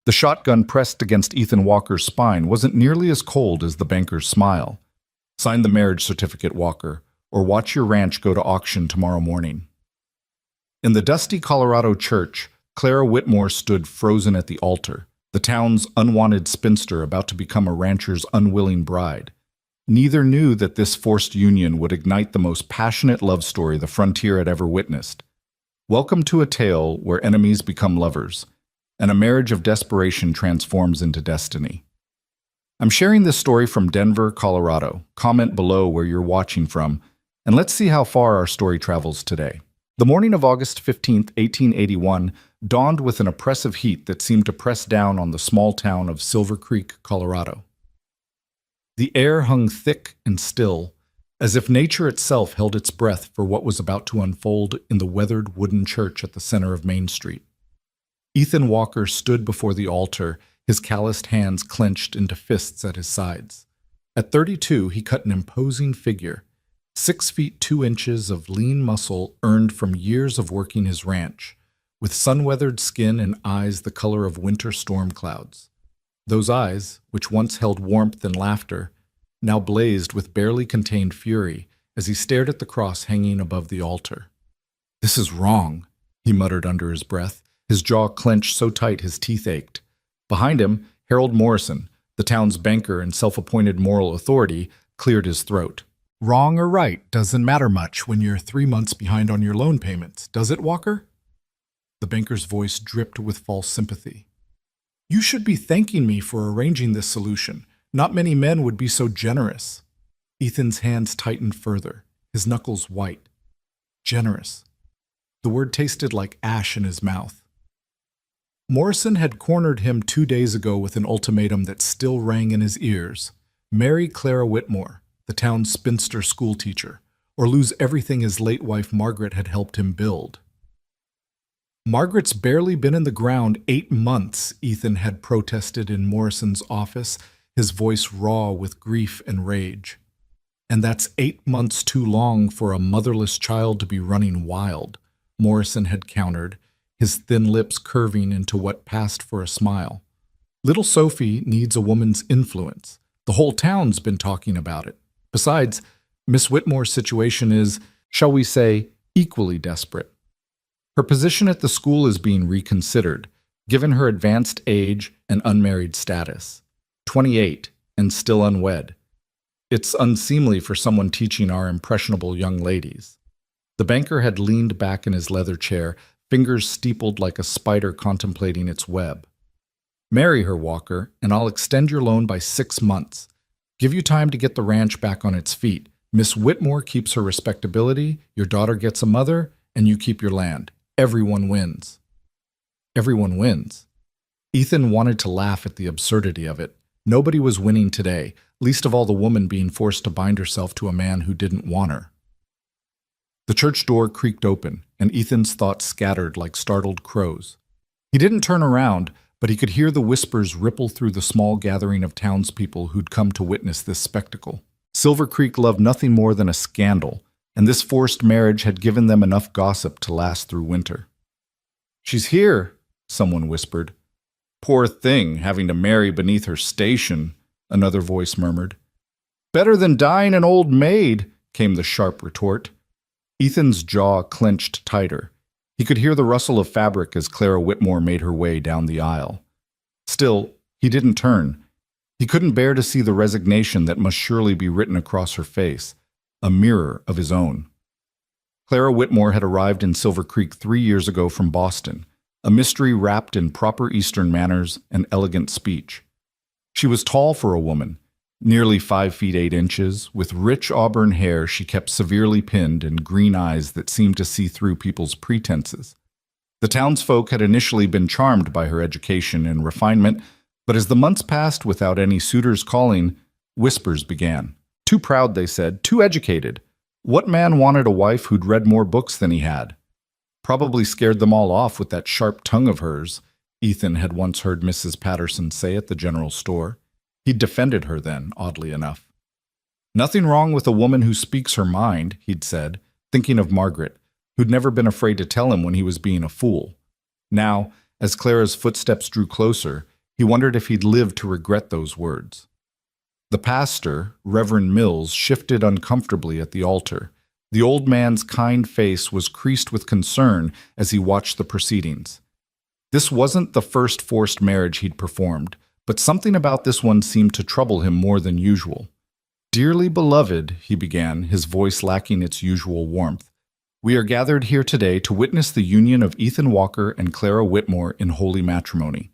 The shotgun pressed against Ethan Walker's spine wasn't nearly as cold as the banker's smile. "Sign the marriage certificate, Walker, or watch your ranch go to auction tomorrow morning." In the dusty Colorado church, Clara Whitmore stood frozen at the altar, the town's unwanted spinster about to become a rancher's unwilling bride. Neither knew that this forced union would ignite the most passionate love story the frontier had ever witnessed. Welcome to a tale where enemies become lovers, and a marriage of desperation transforms into destiny. I'm sharing this story from Denver, Colorado. Comment below where you're watching from, and let's see how far our story travels today. The morning of August 15, 1881, dawned with an oppressive heat that seemed to press down on the small town of Silver Creek, Colorado. The air hung thick and still, as if nature itself held its breath for what was about to unfold in the weathered wooden church at the center of Main Street. Ethan Walker stood before the altar, his calloused hands clenched into fists at his sides. At 32, he cut an imposing figure, 6 feet 2 inches of lean muscle earned from years of working his ranch, with sun-weathered skin and eyes the color of winter storm clouds. Those eyes, which once held warmth and laughter, now blazed with barely contained fury as he stared at the cross hanging above the altar. "This is wrong," he muttered under his breath, his jaw clenched so tight his teeth ached. Behind him, Harold Morrison, the town's banker and self-appointed moral authority, cleared his throat. "Wrong or right doesn't matter much when you're 3 months behind on your loan payments, does it, Walker?" The banker's voice dripped with false sympathy. "You should be thanking me for arranging this solution. Not many men would be so generous." Ethan's hands tightened further, his knuckles white. Generous. The word tasted like ash in his mouth. Morrison had cornered him 2 days ago with an ultimatum that still rang in his ears. Marry Clara Whitmore, the town's spinster schoolteacher, or lose everything his late wife Margaret had helped him build. "Margaret's barely been in the ground 8 months," Ethan had protested in Morrison's office, his voice raw with grief and rage. "And that's 8 months too long for a motherless child to be running wild," Morrison had countered, his thin lips curving into what passed for a smile. "Little Sophie needs a woman's influence. The whole town's been talking about it. Besides, Miss Whitmore's situation is, shall we say, equally desperate. Her position at the school is being reconsidered, given her advanced age and unmarried status. 28 and still unwed. It's unseemly for someone teaching our impressionable young ladies." The banker had leaned back in his leather chair, fingers steepled like a spider contemplating its web. "Marry her, Walker, and I'll extend your loan by 6 months. Give you time to get the ranch back on its feet. Miss Whitmore keeps her respectability, your daughter gets a mother, and you keep your land. Everyone wins." Everyone wins. Ethan wanted to laugh at the absurdity of it. Nobody was winning today, least of all the woman being forced to bind herself to a man who didn't want her. The church door creaked open, and Ethan's thoughts scattered like startled crows. He didn't turn around, but he could hear the whispers ripple through the small gathering of townspeople who'd come to witness this spectacle. Silver Creek loved nothing more than a scandal, and this forced marriage had given them enough gossip to last through winter. "She's here," someone whispered. "Poor thing, having to marry beneath her station," another voice murmured. "Better than dying an old maid," came the sharp retort. Ethan's jaw clenched tighter. He could hear the rustle of fabric as Clara Whitmore made her way down the aisle. Still, he didn't turn. He couldn't bear to see the resignation that must surely be written across her face, a mirror of his own. Clara Whitmore had arrived in Silver Creek 3 years ago from Boston, a mystery wrapped in proper Eastern manners and elegant speech. She was tall for a woman, nearly 5 feet 8 inches, with rich auburn hair she kept severely pinned and green eyes that seemed to see through people's pretenses. The townsfolk had initially been charmed by her education and refinement, but as the months passed without any suitors calling, whispers began. Too proud, they said, too educated. What man wanted a wife who'd read more books than he had? Probably scared them all off with that sharp tongue of hers, Ethan had once heard Mrs. Patterson say at the general store. He'd defended her then, oddly enough. Nothing wrong with a woman who speaks her mind, he'd said, thinking of Margaret, who'd never been afraid to tell him when he was being a fool. Now, as Clara's footsteps drew closer, He wondered if he'd live to regret those words. The pastor, Reverend Mills, shifted uncomfortably at the altar. The old man's kind face was creased with concern as he watched the proceedings. This wasn't the first forced marriage he'd performed, but something about this one seemed to trouble him more than usual. "Dearly beloved," he began, his voice lacking its usual warmth, "we are gathered here today to witness the union of Ethan Walker and Clara Whitmore in holy matrimony."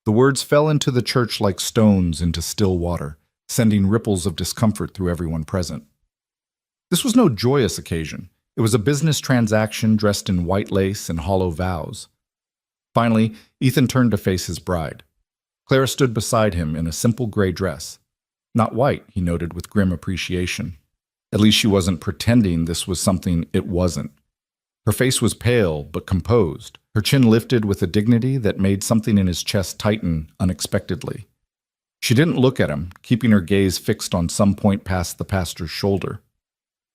The words fell into the church like stones into still water, sending ripples of discomfort through everyone present. This was no joyous occasion. It was a business transaction dressed in white lace and hollow vows. Finally, Ethan turned to face his bride. Clara stood beside him in a simple gray dress. Not white, he noted with grim appreciation. At least she wasn't pretending this was something it wasn't. Her face was pale but composed, her chin lifted with a dignity that made something in his chest tighten unexpectedly. She didn't look at him, keeping her gaze fixed on some point past the pastor's shoulder.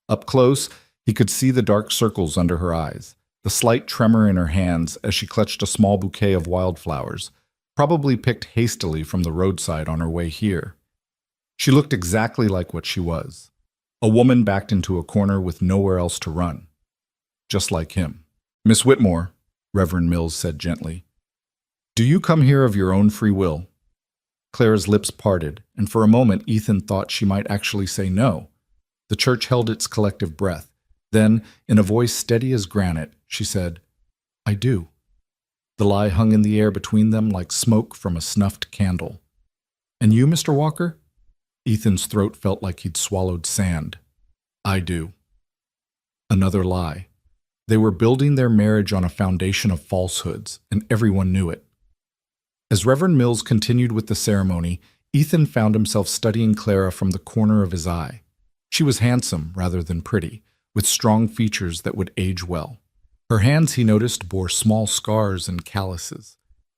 Up close, he could see the dark circles under her eyes, the slight tremor in her hands as she clutched a small bouquet of wildflowers, probably picked hastily from the roadside on her way here. She looked exactly like what she was, a woman backed into a corner with nowhere else to run. Just like him. "Miss Whitmore," Reverend Mills said gently, "do you come here of your own free will?" Clara's lips parted, and for a moment Ethan thought she might actually say no. The church held its collective breath. Then, in a voice steady as granite, she said, "I do." The lie hung in the air between them like smoke from a snuffed candle. "And you, Mr. Walker?" Ethan's throat felt like he'd swallowed sand. "I do." Another lie. They were building their marriage on a foundation of falsehoods, and everyone knew it. As Reverend Mills continued with the ceremony, Ethan found himself studying Clara from the corner of his eye. She was handsome rather than pretty, with strong features that would age well. Her hands, he noticed, bore small scars and calluses.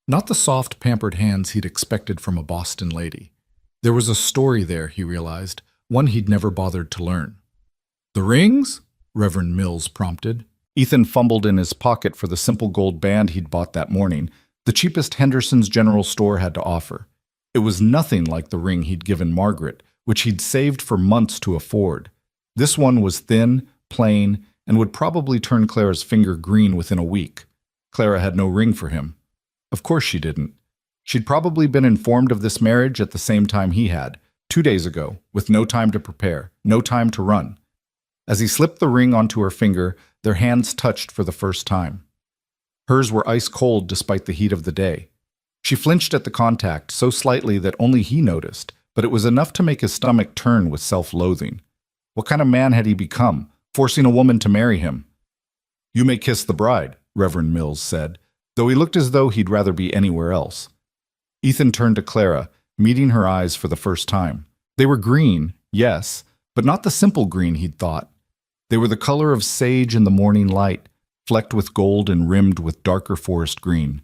Not the soft, pampered hands he'd expected from a Boston lady. There was a story there, he realized, one he'd never bothered to learn. "The rings?" Reverend Mills prompted. Ethan fumbled in his pocket for the simple gold band he'd bought that morning, the cheapest Henderson's general store had to offer. It was nothing like the ring he'd given Margaret, which he'd saved for months to afford. This one was thin, plain, and would probably turn Clara's finger green within a week. Clara had no ring for him. Of course she didn't. She'd probably been informed of this marriage at the same time he had, 2 days ago, with no time to prepare, no time to run. As he slipped the ring onto her finger, their hands touched for the first time. Hers were ice cold despite the heat of the day. She flinched at the contact so slightly that only he noticed, but it was enough to make his stomach turn with self-loathing. What kind of man had he become, forcing a woman to marry him? "You may kiss the bride," Reverend Mills said, though he looked as though he'd rather be anywhere else. Ethan turned to Clara, meeting her eyes for the first time. They were green, yes, but not the simple green he'd thought. They were the color of sage in the morning light, flecked with gold and rimmed with darker forest green.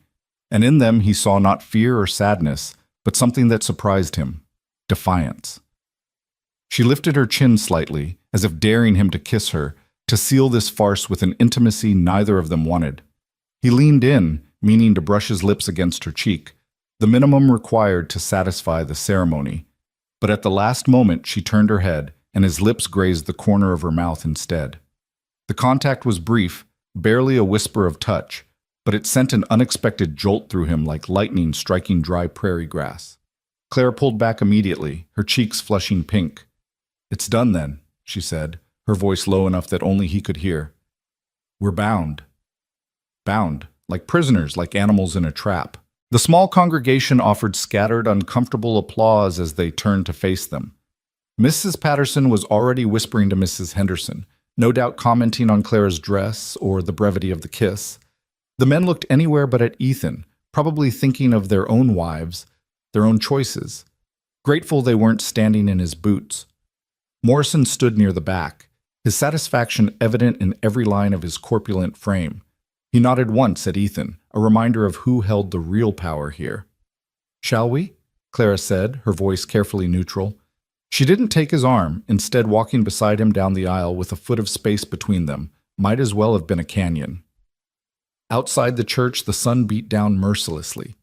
And in them he saw not fear or sadness, but something that surprised him: defiance. She lifted her chin slightly, as if daring him to kiss her, to seal this farce with an intimacy neither of them wanted. He leaned in, meaning to brush his lips against her cheek, the minimum required to satisfy the ceremony. But at the last moment she turned her head, and his lips grazed the corner of her mouth instead. The contact was brief, barely a whisper of touch, but it sent an unexpected jolt through him like lightning striking dry prairie grass. Clara pulled back immediately, her cheeks flushing pink. "It's done then," she said, her voice low enough that only he could hear. "We're bound." Bound, like prisoners, like animals in a trap. The small congregation offered scattered, uncomfortable applause as they turned to face them. Mrs. Patterson was already whispering to Mrs. Henderson, no doubt commenting on Clara's dress or the brevity of the kiss. The men looked anywhere but at Ethan, probably thinking of their own wives, their own choices. Grateful they weren't standing in his boots. Morrison stood near the back, his satisfaction evident in every line of his corpulent frame. He nodded once at Ethan, a reminder of who held the real power here. "Shall we?" Clara said, her voice carefully neutral. She didn't take his arm, instead walking beside him down the aisle with a foot of space between them. Might as well have been a canyon. Outside the church, the sun beat down mercilessly.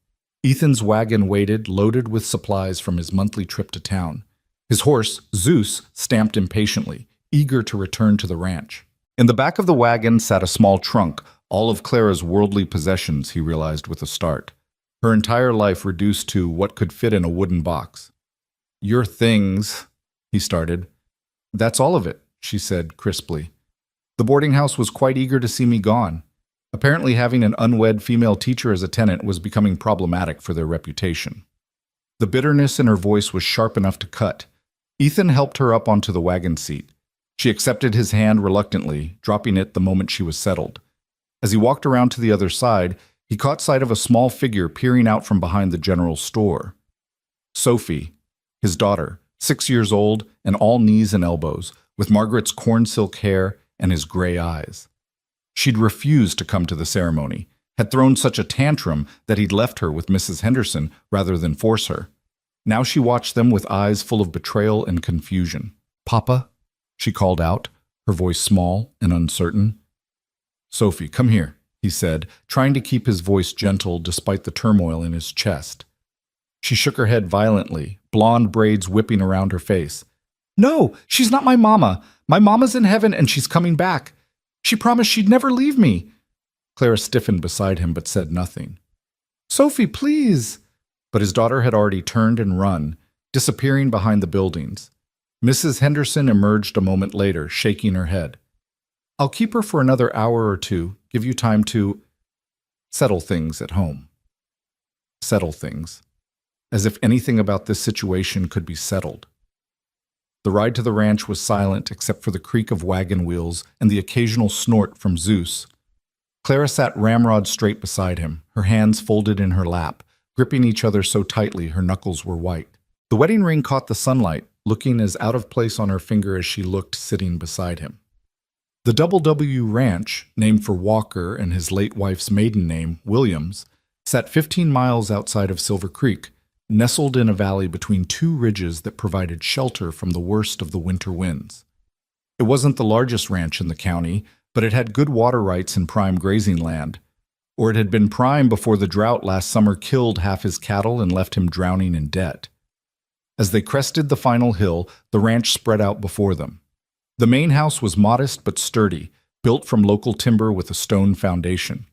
Ethan's wagon waited, loaded with supplies from his monthly trip to town. His horse, Zeus, stamped impatiently, eager to return to the ranch. In the back of the wagon sat a small trunk, all of Clara's worldly possessions, he realized with a start. Her entire life reduced to what could fit in a wooden box. "Your things," he started. "That's all of it," she said crisply. "The boarding house was quite eager to see me gone. Apparently having an unwed female teacher as a tenant was becoming problematic for their reputation." The bitterness in her voice was sharp enough to cut. Ethan helped her up onto the wagon seat. She accepted his hand reluctantly, dropping it the moment she was settled. As he walked around to the other side, he caught sight of a small figure peering out from behind the general store. Sophie, his daughter, 6 years old and all knees and elbows, with Margaret's corn silk hair and his gray eyes. She'd refused to come to the ceremony, had thrown such a tantrum that he'd left her with Mrs. Henderson rather than force her. Now she watched them with eyes full of betrayal and confusion. "Papa?" she called out, her voice small and uncertain. "Sophie, come here," he said, trying to keep his voice gentle despite the turmoil in his chest. She shook her head violently, blonde braids whipping around her face. "No, she's not my mama. My mama's in heaven and she's coming back. She promised she'd never leave me." Clara stiffened beside him but said nothing. "Sophie, please." But his daughter had already turned and run, disappearing behind the buildings. Mrs. Henderson emerged a moment later, shaking her head. "I'll keep her for another hour or two, give you time to settle things at home." Settle things. As if anything about this situation could be settled. The ride to the ranch was silent except for the creak of wagon wheels and the occasional snort from Zeus. Clara sat ramrod straight beside him, her hands folded in her lap, gripping each other so tightly her knuckles were white. The wedding ring caught the sunlight, looking as out of place on her finger as she looked sitting beside him. The Double W Ranch, named for Walker and his late wife's maiden name, Williams, sat 15 miles outside of Silver Creek, nestled in a valley between two ridges that provided shelter from the worst of the winter winds. It wasn't the largest ranch in the county, but it had good water rights and prime grazing land. Or it had been prime before the drought last summer killed half his cattle and left him drowning in debt. As they crested the final hill, the ranch spread out before them. The main house was modest but sturdy, built from local timber with a stone foundation.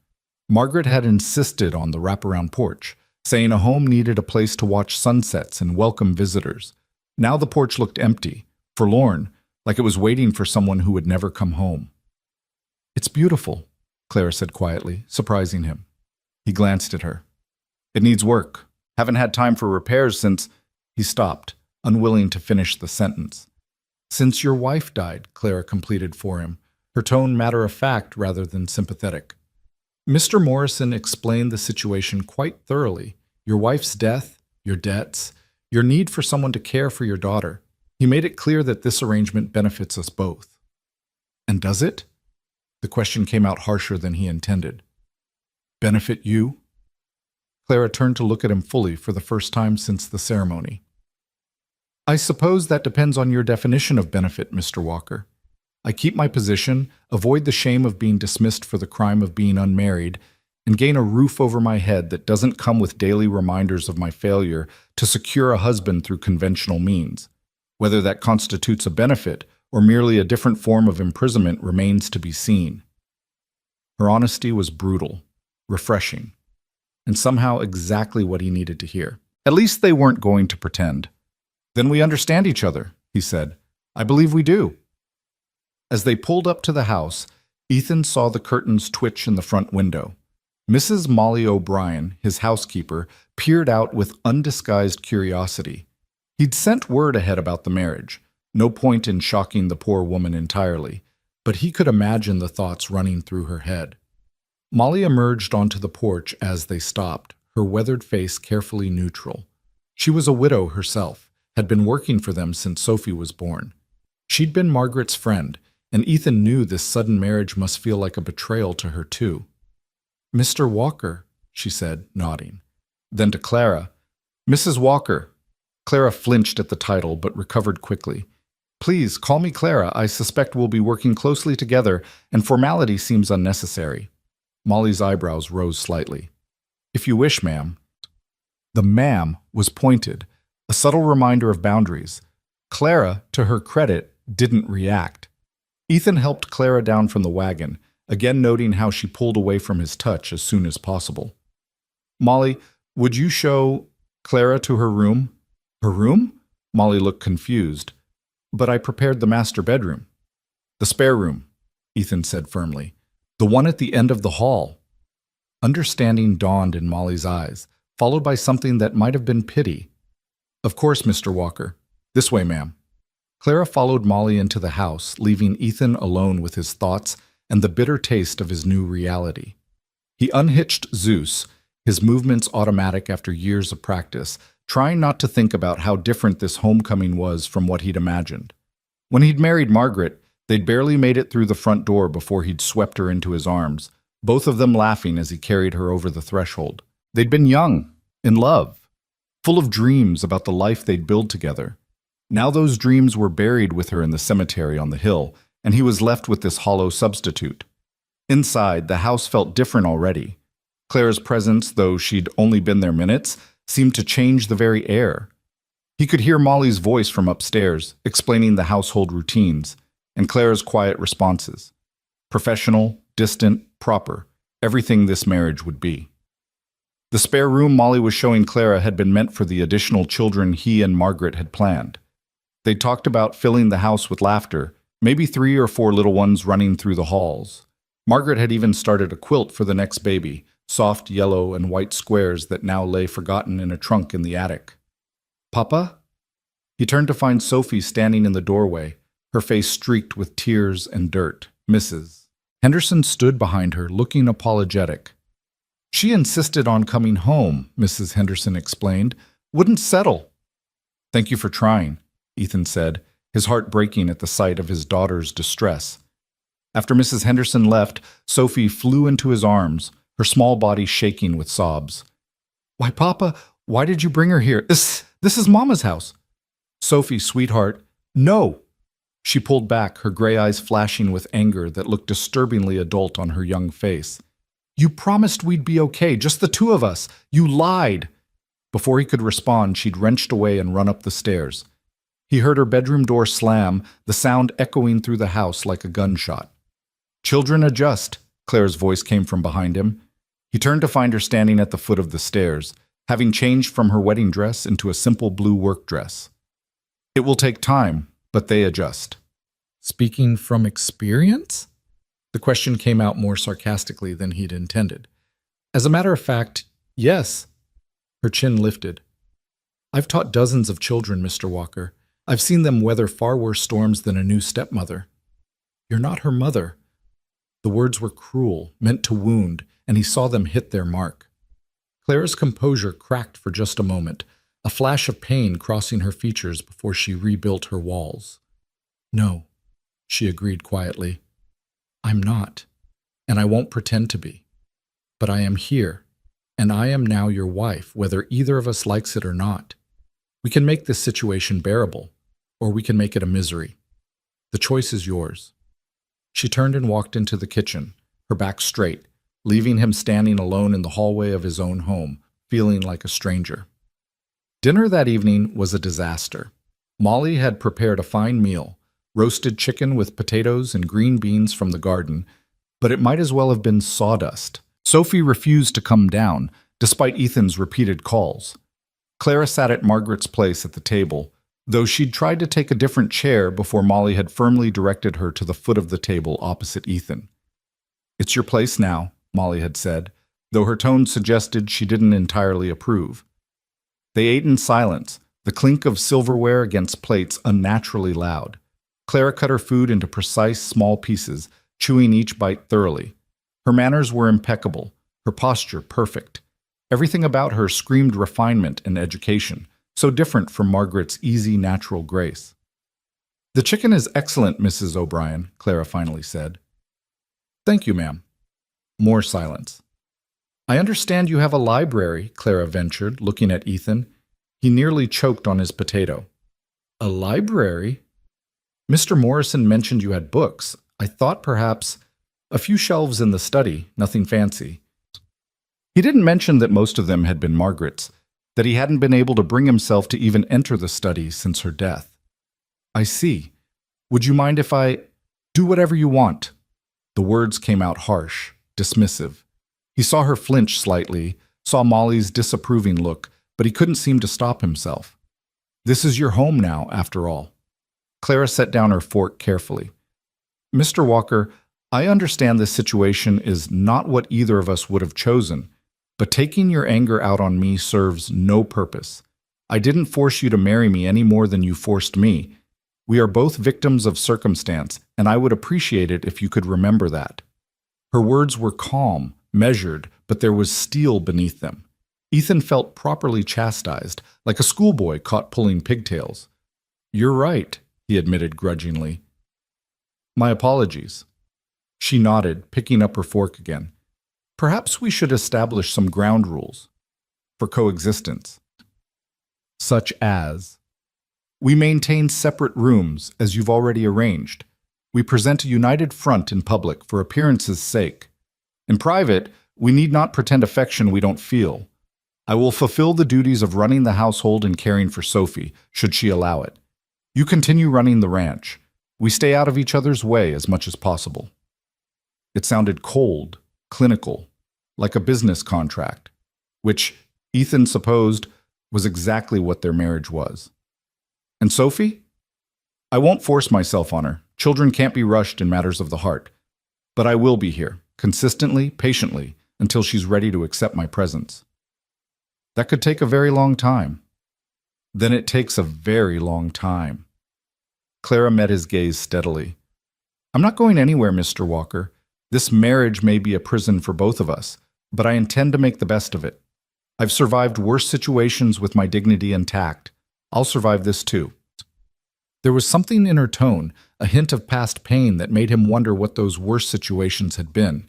Margaret had insisted on the wraparound porch, saying a home needed a place to watch sunsets and welcome visitors. Now the porch looked empty, forlorn, like it was waiting for someone who would never come home. "It's beautiful," Clara said quietly, surprising him. He glanced at her. "It needs work. Haven't had time for repairs since—" He stopped, unwilling to finish the sentence. "Since your wife died," Clara completed for him, her tone matter-of-fact rather than sympathetic. Mr. Morrison explained the situation quite thoroughly. Your wife's death, your debts, your need for someone to care for your daughter. He made it clear that this arrangement benefits us both. "And does it?" The question came out harsher than he intended. "Benefit you?" Clara turned to look at him fully for the first time since the ceremony. "I suppose that depends on your definition of benefit, Mr. Walker. I keep my position, avoid the shame of being dismissed for the crime of being unmarried, and gain a roof over my head that doesn't come with daily reminders of my failure to secure a husband through conventional means. Whether that constitutes a benefit or merely a different form of imprisonment remains to be seen." Her honesty was brutal, refreshing, and somehow exactly what he needed to hear. At least they weren't going to pretend. "Then we understand each other," he said. "I believe we do." As they pulled up to the house, Ethan saw the curtains twitch in the front window. Mrs. Molly O'Brien, his housekeeper, peered out with undisguised curiosity. He'd sent word ahead about the marriage. No point in shocking the poor woman entirely, but he could imagine the thoughts running through her head. Molly emerged onto the porch as they stopped, her weathered face carefully neutral. She was a widow herself, had been working for them since Sophie was born. She'd been Margaret's friend, and Ethan knew this sudden marriage must feel like a betrayal to her too. "Mr. Walker," she said, nodding. Then to Clara, "Mrs. Walker." Clara flinched at the title but recovered quickly. "Please, call me Clara. I suspect we'll be working closely together, and formality seems unnecessary." Molly's eyebrows rose slightly. "If you wish, ma'am." The ma'am was pointed, a subtle reminder of boundaries. Clara, to her credit, didn't react. Ethan helped Clara down from the wagon, again noting how she pulled away from his touch as soon as possible. Molly, would you show Clara to her room? Her room? Molly looked confused. But I prepared the master bedroom. The spare room, Ethan said firmly. The one at the end of the hall. Understanding dawned in Molly's eyes, followed by something that might have been pity. Of course, Mr. Walker. This way, ma'am. Clara followed Molly into the house, leaving Ethan alone with his thoughts and the bitter taste of his new reality. He unhitched Zeus, his movements automatic after years of practice, trying not to think about how different this homecoming was from what he'd imagined. When he'd married Margaret, they'd barely made it through the front door before he'd swept her into his arms, both of them laughing as he carried her over the threshold. They'd been young, in love, full of dreams about the life they'd build together. Now those dreams were buried with her in the cemetery on the hill, and he was left with this hollow substitute. Inside, the house felt different already. Clara's presence, though she'd only been there minutes, seemed to change the very air. He could hear Molly's voice from upstairs, explaining the household routines, and Clara's quiet responses. Professional, distant, proper, everything this marriage would be. The spare room Molly was showing Clara had been meant for the additional children he and Margaret had planned. They'd talked about filling the house with laughter, maybe 3 or 4 little ones running through the halls. Margaret had even started a quilt for the next baby, soft yellow and white squares that now lay forgotten in a trunk in the attic. Papa? He turned to find Sophie standing in the doorway, her face streaked with tears and dirt. Mrs. Henderson stood behind her, looking apologetic. She insisted on coming home, Mrs. Henderson explained. Wouldn't settle. Thank you for trying, Ethan said, his heart breaking at the sight of his daughter's distress. After Mrs. Henderson left, Sophie flew into his arms, her small body shaking with sobs. Why, Papa, why did you bring her here? This is Mama's house. Sophie, sweetheart, no. She pulled back, her gray eyes flashing with anger that looked disturbingly adult on her young face. You promised we'd be okay, just the 2 of us. You lied. Before he could respond, she'd wrenched away and run up the stairs. He heard her bedroom door slam, the sound echoing through the house like a gunshot. Children adjust, Claire's voice came from behind him. He turned to find her standing at the foot of the stairs, having changed from her wedding dress into a simple blue work dress. It will take time, but they adjust. Speaking from experience? The question came out more sarcastically than he'd intended. As a matter of fact, yes. Her chin lifted. I've taught dozens of children, Mr. Walker. I've seen them weather far worse storms than a new stepmother. You're not her mother. The words were cruel, meant to wound, and he saw them hit their mark. Clara's composure cracked for just a moment, a flash of pain crossing her features before she rebuilt her walls. No, she agreed quietly. I'm not, and I won't pretend to be. But I am here, and I am now your wife, whether either of us likes it or not. We can make this situation bearable, or we can make it a misery. The choice is yours. She turned and walked into the kitchen, her back straight, leaving him standing alone in the hallway of his own home, feeling like a stranger. Dinner that evening was a disaster. Molly had prepared a fine meal, roasted chicken with potatoes and green beans from the garden, but it might as well have been sawdust. Sophie refused to come down, despite Ethan's repeated calls. Clara sat at Margaret's place at the table, though she'd tried to take a different chair before Molly had firmly directed her to the foot of the table opposite Ethan. It's your place now, Molly had said, though her tone suggested she didn't entirely approve. They ate in silence, the clink of silverware against plates unnaturally loud. Clara cut her food into precise, small pieces, chewing each bite thoroughly. Her manners were impeccable, her posture perfect. Everything about her screamed refinement and education, so different from Margaret's easy, natural grace. The chicken is excellent, Mrs. O'Brien, Clara finally said. Thank you, ma'am. More silence. I understand you have a library, Clara ventured, looking at Ethan. He nearly choked on his potato. A library? Mr. Morrison mentioned you had books. I thought perhaps a few shelves in the study, nothing fancy. He didn't mention that most of them had been Margaret's. that he hadn't been able to bring himself to even enter the study since her death. I see. Would you mind if I do whatever you want? The words came out harsh, dismissive. He saw her flinch slightly, saw Molly's disapproving look, but he couldn't seem to stop himself. This is your home now, after all. Clara set down her fork carefully. Mr. Walker, I understand this situation is not what either of us would have chosen, but taking your anger out on me serves no purpose. I didn't force you to marry me any more than you forced me. We are both victims of circumstance, and I would appreciate it if you could remember that. Her words were calm, measured, but there was steel beneath them. Ethan felt properly chastised, like a schoolboy caught pulling pigtails. You're right, he admitted grudgingly. My apologies. She nodded, picking up her fork again. Perhaps we should establish some ground rules for coexistence, such as we maintain separate rooms, as you've already arranged. We present a united front in public for appearance's sake. In private, we need not pretend affection we don't feel. I will fulfill the duties of running the household and caring for Sophie, should she allow it. You continue running the ranch. We stay out of each other's way as much as possible. It sounded cold, clinical, like a business contract, which Ethan supposed was exactly what their marriage was. And Sophie? I won't force myself on her. Children can't be rushed in matters of the heart. But I will be here, consistently, patiently, until she's ready to accept my presence. That could take a very long time. Then it takes a very long time. Clara met his gaze steadily. I'm not going anywhere, Mr. Walker. This marriage may be a prison for both of us, but I intend to make the best of it. I've survived worse situations with my dignity intact. I'll survive this too. There was something in her tone, a hint of past pain that made him wonder what those worse situations had been.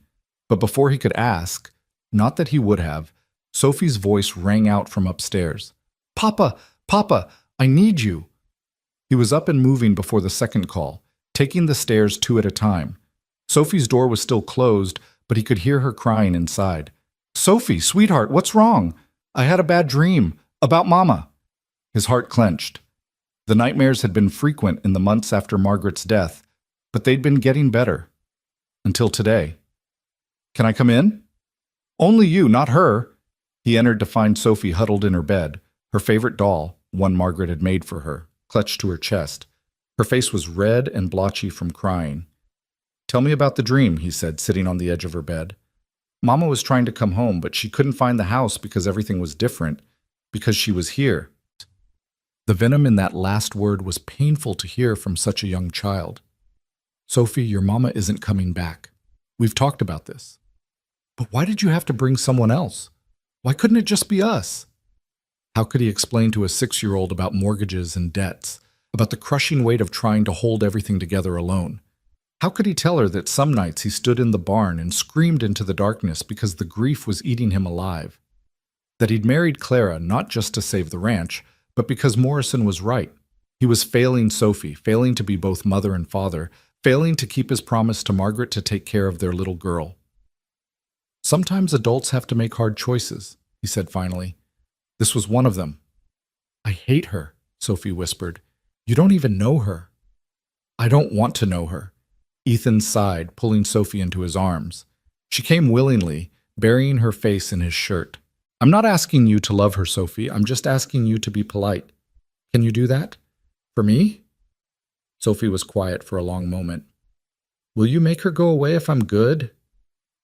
But before he could ask, not that he would have, Sophie's voice rang out from upstairs. Papa, Papa, I need you. He was up and moving before the second call, taking the stairs two at a time. Sophie's door was still closed, but he could hear her crying inside. Sophie, sweetheart, what's wrong? I had a bad dream. About Mama. His heart clenched. The nightmares had been frequent in the months after Margaret's death, but they'd been getting better. Until today. Can I come in? Only you, not her. He entered to find Sophie huddled in her bed, her favorite doll, one Margaret had made for her, clutched to her chest. Her face was red and blotchy from crying. Tell me about the dream, he said, sitting on the edge of her bed. Mama was trying to come home, but she couldn't find the house because everything was different, because she was here. The venom in that last word was painful to hear from such a young child. Sophie, your mama isn't coming back. We've talked about this. But why did you have to bring someone else? Why couldn't it just be us? How could he explain to a 6-year-old about mortgages and debts, about the crushing weight of trying to hold everything together alone? How could he tell her that some nights he stood in the barn and screamed into the darkness because the grief was eating him alive? That he'd married Clara not just to save the ranch, but because Morrison was right. He was failing Sophie, failing to be both mother and father, failing to keep his promise to Margaret to take care of their little girl. Sometimes adults have to make hard choices, he said finally. This was one of them. I hate her, Sophie whispered. You don't even know her. I don't want to know her. Ethan sighed, pulling Sophie into his arms. She came willingly, burying her face in his shirt. I'm not asking you to love her, Sophie. I'm just asking you to be polite. Can you do that? For me? Sophie was quiet for a long moment. Will you make her go away if I'm good?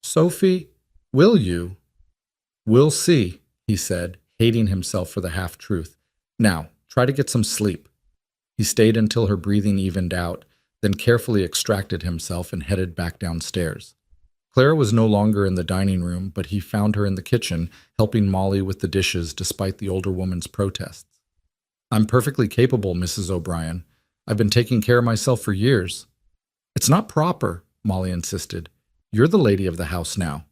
Sophie, will you? We'll see, he said, hating himself for the half-truth. Now, try to get some sleep. He stayed until her breathing evened out, then carefully extracted himself and headed back downstairs. Clara was no longer in the dining room, but he found her in the kitchen, helping Molly with the dishes despite the older woman's protests. I'm perfectly capable, Mrs. O'Brien. I've been taking care of myself for years. It's not proper, Molly insisted. You're the lady of the house now.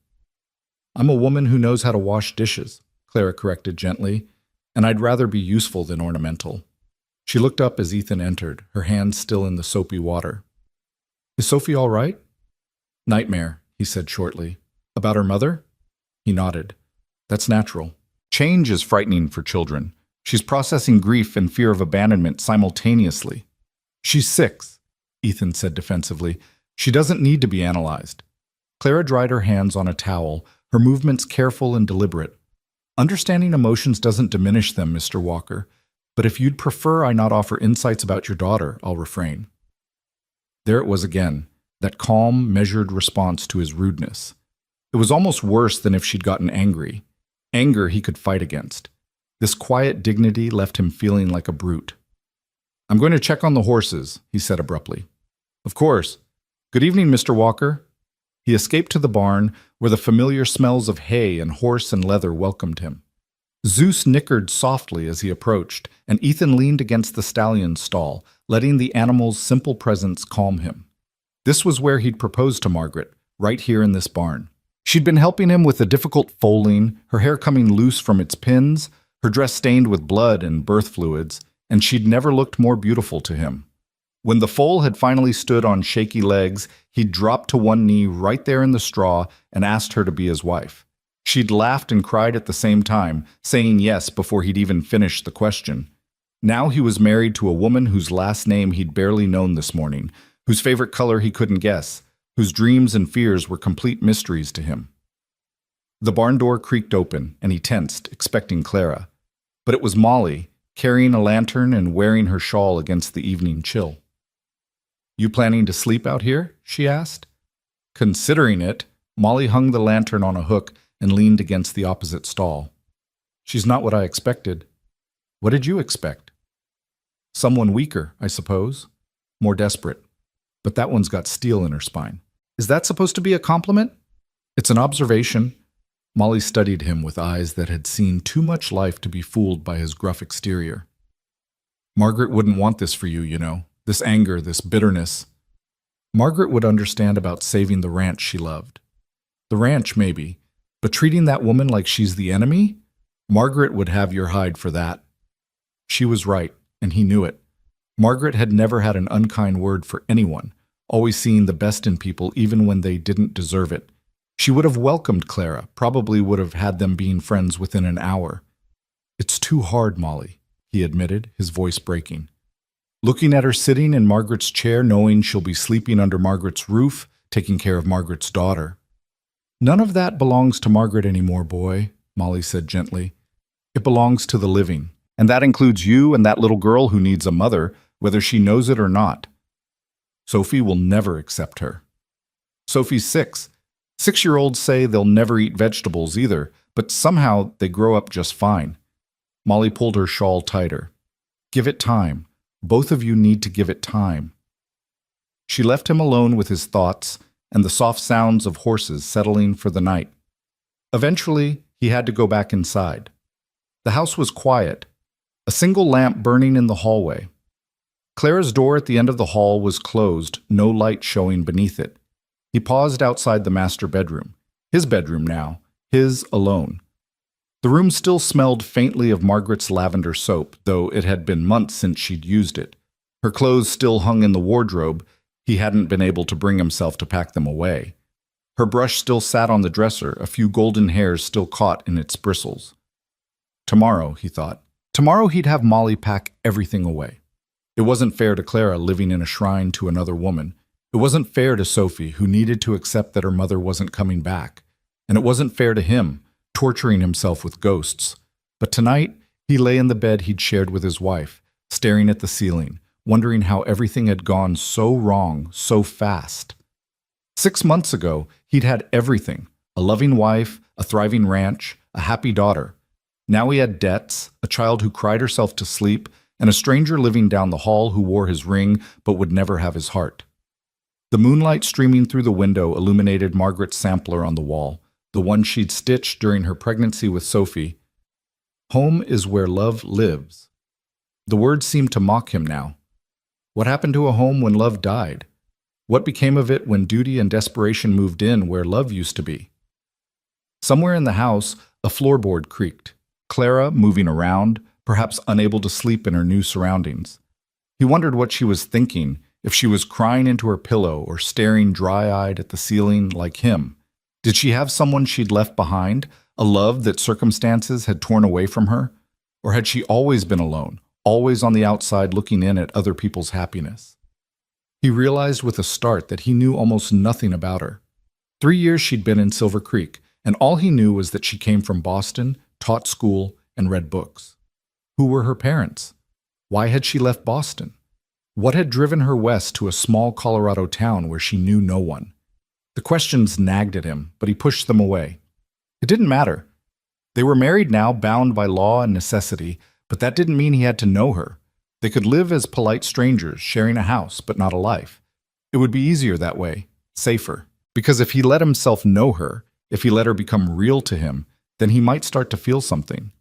I'm a woman who knows how to wash dishes, Clara corrected gently, and I'd rather be useful than ornamental. She looked up as Ethan entered, her hands still in the soapy water. Is Sophie all right? Nightmare, he said shortly. About her mother? He nodded. That's natural. Change is frightening for children. She's processing grief and fear of abandonment simultaneously. She's 6, Ethan said defensively. She doesn't need to be analyzed. Clara dried her hands on a towel, her movements careful and deliberate. Understanding emotions doesn't diminish them, Mr. Walker, but if you'd prefer I not offer insights about your daughter, I'll refrain. There it was again, that calm, measured response to his rudeness. It was almost worse than if she'd gotten angry. Anger he could fight against. This quiet dignity left him feeling like a brute. I'm going to check on the horses, he said abruptly. Of course. Good evening, Mr. Walker. He escaped to the barn, where the familiar smells of hay and horse and leather welcomed him. Zeus nickered softly as he approached, and Ethan leaned against the stallion's stall, letting the animal's simple presence calm him. This was where he'd proposed to Margaret, right here in this barn. She'd been helping him with the difficult foaling, her hair coming loose from its pins, her dress stained with blood and birth fluids, and she'd never looked more beautiful to him. When the foal had finally stood on shaky legs, he'd dropped to one knee right there in the straw and asked her to be his wife. She'd laughed and cried at the same time, saying yes before he'd even finished the question. Now he was married to a woman whose last name he'd barely known this morning, whose favorite color he couldn't guess, whose dreams and fears were complete mysteries to him. The barn door creaked open, and he tensed, expecting Clara. But it was Molly, carrying a lantern and wearing her shawl against the evening chill. You planning to sleep out here? She asked. Considering it, Molly hung the lantern on a hook and leaned against the opposite stall. She's not what I expected. What did you expect? Someone weaker, I suppose. More desperate. But that one's got steel in her spine. Is that supposed to be a compliment? It's an observation. Molly studied him with eyes that had seen too much life to be fooled by his gruff exterior. Margaret wouldn't want this for you, you know. This anger, this bitterness. Margaret would understand about saving the ranch she loved. The ranch, maybe, but treating that woman like she's the enemy? Margaret would have your hide for that. She was right, and he knew it. Margaret had never had an unkind word for anyone, always seeing the best in people even when they didn't deserve it. She would have welcomed Clara, probably would have had them being friends within an hour. It's too hard, Molly, he admitted, his voice breaking. Looking at her sitting in Margaret's chair, knowing she'll be sleeping under Margaret's roof, taking care of Margaret's daughter. None of that belongs to Margaret anymore, boy, Molly said gently. It belongs to the living, and that includes you and that little girl who needs a mother, whether she knows it or not. Sophie will never accept her. Sophie's 6. 6-year-olds say they'll never eat vegetables either, but somehow they grow up just fine. Molly pulled her shawl tighter. Give it time. Both of you need to give it time. She left him alone with his thoughts and the soft sounds of horses settling for the night. Eventually, he had to go back inside. The house was quiet, a single lamp burning in the hallway. Clara's door at the end of the hall was closed, no light showing beneath it. He paused outside the master bedroom, his bedroom now, his alone. The room still smelled faintly of Margaret's lavender soap, though it had been months since she'd used it. Her clothes still hung in the wardrobe. He hadn't been able to bring himself to pack them away. Her brush still sat on the dresser, a few golden hairs still caught in its bristles. Tomorrow, he thought. Tomorrow he'd have Molly pack everything away. It wasn't fair to Clara living in a shrine to another woman. It wasn't fair to Sophie, who needed to accept that her mother wasn't coming back. And it wasn't fair to him, torturing himself with ghosts. But tonight, he lay in the bed he'd shared with his wife, staring at the ceiling, wondering how everything had gone so wrong so fast. 6 months ago, he'd had everything, a loving wife, a thriving ranch, a happy daughter. Now he had debts, a child who cried herself to sleep, and a stranger living down the hall who wore his ring but would never have his heart. The moonlight streaming through the window illuminated Margaret's sampler on the wall, the one she'd stitched during her pregnancy with Sophie. Home is where love lives. The words seemed to mock him now. What happened to a home when love died? What became of it when duty and desperation moved in where love used to be? Somewhere in the house, a floorboard creaked. Clara, moving around, perhaps unable to sleep in her new surroundings. He wondered what she was thinking, if she was crying into her pillow or staring dry-eyed at the ceiling like him. Did she have someone she'd left behind, A love that circumstances had torn away from her? Or had she always been alone, always on the outside looking in at other people's happiness? He realized with a start that he knew almost nothing about her. 3 years she'd been in Silver Creek, and all he knew was that she came from Boston, taught school, and read books. Who were her parents? Why had she left Boston? What had driven her west to a small Colorado town where she knew no one? The questions nagged at him, but he pushed them away. It didn't matter. They were married now, bound by law and necessity, but that didn't mean he had to know her. They could live as polite strangers, sharing a house, but not a life. It would be easier that way, safer. Because if he let himself know her, if he let her become real to him, then he might start to feel something.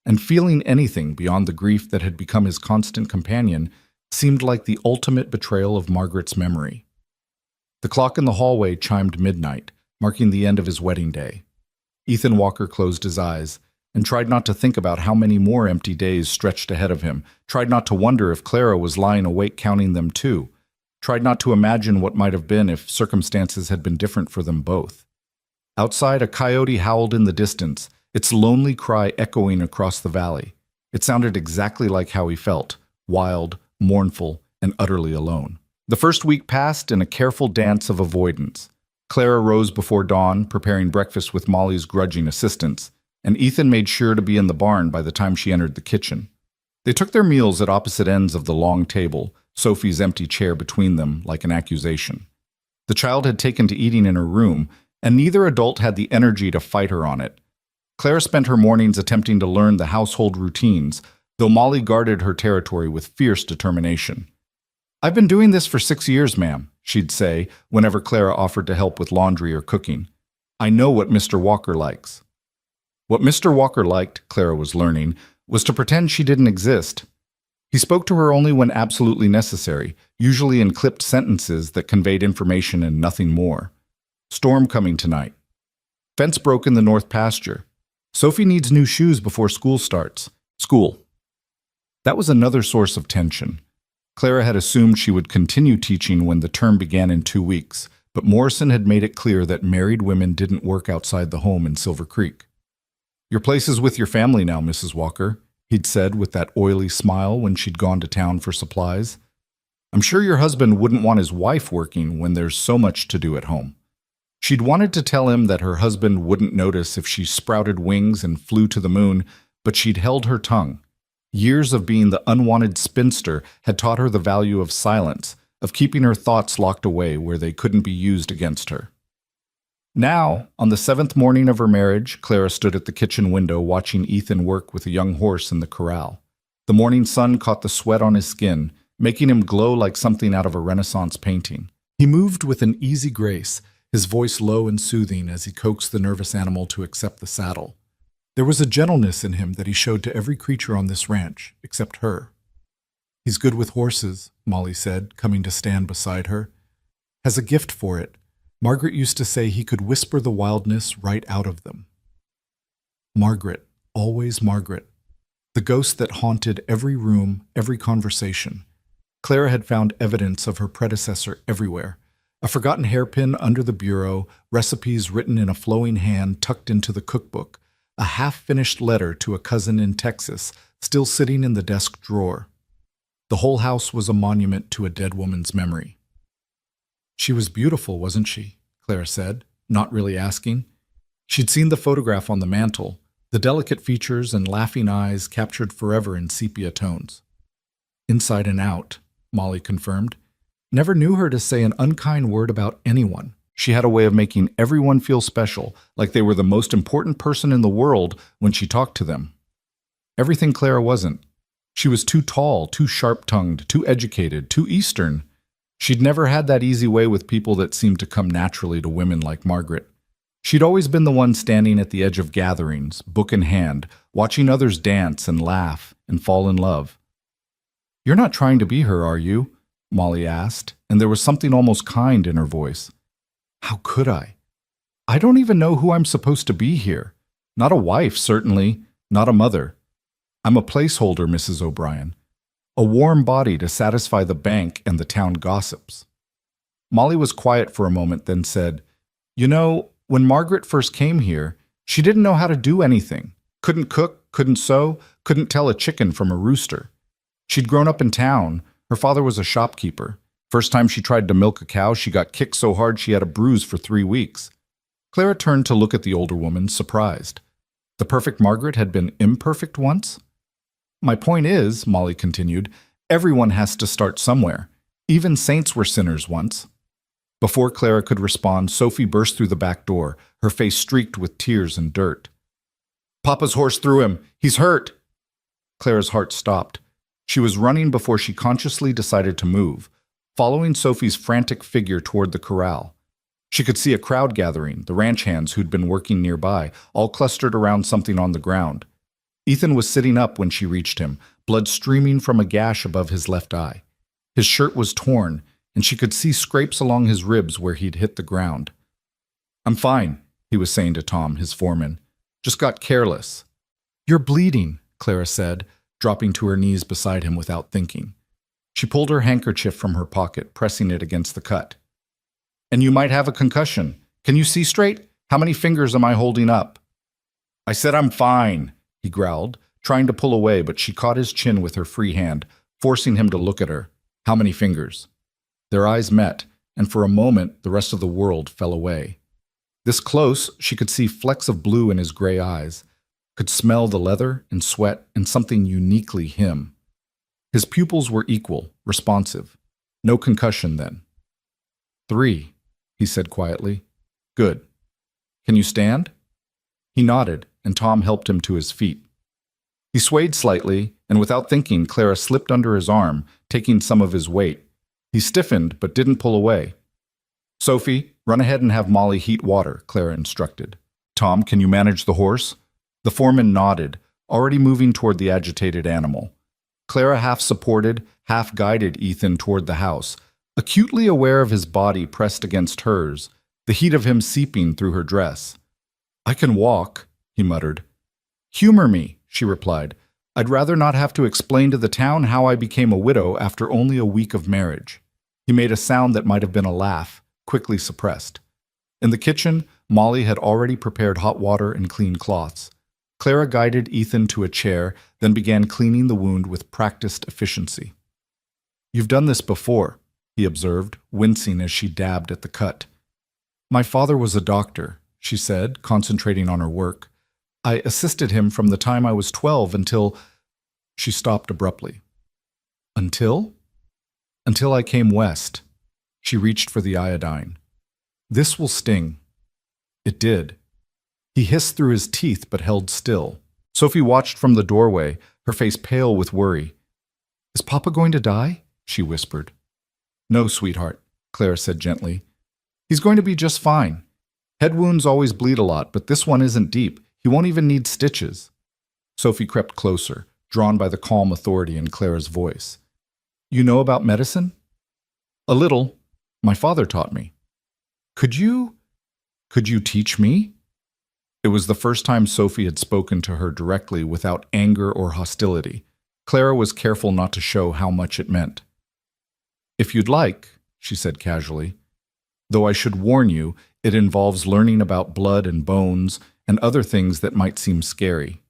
And feeling anything beyond the grief that had become his constant companion seemed like the ultimate betrayal of Margaret's memory. The clock in the hallway chimed midnight, marking the end of his wedding day. Ethan Walker closed his eyes and tried not to think about how many more empty days stretched ahead of him, tried not to wonder if Clara was lying awake counting them too, tried not to imagine what might have been if circumstances had been different for them both. Outside, a coyote howled in the distance, its lonely cry echoing across the valley. It sounded exactly like how he felt, wild, mournful, and utterly alone. The first week passed in a careful dance of avoidance. Clara rose before dawn, preparing breakfast with Molly's grudging assistance, and Ethan made sure to be in the barn by the time she entered the kitchen. They took their meals at opposite ends of the long table, Sophie's empty chair between them like an accusation. The child had taken to eating in her room, and neither adult had the energy to fight her on it. Clara spent her mornings attempting to learn the household routines, though Molly guarded her territory with fierce determination. "I've been doing this for 6 years, ma'am," she'd say whenever Clara offered to help with laundry or cooking. "I know what Mr. Walker likes." What Mr. Walker liked, Clara was learning, was to pretend she didn't exist. He spoke to her only when absolutely necessary, usually in clipped sentences that conveyed information and nothing more. "Storm coming tonight. Fence broke in the north pasture. Sophie needs new shoes before school starts. School." That was another source of tension. Clara had assumed she would continue teaching when the term began in 2 weeks, but Morrison had made it clear that married women didn't work outside the home in Silver Creek. "Your place is with your family now, Mrs. Walker," he'd said with that oily smile when she'd gone to town for supplies. "I'm sure your husband wouldn't want his wife working when there's so much to do at home." She'd wanted to tell him that her husband wouldn't notice if she sprouted wings and flew to the moon, but she'd held her tongue. Years of being the unwanted spinster had taught her the value of silence, of keeping her thoughts locked away where they couldn't be used against her. Now, on the 7th morning of her marriage, Clara stood at the kitchen window watching Ethan work with a young horse in the corral. The morning sun caught the sweat on his skin, making him glow like something out of a Renaissance painting. He moved with an easy grace, his voice low and soothing as he coaxed the nervous animal to accept the saddle. There was a gentleness in him that he showed to every creature on this ranch, except her. "He's good with horses," Molly said, coming to stand beside her. "Has a gift for it. Margaret used to say he could whisper the wildness right out of them." Margaret, always Margaret. The ghost that haunted every room, every conversation. Clara had found evidence of her predecessor everywhere. A forgotten hairpin under the bureau, recipes written in a flowing hand tucked into the cookbook, a half-finished letter to a cousin in Texas, still sitting in the desk drawer. The whole house was a monument to a dead woman's memory. "She was beautiful, wasn't she?" Clara said, not really asking. She'd seen the photograph on the mantel, the delicate features and laughing eyes captured forever in sepia tones. "Inside and out," Molly confirmed. "Never knew her to say an unkind word about anyone. She had a way of making everyone feel special, like they were the most important person in the world when she talked to them. Everything Clara wasn't. She was too tall, too sharp-tongued, too educated, too Eastern. She'd never had that easy way with people that seemed to come naturally to women like Margaret. She'd always been the one standing at the edge of gatherings, book in hand, watching others dance and laugh and fall in love. "You're not trying to be her, are you?" Molly asked, and there was something almost kind in her voice. "How could I? I don't even know who I'm supposed to be here. Not a wife, certainly, not a mother. I'm a placeholder, Mrs. O'Brien. A warm body to satisfy the bank and the town gossips." Molly was quiet for a moment, then said, "You know, when Margaret first came here, She didn't know how to do anything. Couldn't cook, couldn't sew, couldn't tell a chicken from a rooster. She'd grown up in town. Her father was a shopkeeper. First time she tried to milk a cow, she got kicked so hard she had a bruise for 3 weeks. Clara turned to look at the older woman, surprised. The perfect Margaret had been imperfect once? My point is, Molly continued, everyone has to start somewhere. Even saints were sinners once. Before Clara could respond, Sophie burst through the back door, her face streaked with tears and dirt. Papa's horse threw him. He's hurt. Clara's heart stopped. She was running before she consciously decided to move, following Sophie's frantic figure toward the corral. She could see a crowd gathering, the ranch hands who'd been working nearby, all clustered around something on the ground. Ethan was sitting up when she reached him, blood streaming from a gash above his left eye. His shirt was torn, and she could see scrapes along his ribs where he'd hit the ground. I'm fine, he was saying to Tom, his foreman. Just got careless. You're bleeding, Clara said, dropping to her knees beside him without thinking. She pulled her handkerchief from her pocket, pressing it against the cut. And you might have a concussion. Can you see straight? How many fingers am I holding up? I said I'm fine, he growled, trying to pull away, but she caught his chin with her free hand, forcing him to look at her. How many fingers? Their eyes met, and for a moment the rest of the world fell away. This close, she could see flecks of blue in his gray eyes, could smell the leather and sweat and something uniquely him. His pupils were equal, responsive. No concussion then. 3, he said quietly. Good. Can you stand? He nodded, and Tom helped him to his feet. He swayed slightly, and without thinking, Clara slipped under his arm, taking some of his weight. He stiffened, but didn't pull away. Sophie, run ahead and have Molly heat water, Clara instructed. Tom, can you manage the horse? The foreman nodded, already moving toward the agitated animal. Clara half-supported, half-guided Ethan toward the house, acutely aware of his body pressed against hers, the heat of him seeping through her dress. I can walk, he muttered. Humor me, she replied. I'd rather not have to explain to the town how I became a widow after only a week of marriage. He made a sound that might have been a laugh, quickly suppressed. In the kitchen, Molly had already prepared hot water and clean cloths. Clara guided Ethan to a chair, then began cleaning the wound with practiced efficiency. You've done this before, he observed, wincing as she dabbed at the cut. My father was a doctor, she said, concentrating on her work. I assisted him from the time I was 12 until... She stopped abruptly. Until? Until I came west. She reached for the iodine. This will sting. It did. He hissed through his teeth but held still. Sophie watched from the doorway, her face pale with worry. Is Papa going to die? She whispered. No, sweetheart, Clara said gently. He's going to be just fine. Head wounds always bleed a lot, but this one isn't deep. He won't even need stitches. Sophie crept closer, drawn by the calm authority in Clara's voice. You know about medicine? A little. My father taught me. Could you teach me? It was the first time Sophie had spoken to her directly without anger or hostility. Clara was careful not to show how much it meant. If you'd like, she said casually, though I should warn you, it involves learning about blood and bones and other things that might seem scary.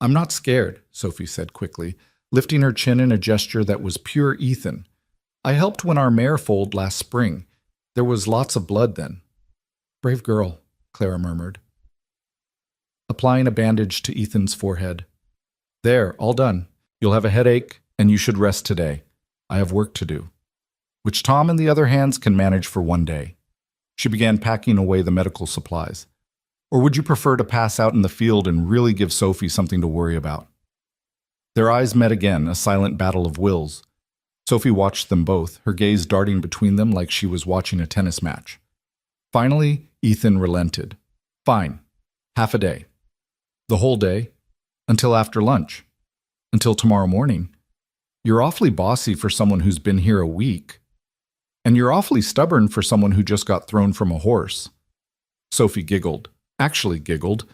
I'm not scared, Sophie said quickly, lifting her chin in a gesture that was pure Ethan. I helped when our mare foaled last spring. There was lots of blood then. Brave girl, Clara murmured, applying a bandage to Ethan's forehead. There, all done. You'll have a headache, and you should rest today. I have work to do, which Tom and the other hands can manage for one day. She began packing away the medical supplies. Or would you prefer to pass out in the field and really give Sophie something to worry about? Their eyes met again, a silent battle of wills. Sophie watched them both, her gaze darting between them like she was watching a tennis match. Finally, Ethan relented. Fine. Half a day. The whole day? Until after lunch? Until tomorrow morning? You're awfully bossy for someone who's been here a week. And you're awfully stubborn for someone who just got thrown from a horse. Sophie giggled, actually giggled,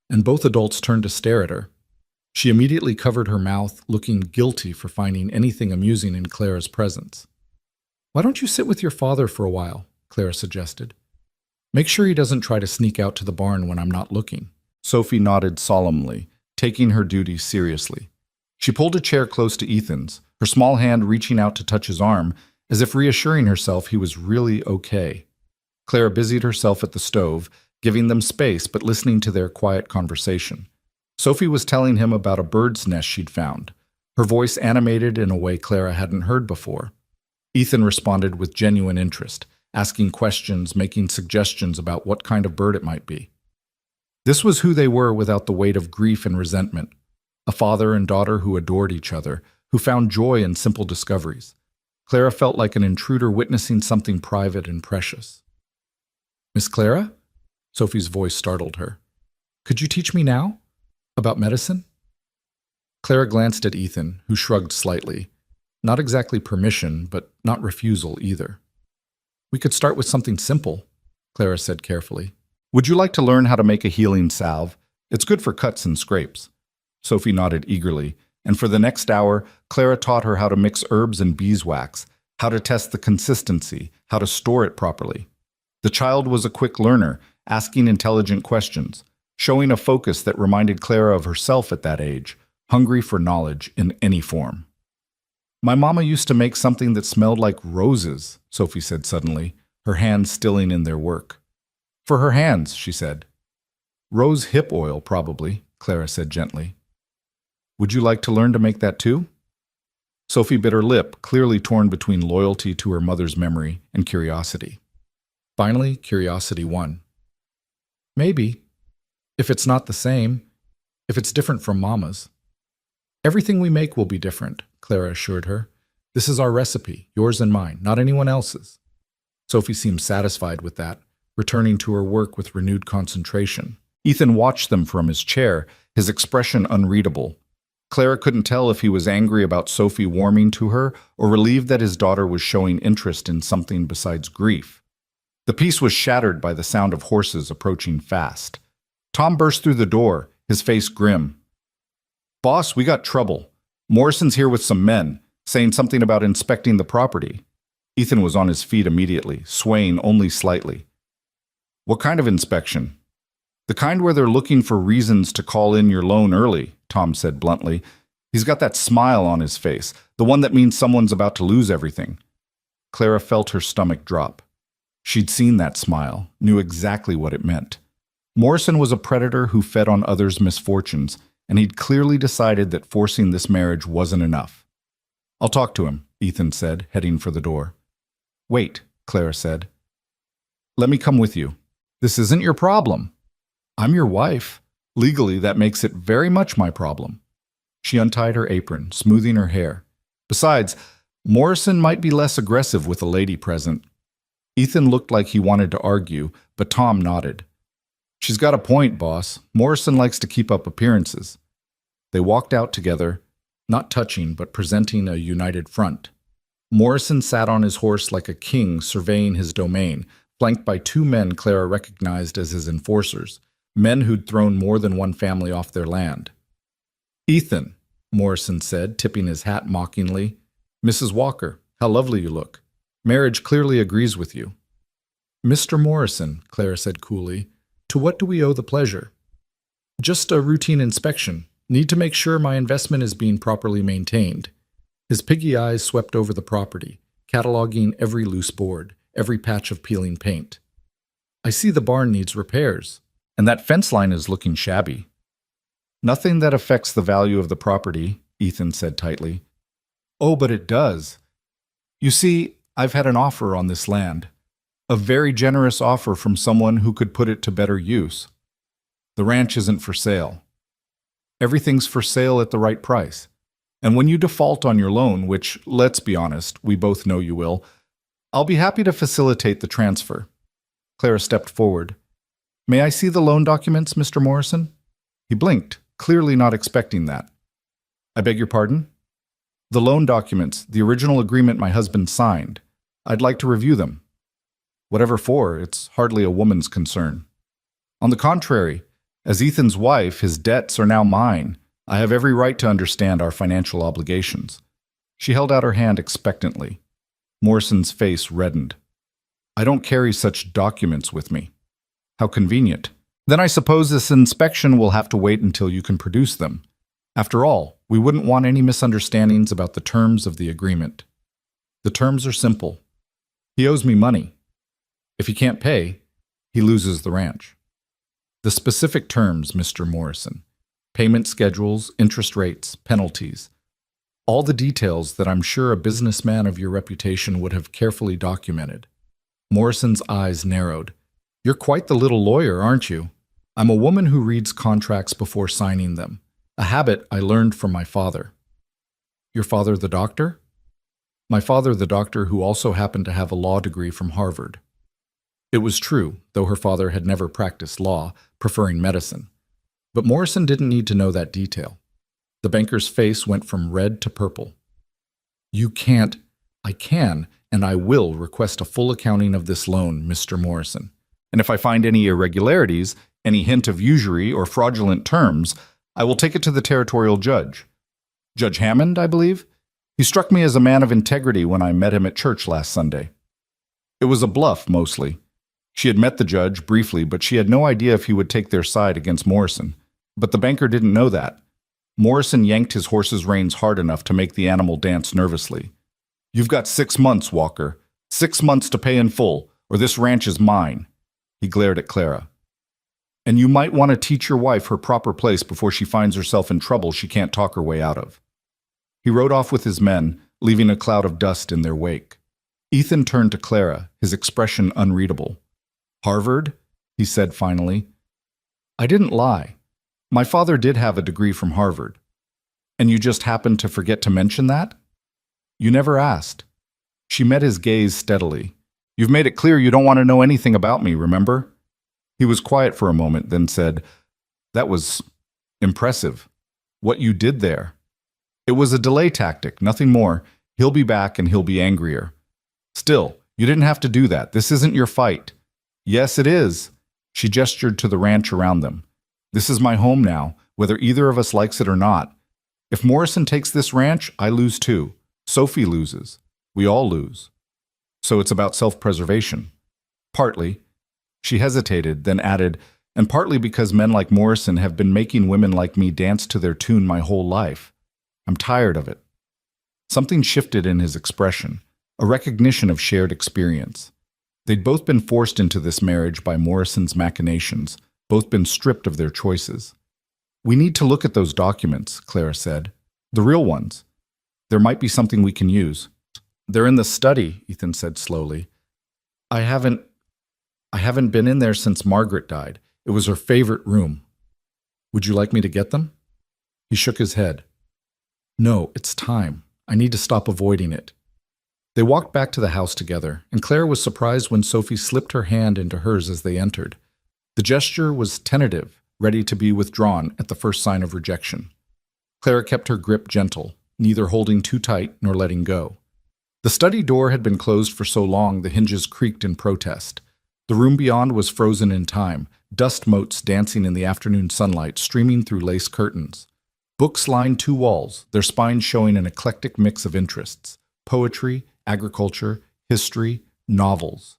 and both adults turned to stare at her. She immediately covered her mouth, looking guilty for finding anything amusing in Clara's presence. Why don't you sit with your father for a while? Clara suggested. Make sure he doesn't try to sneak out to the barn when I'm not looking. Sophie nodded solemnly, taking her duties seriously. She pulled a chair close to Ethan's, her small hand reaching out to touch his arm, as if reassuring herself he was really okay. Clara busied herself at the stove, giving them space but listening to their quiet conversation. Sophie was telling him about a bird's nest she'd found, her voice animated in a way Clara hadn't heard before. Ethan responded with genuine interest, asking questions, making suggestions about what kind of bird it might be. This was who they were without the weight of grief and resentment, a father and daughter who adored each other, who found joy in simple discoveries. Clara felt like an intruder witnessing something private and precious. "Miss Clara?" Sophie's voice startled her. "Could you teach me now? About medicine?" Clara glanced at Ethan, who shrugged slightly. Not exactly permission, but not refusal either. "We could start with something simple," Clara said carefully. "Would you like to learn how to make a healing salve? It's good for cuts and scrapes." Sophie nodded eagerly, and for the next hour, Clara taught her how to mix herbs and beeswax, how to test the consistency, how to store it properly. The child was a quick learner, asking intelligent questions, showing a focus that reminded Clara of herself at that age, hungry for knowledge in any form. "My mama used to make something that smelled like roses," Sophie said suddenly, her hands stilling in their work. "For her hands," she said. "Rose hip oil, probably," Clara said gently. "Would you like to learn to make that too?" Sophie bit her lip, clearly torn between loyalty to her mother's memory and curiosity. Finally, curiosity won. "Maybe. If it's not the same. If it's different from Mama's." "Everything we make will be different," Clara assured her. "This is our recipe, yours and mine, not anyone else's." Sophie seemed satisfied with that, returning to her work with renewed concentration. Ethan watched them from his chair, his expression unreadable. Clara couldn't tell if he was angry about Sophie warming to her or relieved that his daughter was showing interest in something besides grief. The peace was shattered by the sound of horses approaching fast. Tom burst through the door, his face grim. "Boss, we got trouble. Morrison's here with some men, saying something about inspecting the property." Ethan was on his feet immediately, swaying only slightly. "What kind of inspection?" "The kind where they're looking for reasons to call in your loan early," Tom said bluntly. "He's got that smile on his face, the one that means someone's about to lose everything." Clara felt her stomach drop. She'd seen that smile, knew exactly what it meant. Morrison was a predator who fed on others' misfortunes, and he'd clearly decided that forcing this marriage wasn't enough. "I'll talk to him," Ethan said, heading for the door. "Wait," Clara said. "Let me come with you." "This isn't your problem." "I'm your wife. Legally, that makes it very much my problem." She untied her apron, smoothing her hair. "Besides, Morrison might be less aggressive with a lady present." Ethan looked like he wanted to argue, but Tom nodded. "She's got a point, boss. Morrison likes to keep up appearances." They walked out together, not touching but presenting a united front. Morrison sat on his horse like a king surveying his domain, flanked by two men Clara recognized as his enforcers, men who'd thrown more than one family off their land. "Ethan," Morrison said, tipping his hat mockingly. "Mrs. Walker, how lovely you look. Marriage clearly agrees with you." "Mr. Morrison," Clara said coolly, "to what do we owe the pleasure?" "Just a routine inspection. Need to make sure my investment is being properly maintained." His piggy eyes swept over the property, cataloging every loose board, every patch of peeling paint. "I see the barn needs repairs, and that fence line is looking shabby." "Nothing that affects the value of the property," Ethan said tightly. "Oh, but it does. You see, I've had an offer on this land. A very generous offer from someone who could put it to better use. The ranch isn't for sale. Everything's for sale at the right price. And when you default on your loan, which, let's be honest, we both know you will, I'll be happy to facilitate the transfer." Clara stepped forward. "May I see the loan documents, Mr. Morrison?" He blinked, clearly not expecting that. "I beg your pardon?" "The loan documents, the original agreement my husband signed. I'd like to review them." "Whatever for, it's hardly a woman's concern." "On the contrary, as Ethan's wife, his debts are now mine. I have every right to understand our financial obligations." She held out her hand expectantly. Morrison's face reddened. "I don't carry such documents with me." How convenient. Then I suppose this inspection will have to wait until you can produce them. After all, we wouldn't want any misunderstandings about the terms of the agreement. The terms are simple. He owes me money. If he can't pay, he loses the ranch. The specific terms, Mr. Morrison. Payment schedules, interest rates, penalties. All the details that I'm sure a businessman of your reputation would have carefully documented. Morrison's eyes narrowed. You're quite the little lawyer, aren't you? I'm a woman who reads contracts before signing them. A habit I learned from my father. Your father the doctor? My father the doctor who also happened to have a law degree from Harvard. It was true, though her father had never practiced law, preferring medicine. But Morrison didn't need to know that detail. The banker's face went from red to purple. You can't. I can, and I will request a full accounting of this loan, Mr. Morrison. And if I find any irregularities, any hint of usury or fraudulent terms, I will take it to the territorial judge. Judge Hammond, I believe? He struck me as a man of integrity when I met him at church last Sunday. It was a bluff, mostly. She had met the judge briefly, but she had no idea if he would take their side against Morrison. But the banker didn't know that. Morrison yanked his horse's reins hard enough to make the animal dance nervously. You've got 6 months, Walker. 6 months to pay in full, or this ranch is mine. He glared at Clara. And you might want to teach your wife her proper place before she finds herself in trouble she can't talk her way out of. He rode off with his men, leaving a cloud of dust in their wake. Ethan turned to Clara, his expression unreadable. Harvard? He said finally. I didn't lie. My father did have a degree from Harvard. And you just happened to forget to mention that? You never asked. She met his gaze steadily. You've made it clear you don't want to know anything about me, remember? He was quiet for a moment, then said, That was impressive. What you did there. It was a delay tactic, nothing more. He'll be back and he'll be angrier. Still, you didn't have to do that. This isn't your fight. Yes, it is. She gestured to the ranch around them. This is my home now, whether either of us likes it or not. If Morrison takes this ranch, I lose too. Sophie loses. We all lose. So it's about self-preservation. Partly. She hesitated, then added, and partly because men like Morrison have been making women like me dance to their tune my whole life. I'm tired of it. Something shifted in his expression, a recognition of shared experience. They'd both been forced into this marriage by Morrison's machinations, both been stripped of their choices. We need to look at those documents, Clara said. The real ones. There might be something we can use. They're in the study, Ethan said slowly. I haven't been in there since Margaret died. It was her favorite room. Would you like me to get them? He shook his head. No, it's time. I need to stop avoiding it. They walked back to the house together, and Clara was surprised when Sophie slipped her hand into hers as they entered. The gesture was tentative, ready to be withdrawn at the first sign of rejection. Clara kept her grip gentle, neither holding too tight nor letting go. The study door had been closed for so long the hinges creaked in protest. The room beyond was frozen in time, dust motes dancing in the afternoon sunlight streaming through lace curtains. Books lined 2 walls, their spines showing an eclectic mix of interests: poetry, agriculture, history, novels.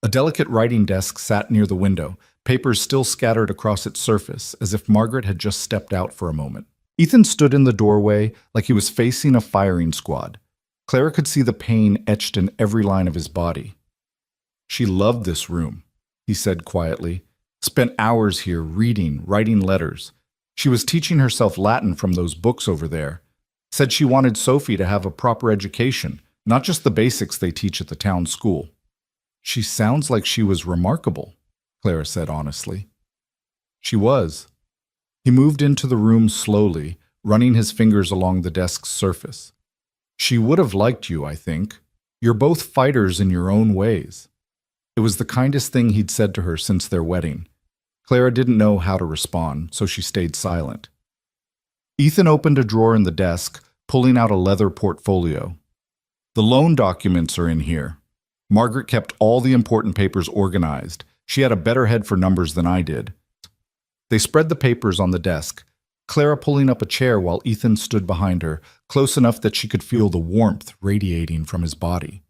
A delicate writing desk sat near the window, papers still scattered across its surface, as if Margaret had just stepped out for a moment. Ethan stood in the doorway like he was facing a firing squad. Clara could see the pain etched in every line of his body. She loved this room, he said quietly. Spent hours here reading, writing letters. She was teaching herself Latin from those books over there. Said she wanted Sophie to have a proper education, not just the basics they teach at the town school. She sounds like she was remarkable, Clara said honestly. She was. He moved into the room slowly, running his fingers along the desk's surface. She would have liked you, I think. You're both fighters in your own ways. It was the kindest thing he'd said to her since their wedding. Clara didn't know how to respond, so she stayed silent. Ethan opened a drawer in the desk, pulling out a leather portfolio. The loan documents are in here. Margaret kept all the important papers organized. She had a better head for numbers than I did. They spread the papers on the desk, Clara pulling up a chair while Ethan stood behind her, close enough that she could feel the warmth radiating from his body.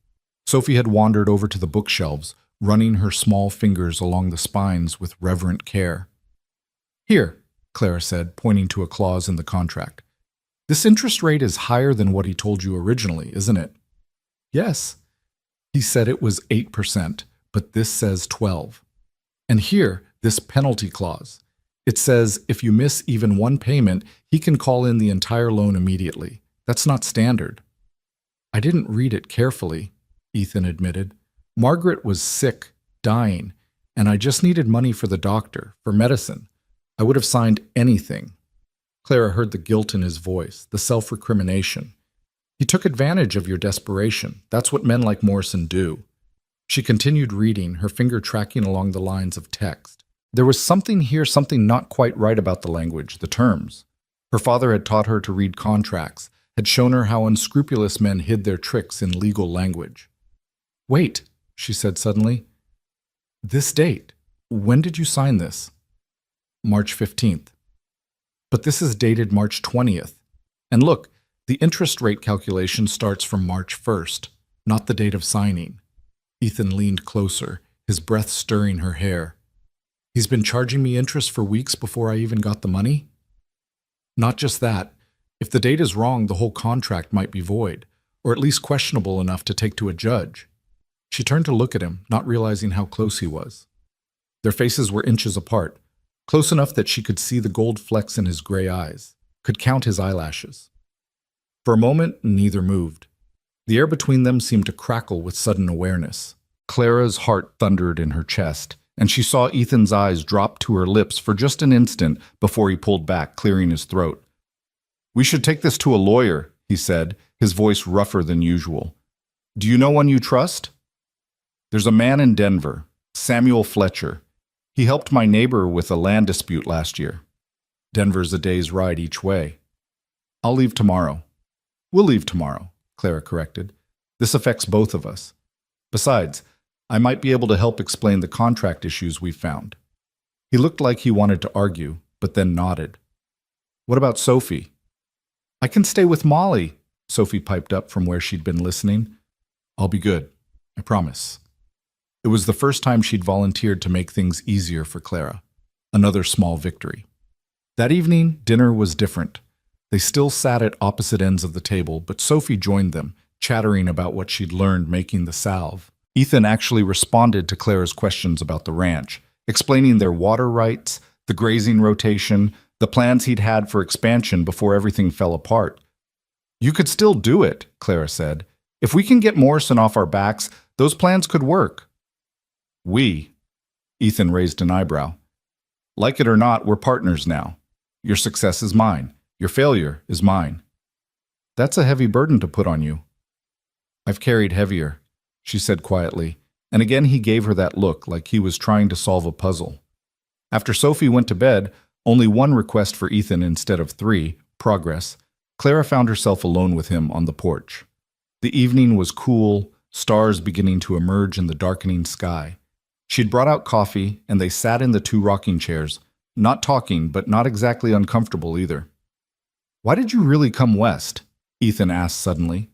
Sophie had wandered over to the bookshelves, running her small fingers along the spines with reverent care. "Here," Clara said, pointing to a clause in the contract. "This interest rate is higher than what he told you originally, isn't it?" "Yes." "He said it was 8%, but this says 12. And here, this penalty clause. It says if you miss even one payment, he can call in the entire loan immediately. That's not standard." "I didn't read it carefully," Ethan admitted. "Margaret was sick, dying, and I just needed money for the doctor, for medicine. I would have signed anything." Clara heard the guilt in his voice, the self-recrimination. "He took advantage of your desperation. That's what men like Morrison do." She continued reading, her finger tracking along the lines of text. There was something here, something not quite right about the language, the terms. Her father had taught her to read contracts, had shown her how unscrupulous men hid their tricks in legal language. "Wait," she said suddenly. "This date. When did you sign this?" "March 15th. "But this is dated March 20th. And look, the interest rate calculation starts from March 1st, not the date of signing." Ethan leaned closer, his breath stirring her hair. "He's been charging me interest for weeks before I even got the money?" "Not just that. If the date is wrong, the whole contract might be void, or at least questionable enough to take to a judge." She turned to look at him, not realizing how close he was. Their faces were inches apart, close enough that she could see the gold flecks in his gray eyes, could count his eyelashes. For a moment, neither moved. The air between them seemed to crackle with sudden awareness. Clara's heart thundered in her chest, and she saw Ethan's eyes drop to her lips for just an instant before he pulled back, clearing his throat. "We should take this to a lawyer," he said, his voice rougher than usual. "Do you know one you trust?" "There's a man in Denver, Samuel Fletcher. He helped my neighbor with a land dispute last year. Denver's a day's ride each way." "I'll leave tomorrow." "We'll leave tomorrow," Clara corrected. "This affects both of us. Besides, I might be able to help explain the contract issues we've found." He looked like he wanted to argue, but then nodded. "What about Sophie?" "I can stay with Molly," Sophie piped up from where she'd been listening. "I'll be good, I promise." It was the first time she'd volunteered to make things easier for Clara. Another small victory. That evening, dinner was different. They still sat at opposite ends of the table, but Sophie joined them, chattering about what she'd learned making the salve. Ethan actually responded to Clara's questions about the ranch, explaining their water rights, the grazing rotation, the plans he'd had for expansion before everything fell apart. "You could still do it," Clara said. "If we can get Morrison off our backs, those plans could work." "We?" Ethan raised an eyebrow. "Like it or not, we're partners now. Your success is mine. Your failure is mine." "That's a heavy burden to put on you." "I've carried heavier," she said quietly, and again he gave her that look like he was trying to solve a puzzle. After Sophie went to bed, only one request for Ethan instead of 3, progress, Clara found herself alone with him on the porch. The evening was cool, stars beginning to emerge in the darkening sky. She'd brought out coffee, and they sat in the 2 rocking chairs, not talking, but not exactly uncomfortable either. "Why did you really come west?" Ethan asked suddenly.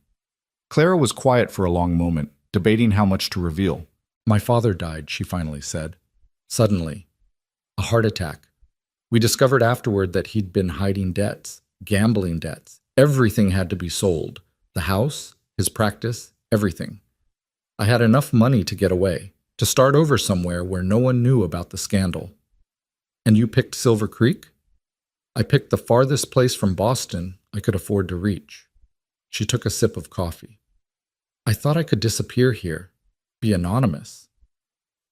Clara was quiet for a long moment, debating how much to reveal. "My father died," she finally said. "Suddenly. A heart attack. We discovered afterward that he'd been hiding debts, gambling debts. Everything had to be sold. The house, his practice, everything. I had enough money to get away, to start over somewhere where no one knew about the scandal." "And you picked Silver Creek?" "I picked the farthest place from Boston I could afford to reach." She took a sip of coffee. "I thought I could disappear here, be anonymous.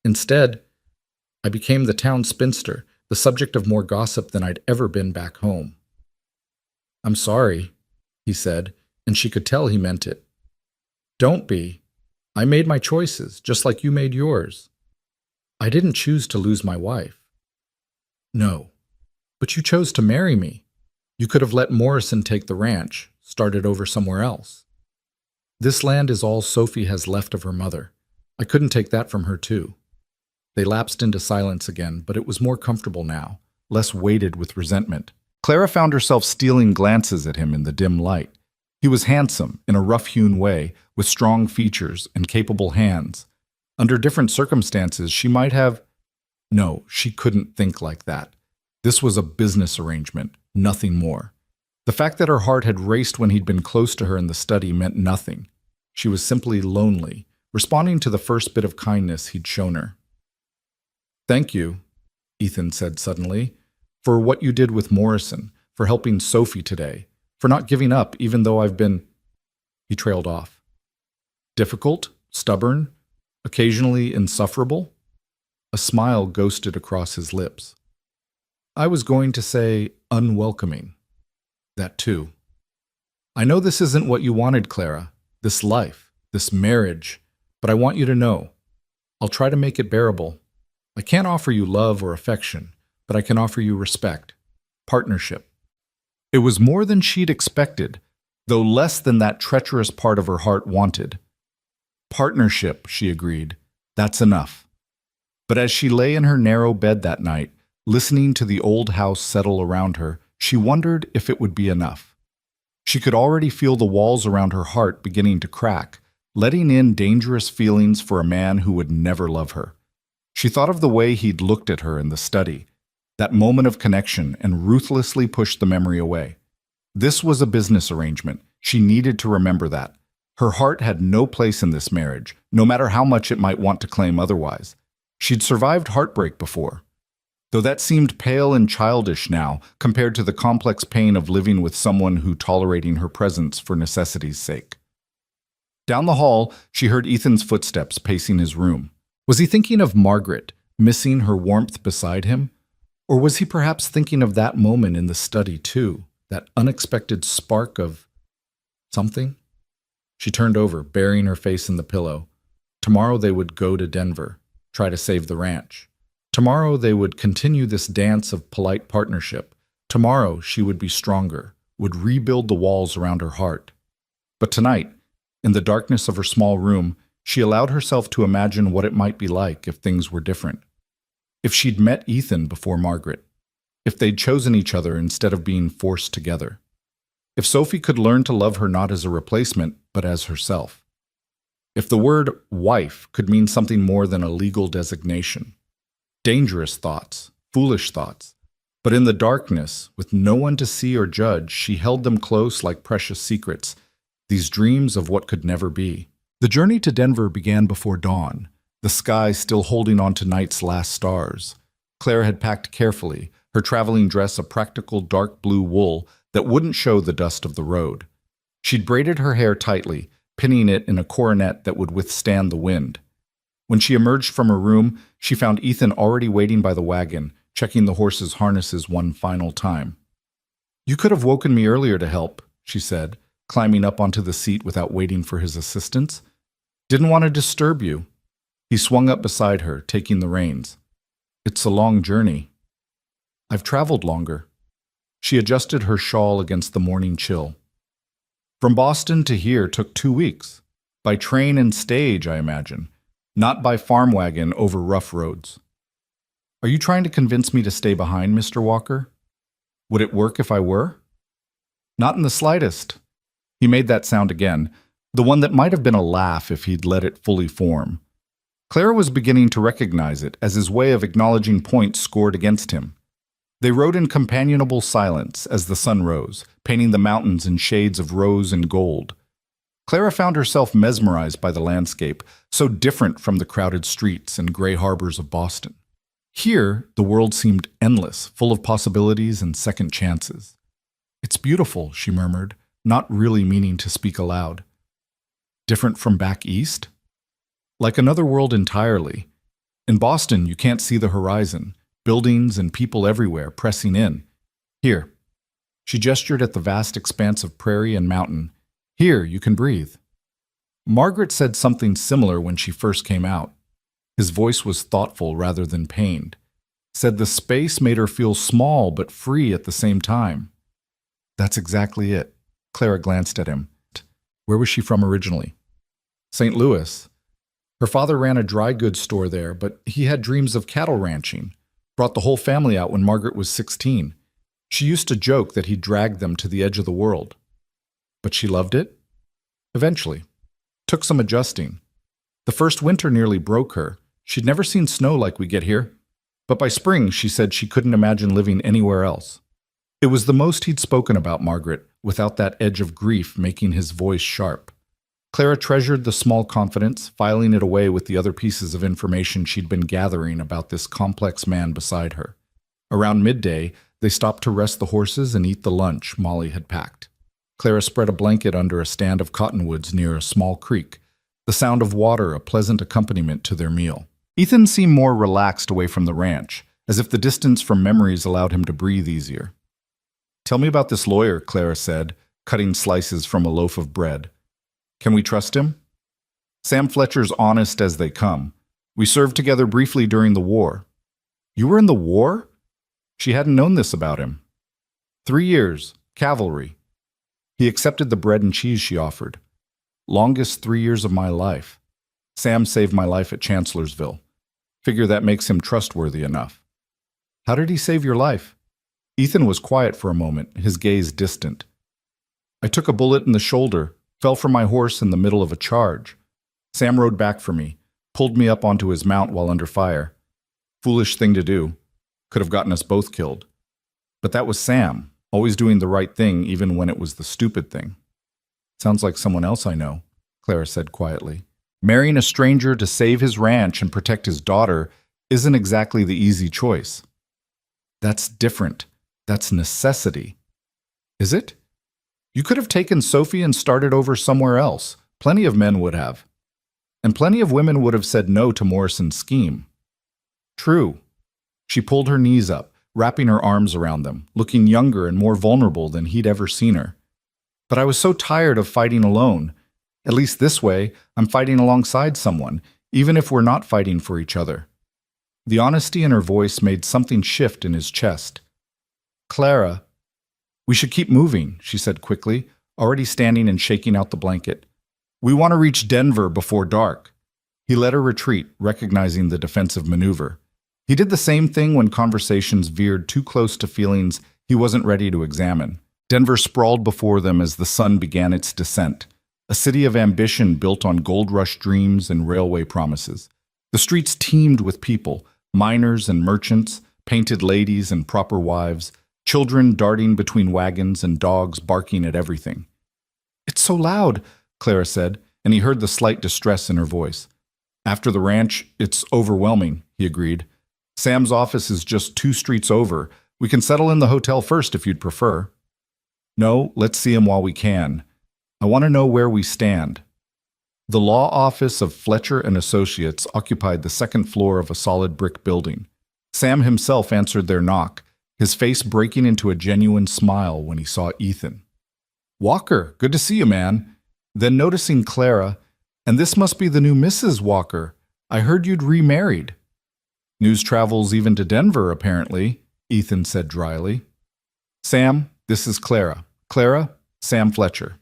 Instead, I became the town spinster, the subject of more gossip than I'd ever been back home." "I'm sorry," he said, and she could tell he meant it. "Don't be. I made my choices, just like you made yours. I didn't choose to lose my wife." "No, but you chose to marry me. You could have let Morrison take the ranch, started over somewhere else. This land is all Sophie has left of her mother. I couldn't take that from her too." They lapsed into silence again, but it was more comfortable now, less weighted with resentment. Clara found herself stealing glances at him in the dim light. He was handsome, in a rough-hewn way, with strong features and capable hands. Under different circumstances, she might have. No, she couldn't think like that. This was a business arrangement, nothing more. The fact that her heart had raced when he'd been close to her in the study meant nothing. She was simply lonely, responding to the first bit of kindness he'd shown her. "Thank you," Ethan said suddenly, "for what you did with Morrison, for helping Sophie today, for not giving up even though I've been—" He trailed off. Difficult, stubborn, occasionally insufferable? A smile ghosted across his lips. "I was going to say unwelcoming. That too. I know this isn't what you wanted, Clara, this life, this marriage, but I want you to know. I'll try to make it bearable. I can't offer you love or affection, but I can offer you respect, partnership." It was more than she'd expected, though less than that treacherous part of her heart wanted. "Partnership," she agreed. "That's enough." But as she lay in her narrow bed that night, listening to the old house settle around her, she wondered if it would be enough. She could already feel the walls around her heart beginning to crack, letting in dangerous feelings for a man who would never love her. She thought of the way he'd looked at her in the study, that moment of connection, and ruthlessly pushed the memory away. This was a business arrangement. She needed to remember that. Her heart had no place in this marriage, no matter how much it might want to claim otherwise. She'd survived heartbreak before, though that seemed pale and childish now compared to the complex pain of living with someone who tolerating her presence for necessity's sake. Down the hall, she heard Ethan's footsteps pacing his room. Was he thinking of Margaret, missing her warmth beside him? Or was he perhaps thinking of that moment in the study too, that unexpected spark of something? She turned over, burying her face in the pillow. Tomorrow they would go to Denver, try to save the ranch. Tomorrow they would continue this dance of polite partnership. Tomorrow she would be stronger, would rebuild the walls around her heart. But tonight, in the darkness of her small room, she allowed herself to imagine what it might be like if things were different. If she'd met Ethan before Margaret. If they'd chosen each other instead of being forced together. If Sophie could learn to love her not as a replacement, but as herself. If the word wife could mean something more than a legal designation. Dangerous thoughts, foolish thoughts. But in the darkness, with no one to see or judge, she held them close like precious secrets, these dreams of what could never be. The journey to Denver began before dawn, the sky still holding on to night's last stars. Claire had packed carefully, her traveling dress a practical dark blue wool that wouldn't show the dust of the road. She'd braided her hair tightly, pinning it in a coronet that would withstand the wind. When she emerged from her room, she found Ethan already waiting by the wagon, checking the horses' harnesses one final time. "You could have woken me earlier to help," she said, climbing up onto the seat without waiting for his assistance. "Didn't want to disturb you." He swung up beside her, taking the reins. "It's a long journey." "I've traveled longer." She adjusted her shawl against the morning chill. "From Boston to here took 2 weeks. By train and stage, I imagine. Not by farm wagon over rough roads." "Are you trying to convince me to stay behind, Mr. Walker? Would it work if I were?" "Not in the slightest." He made that sound again, the one that might have been a laugh if he'd let it fully form. Clara was beginning to recognize it as his way of acknowledging points scored against him. They rode in companionable silence as the sun rose, painting the mountains in shades of rose and gold. Clara found herself mesmerized by the landscape, so different from the crowded streets and gray harbors of Boston. Here, the world seemed endless, full of possibilities and second chances. "It's beautiful," she murmured, not really meaning to speak aloud. "Different from back east?" "Like another world entirely. In Boston, you can't see the horizon. Buildings and people everywhere pressing in. Here." She gestured at the vast expanse of prairie and mountain. "Here, you can breathe." Margaret said something similar when she first came out. His voice was thoughtful rather than pained. Said the space made her feel small but free at the same time. That's exactly it. Clara glanced at him. Where was she from originally? St. Louis. Her father ran a dry goods store there, but he had dreams of cattle ranching. Brought the whole family out when Margaret was 16. She used to joke that he dragged them to the edge of the world. But she loved it? Eventually. Took some adjusting. The first winter nearly broke her. She'd never seen snow like we get here. But by spring, she said she couldn't imagine living anywhere else. It was the most he'd spoken about Margaret, without that edge of grief making his voice sharp. Clara treasured the small confidence, filing it away with the other pieces of information she'd been gathering about this complex man beside her. Around midday, they stopped to rest the horses and eat the lunch Molly had packed. Clara spread a blanket under a stand of cottonwoods near a small creek, the sound of water a pleasant accompaniment to their meal. Ethan seemed more relaxed away from the ranch, as if the distance from memories allowed him to breathe easier. "Tell me about this lawyer," Clara said, cutting slices from a loaf of bread. "Can we trust him?" "Sam Fletcher's honest as they come. We served together briefly during the war." "You were in the war?" She hadn't known this about him. 3 years, cavalry. He accepted the bread and cheese she offered. "Longest 3 years of my life. Sam saved my life at Chancellorsville. Figure that makes him trustworthy enough." "How did he save your life?" Ethan was quiet for a moment, his gaze distant. "I took a bullet in the shoulder, fell from my horse in the middle of a charge. Sam rode back for me, pulled me up onto his mount while under fire. Foolish thing to do. Could have gotten us both killed. But that was Sam, always doing the right thing even when it was the stupid thing." "Sounds like someone else I know," Clara said quietly. "Marrying a stranger to save his ranch and protect his daughter isn't exactly the easy choice." "That's different. That's necessity." "Is it? You could have taken Sophie and started over somewhere else. Plenty of men would have. And plenty of women would have said no to Morrison's scheme." "True." She pulled her knees up, wrapping her arms around them, looking younger and more vulnerable than he'd ever seen her. "But I was so tired of fighting alone. At least this way, I'm fighting alongside someone, even if we're not fighting for each other." The honesty in her voice made something shift in his chest. "Clara, we should keep moving," she said quickly, already standing and shaking out the blanket. "We want to reach Denver before dark." He let her retreat, recognizing the defensive maneuver. He did the same thing when conversations veered too close to feelings he wasn't ready to examine. Denver sprawled before them as the sun began its descent, a city of ambition built on gold rush dreams and railway promises. The streets teemed with people, miners and merchants, painted ladies and proper wives, children darting between wagons and dogs barking at everything. "It's so loud," Clara said, and he heard the slight distress in her voice. "After the ranch, it's overwhelming," he agreed. "Sam's office is just 2 streets over. We can settle in the hotel first if you'd prefer." "No, let's see him while we can. I want to know where we stand." The law office of Fletcher and Associates occupied the second floor of a solid brick building. Sam himself answered their knock, his face breaking into a genuine smile when he saw Ethan. "Walker, good to see you, man." Then noticing Clara, "And this must be the new Mrs. Walker. I heard you'd remarried." "News travels even to Denver, apparently," Ethan said dryly. "Sam, this is Clara. Clara, Sam Fletcher."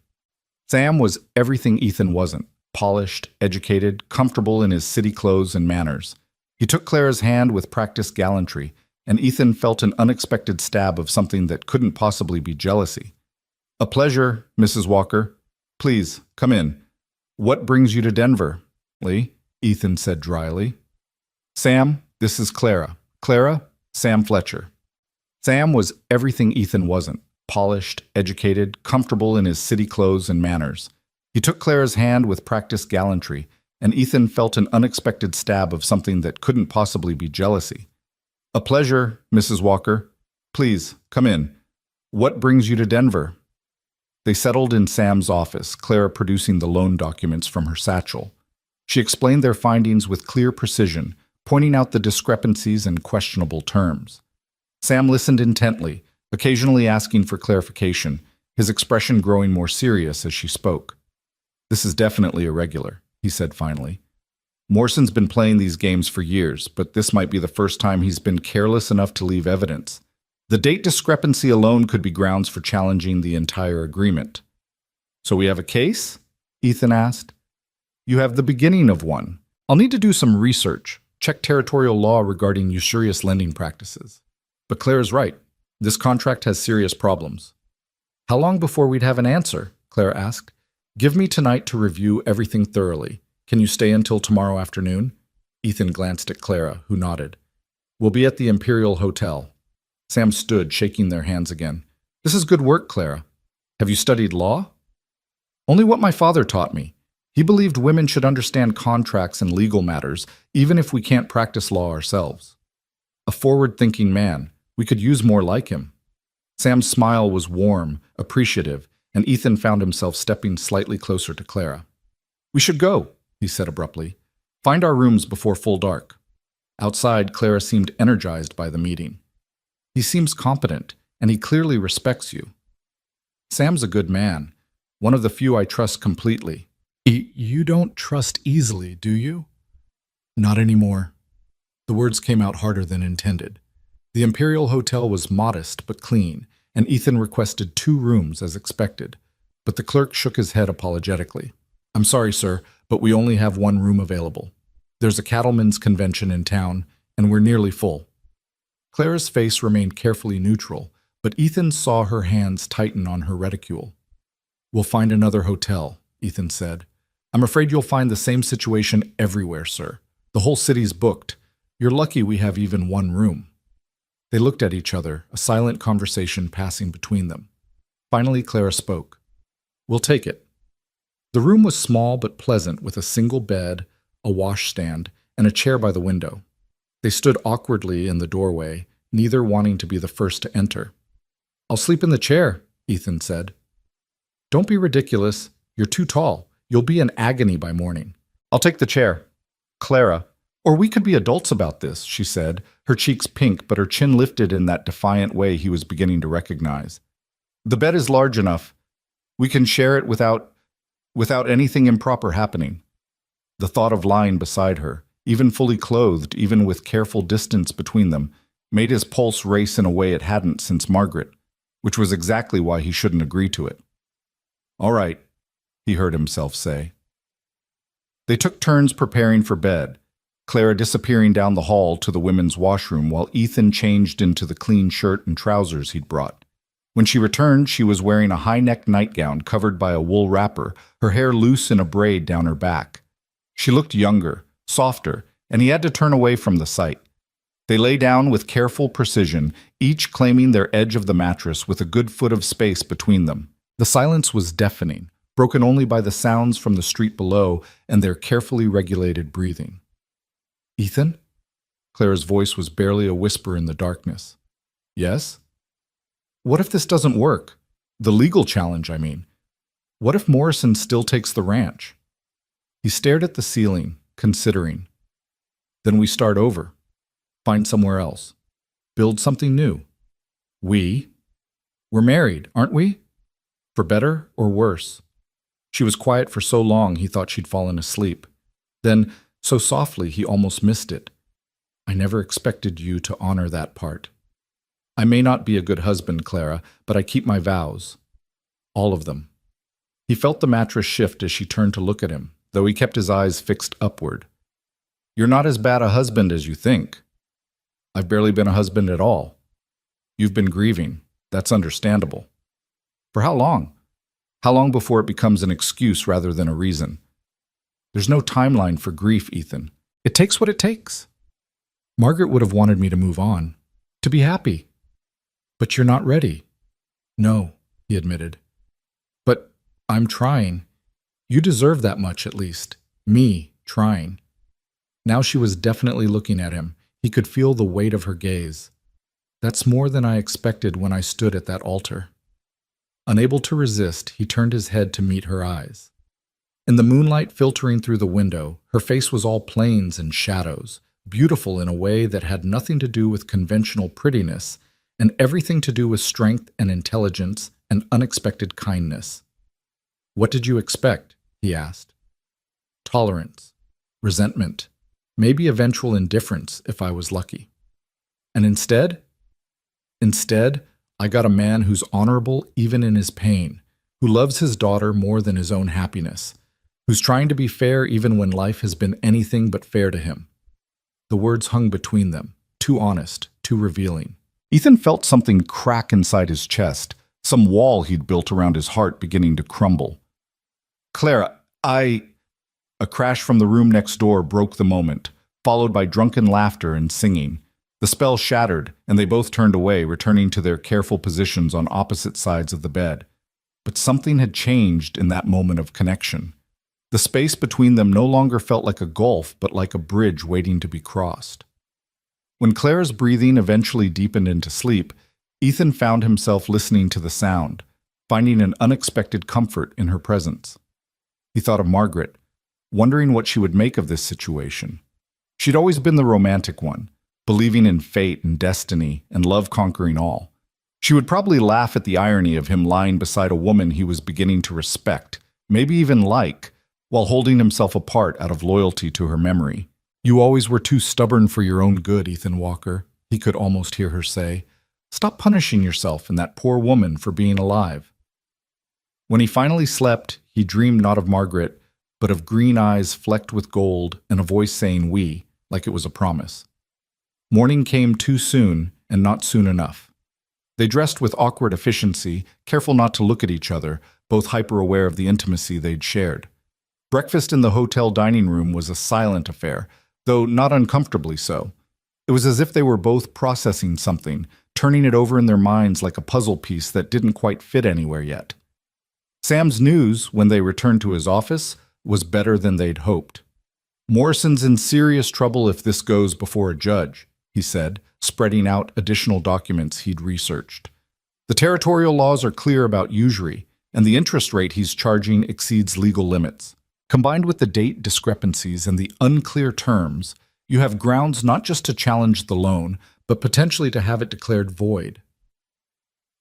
Sam was everything Ethan wasn't: polished, educated, comfortable in his city clothes and manners. He took Clara's hand with practiced gallantry, and Ethan felt an unexpected stab of something that couldn't possibly be jealousy. "A pleasure, Mrs. Walker. Please, come in. What brings you to Denver?" "Lee," Ethan said dryly. "Sam, this is Clara. Clara, Sam Fletcher." Sam was everything Ethan wasn't: polished, educated, comfortable in his city clothes and manners. He took Clara's hand with practiced gallantry, and Ethan felt an unexpected stab of something that couldn't possibly be jealousy. "A pleasure, Mrs. Walker. Please, come in. What brings you to Denver?" They settled in Sam's office, Clara producing the loan documents from her satchel. She explained their findings with clear precision, pointing out the discrepancies and questionable terms. Sam listened intently, occasionally asking for clarification, his expression growing more serious as she spoke. "This is definitely irregular," he said finally. "Morrison's been playing these games for years, but this might be the first time he's been careless enough to leave evidence. The date discrepancy alone could be grounds for challenging the entire agreement." "So we have a case?" Ethan asked. "You have the beginning of one. I'll need to do some research, check territorial law regarding usurious lending practices. But Claire's right. This contract has serious problems." "How long before we'd have an answer?" Claire asked. "Give me tonight to review everything thoroughly. Can you stay until tomorrow afternoon? Ethan glanced at Clara, who nodded. We'll be at the Imperial Hotel. Sam stood, shaking their hands again. This is good work, Clara. Have you studied law? Only what my father taught me. He believed women should understand contracts and legal matters, even if we can't practice law ourselves. A forward-thinking man. We could use more like him. Sam's smile was warm, appreciative, and Ethan found himself stepping slightly closer to Clara. We should go, he said abruptly. Find our rooms before full dark. Outside, Clara seemed energized by the meeting. He seems competent, and he clearly respects you. Sam's a good man, one of the few I trust completely. You don't trust easily, do you? Not anymore. The words came out harder than intended. The Imperial Hotel was modest but clean, and Ethan requested 2 rooms as expected, but the clerk shook his head apologetically. I'm sorry, sir, but we only have 1 room available. There's a cattlemen's convention in town, and we're nearly full. Clara's face remained carefully neutral, but Ethan saw her hands tighten on her reticule. We'll find another hotel, Ethan said. I'm afraid you'll find the same situation everywhere, sir. The whole city's booked. You're lucky we have even 1 room. They looked at each other, a silent conversation passing between them. Finally, Clara spoke. We'll take it. The room was small but pleasant, with a single bed, a washstand, and a chair by the window. They stood awkwardly in the doorway, neither wanting to be the first to enter. I'll sleep in the chair, Ethan said. Don't be ridiculous. You're too tall. You'll be in agony by morning. I'll take the chair. Clara, or we could be adults about this, she said, her cheeks pink but her chin lifted in that defiant way he was beginning to recognize. The bed is large enough. We can share it without anything improper happening. The thought of lying beside her, even fully clothed, even with careful distance between them, made his pulse race in a way it hadn't since Margaret, which was exactly why he shouldn't agree to it. All right, he heard himself say. They took turns preparing for bed, Clara disappearing down the hall to the women's washroom while Ethan changed into the clean shirt and trousers he'd brought. When she returned, she was wearing a high-necked nightgown covered by a wool wrapper, her hair loose in a braid down her back. She looked younger, softer, and he had to turn away from the sight. They lay down with careful precision, each claiming their edge of the mattress with a good foot of space between them. The silence was deafening, broken only by the sounds from the street below and their carefully regulated breathing. Ethan? Clara's voice was barely a whisper in the darkness. Yes? What if this doesn't work? The legal challenge, I mean. What if Morrison still takes the ranch? He stared at the ceiling, considering. Then we start over. Find somewhere else. Build something new. We're married, aren't we? For better or worse. She was quiet for so long he thought she'd fallen asleep. Then, so softly he almost missed it. I never expected you to honor that part. I may not be a good husband, Clara, but I keep my vows. All of them. He felt the mattress shift as she turned to look at him, though he kept his eyes fixed upward. You're not as bad a husband as you think. I've barely been a husband at all. You've been grieving. That's understandable. For how long? How long before it becomes an excuse rather than a reason? There's no timeline for grief, Ethan. It takes what it takes. Margaret would have wanted me to move on, to be happy. But you're not ready. No, he admitted. But I'm trying. You deserve that much, at least. Me, trying. Now she was definitely looking at him. He could feel the weight of her gaze. That's more than I expected when I stood at that altar. Unable to resist, he turned his head to meet her eyes. In the moonlight filtering through the window, her face was all planes and shadows, beautiful in a way that had nothing to do with conventional prettiness and everything to do with strength and intelligence and unexpected kindness. What did you expect? He asked. Tolerance, resentment, maybe eventual indifference if I was lucky. And instead, I got a man who's honorable even in his pain, who loves his daughter more than his own happiness, who's trying to be fair even when life has been anything but fair to him. The words hung between them, too honest, too revealing. Ethan felt something crack inside his chest, some wall he'd built around his heart beginning to crumble. Clara, A crash from the room next door broke the moment, followed by drunken laughter and singing. The spell shattered, and they both turned away, returning to their careful positions on opposite sides of the bed. But something had changed in that moment of connection. The space between them no longer felt like a gulf, but like a bridge waiting to be crossed. When Clara's breathing eventually deepened into sleep, Ethan found himself listening to the sound, finding an unexpected comfort in her presence. He thought of Margaret, wondering what she would make of this situation. She'd always been the romantic one, believing in fate and destiny and love conquering all. She would probably laugh at the irony of him lying beside a woman he was beginning to respect, maybe even like, while holding himself apart out of loyalty to her memory. "You always were too stubborn for your own good, Ethan Walker," he could almost hear her say. "Stop punishing yourself and that poor woman for being alive." When he finally slept, he dreamed not of Margaret, but of green eyes flecked with gold and a voice saying "we," like it was a promise. Morning came too soon and not soon enough. They dressed with awkward efficiency, careful not to look at each other, both hyper-aware of the intimacy they'd shared. Breakfast in the hotel dining room was a silent affair, though not uncomfortably so. It was as if they were both processing something, turning it over in their minds like a puzzle piece that didn't quite fit anywhere yet. Sam's news, when they returned to his office, was better than they'd hoped. "Morrison's in serious trouble if this goes before a judge," he said, spreading out additional documents he'd researched. "The territorial laws are clear about usury, and the interest rate he's charging exceeds legal limits. Combined with the date discrepancies and the unclear terms, you have grounds not just to challenge the loan, but potentially to have it declared void."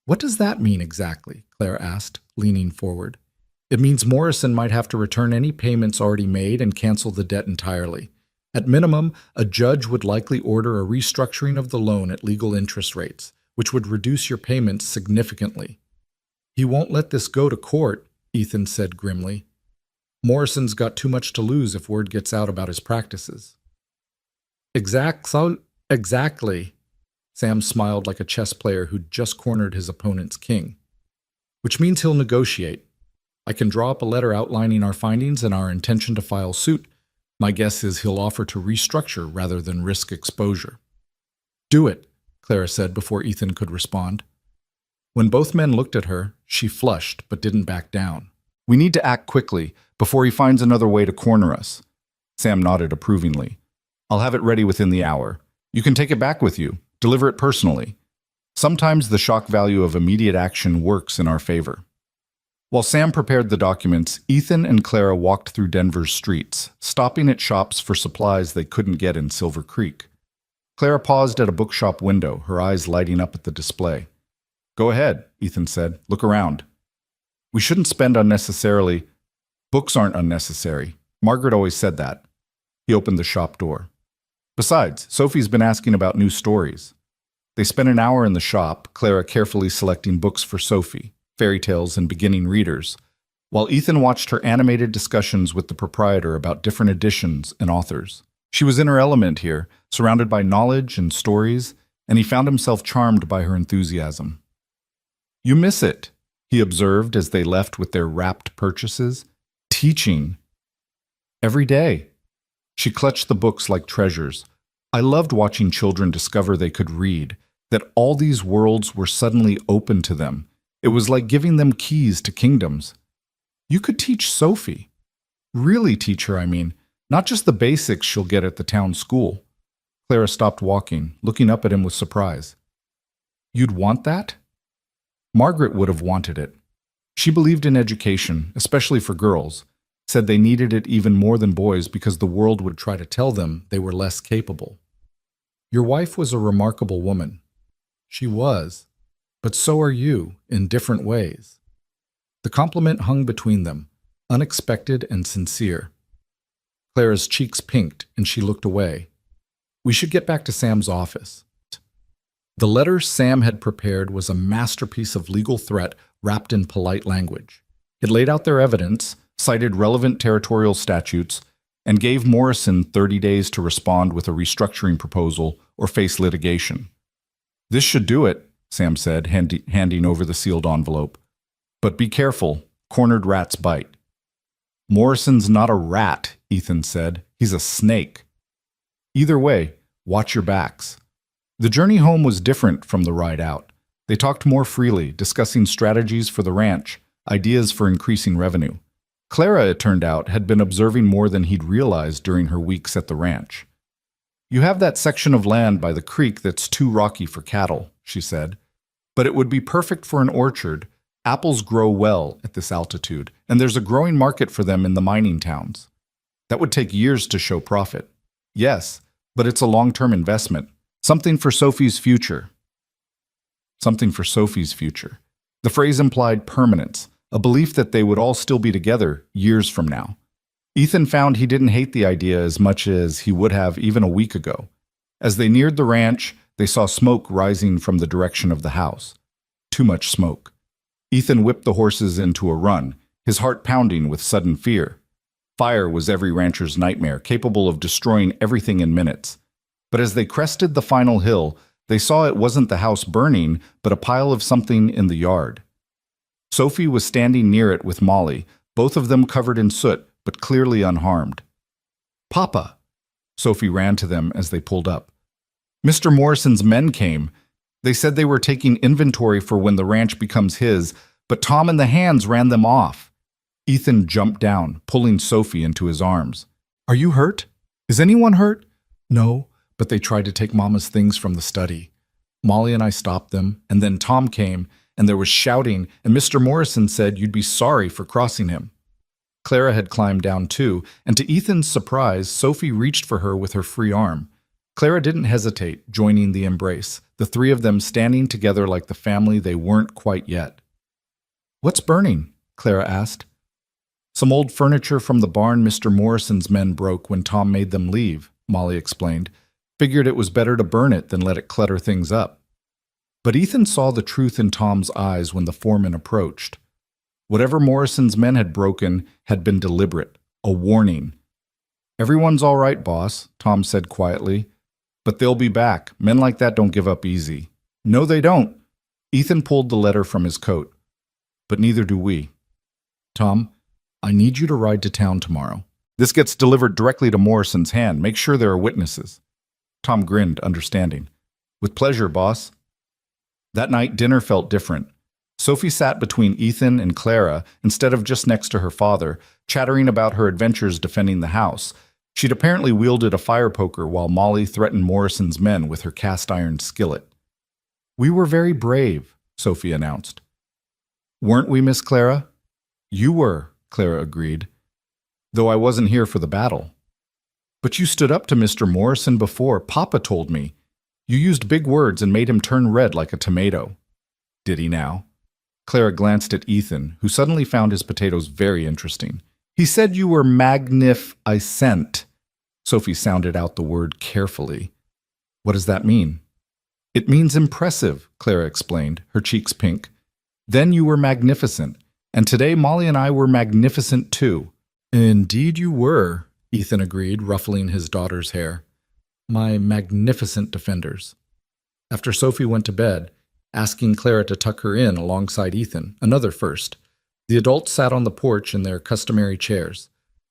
"What does that mean exactly?" Claire asked, leaning forward. "It means Morrison might have to return any payments already made and cancel the debt entirely. At minimum, a judge would likely order a restructuring of the loan at legal interest rates, which would reduce your payments significantly." "He won't let this go to court," Ethan said grimly. "Morrison's got too much to lose if word gets out about his practices." Exactly. Sam smiled like a chess player who'd just cornered his opponent's king. "Which means he'll negotiate. I can draw up a letter outlining our findings and our intention to file suit. My guess is he'll offer to restructure rather than risk exposure." "Do it," Clara said before Ethan could respond. When both men looked at her, she flushed but didn't back down. "We need to act quickly, before he finds another way to corner us." Sam nodded approvingly. "I'll have it ready within the hour. You can take it back with you, deliver it personally. Sometimes the shock value of immediate action works in our favor." While Sam prepared the documents, Ethan and Clara walked through Denver's streets, stopping at shops for supplies they couldn't get in Silver Creek. Clara paused at a bookshop window, her eyes lighting up at the display. "Go ahead," Ethan said. "Look around." "We shouldn't spend unnecessarily." "Books aren't unnecessary. Margaret always said that." He opened the shop door. "Besides, Sophie's been asking about new stories." They spent an hour in the shop, Clara carefully selecting books for Sophie, fairy tales and beginning readers, while Ethan watched her animated discussions with the proprietor about different editions and authors. She was in her element here, surrounded by knowledge and stories, and he found himself charmed by her enthusiasm. "You miss it," he observed as they left with their wrapped purchases. "Teaching. Every day." She clutched the books like treasures. "I loved watching children discover they could read, that all these worlds were suddenly open to them. It was like giving them keys to kingdoms." "You could teach Sophie. Really teach her, I mean. Not just the basics she'll get at the town school." Clara stopped walking, looking up at him with surprise. "You'd want that?" Margaret would have wanted it. She believed in education, especially for girls, said they needed it even more than boys because the world would try to tell them they were less capable. "Your wife was a remarkable woman." "She was. But so are you, in different ways." The compliment hung between them, unexpected and sincere. Clara's cheeks pinked, and she looked away. "We should get back to Sam's office." The letter Sam had prepared was a masterpiece of legal threat wrapped in polite language. It laid out their evidence, cited relevant territorial statutes, and gave Morrison 30 days to respond with a restructuring proposal or face litigation. "This should do it," Sam said, handing over the sealed envelope. "But be careful, cornered rats bite." "Morrison's not a rat," Ethan said. He's a snake. Either way, watch your backs. The journey home was different from the ride out. They talked more freely, discussing strategies for the ranch, ideas for increasing revenue. Clara, it turned out, had been observing more than he'd realized during her weeks at the ranch. You have that section of land by the creek that's too rocky for cattle, she said. But it would be perfect for an orchard. Apples grow well at this altitude, and there's a growing market for them in the mining towns. That would take years to show profit. Yes, but it's a long-term investment. Something for Sophie's future. Something for Sophie's future. The phrase implied permanence, a belief that they would all still be together years from now. Ethan found he didn't hate the idea as much as he would have even a week ago. As they neared the ranch, they saw smoke rising from the direction of the house. Too much smoke. Ethan whipped the horses into a run, his heart pounding with sudden fear. Fire was every rancher's nightmare, capable of destroying everything in minutes. But as they crested the final hill, they saw it wasn't the house burning, but a pile of something in the yard. Sophie was standing near it with Molly, both of them covered in soot, but clearly unharmed. "Papa!" Sophie ran to them as they pulled up. Mr. Morrison's men came. They said they were taking inventory for when the ranch becomes his, but Tom and the hands ran them off. Ethan jumped down, pulling Sophie into his arms. "Are you hurt? Is anyone hurt?" "No, but they tried to take Mama's things from the study. Molly and I stopped them, and then Tom came, and there was shouting, and Mr. Morrison said you'd be sorry for crossing him." Clara had climbed down too, and to Ethan's surprise, Sophie reached for her with her free arm. Clara didn't hesitate, joining the embrace, the three of them standing together like the family they weren't quite yet. "What's burning?" Clara asked. "Some old furniture from the barn Mr. Morrison's men broke when Tom made them leave," Molly explained. "Figured it was better to burn it than let it clutter things up." But Ethan saw the truth in Tom's eyes when the foreman approached. Whatever Morrison's men had broken had been deliberate, a warning. "Everyone's all right, boss," Tom said quietly. "But they'll be back. Men like that don't give up easy." "No, they don't." Ethan pulled the letter from his coat. "But neither do we. Tom, I need you to ride to town tomorrow. This gets delivered directly to Morrison's hand. Make sure there are witnesses." Tom grinned, understanding. "With pleasure, boss." That night, dinner felt different. Sophie sat between Ethan and Clara instead of just next to her father, chattering about her adventures defending the house. She'd apparently wielded a fire poker while Molly threatened Morrison's men with her cast-iron skillet. "We were very brave," Sophie announced. "Weren't we, Miss Clara?" "You were," Clara agreed, "though I wasn't here for the battle." "But you stood up to Mr. Morrison before, Papa told me. You used big words and made him turn red like a tomato." "Did he now?" Clara glanced at Ethan, who suddenly found his potatoes very interesting. "He said you were magnificent." Sophie sounded out the word carefully. "What does that mean?" "It means impressive," Clara explained, her cheeks pink. "Then you were magnificent, and today Molly and I were magnificent too." "Indeed you were," Ethan agreed, ruffling his daughter's hair. "My magnificent defenders." After Sophie went to bed, asking Clara to tuck her in alongside Ethan, another first, the adults sat on the porch in their customary chairs,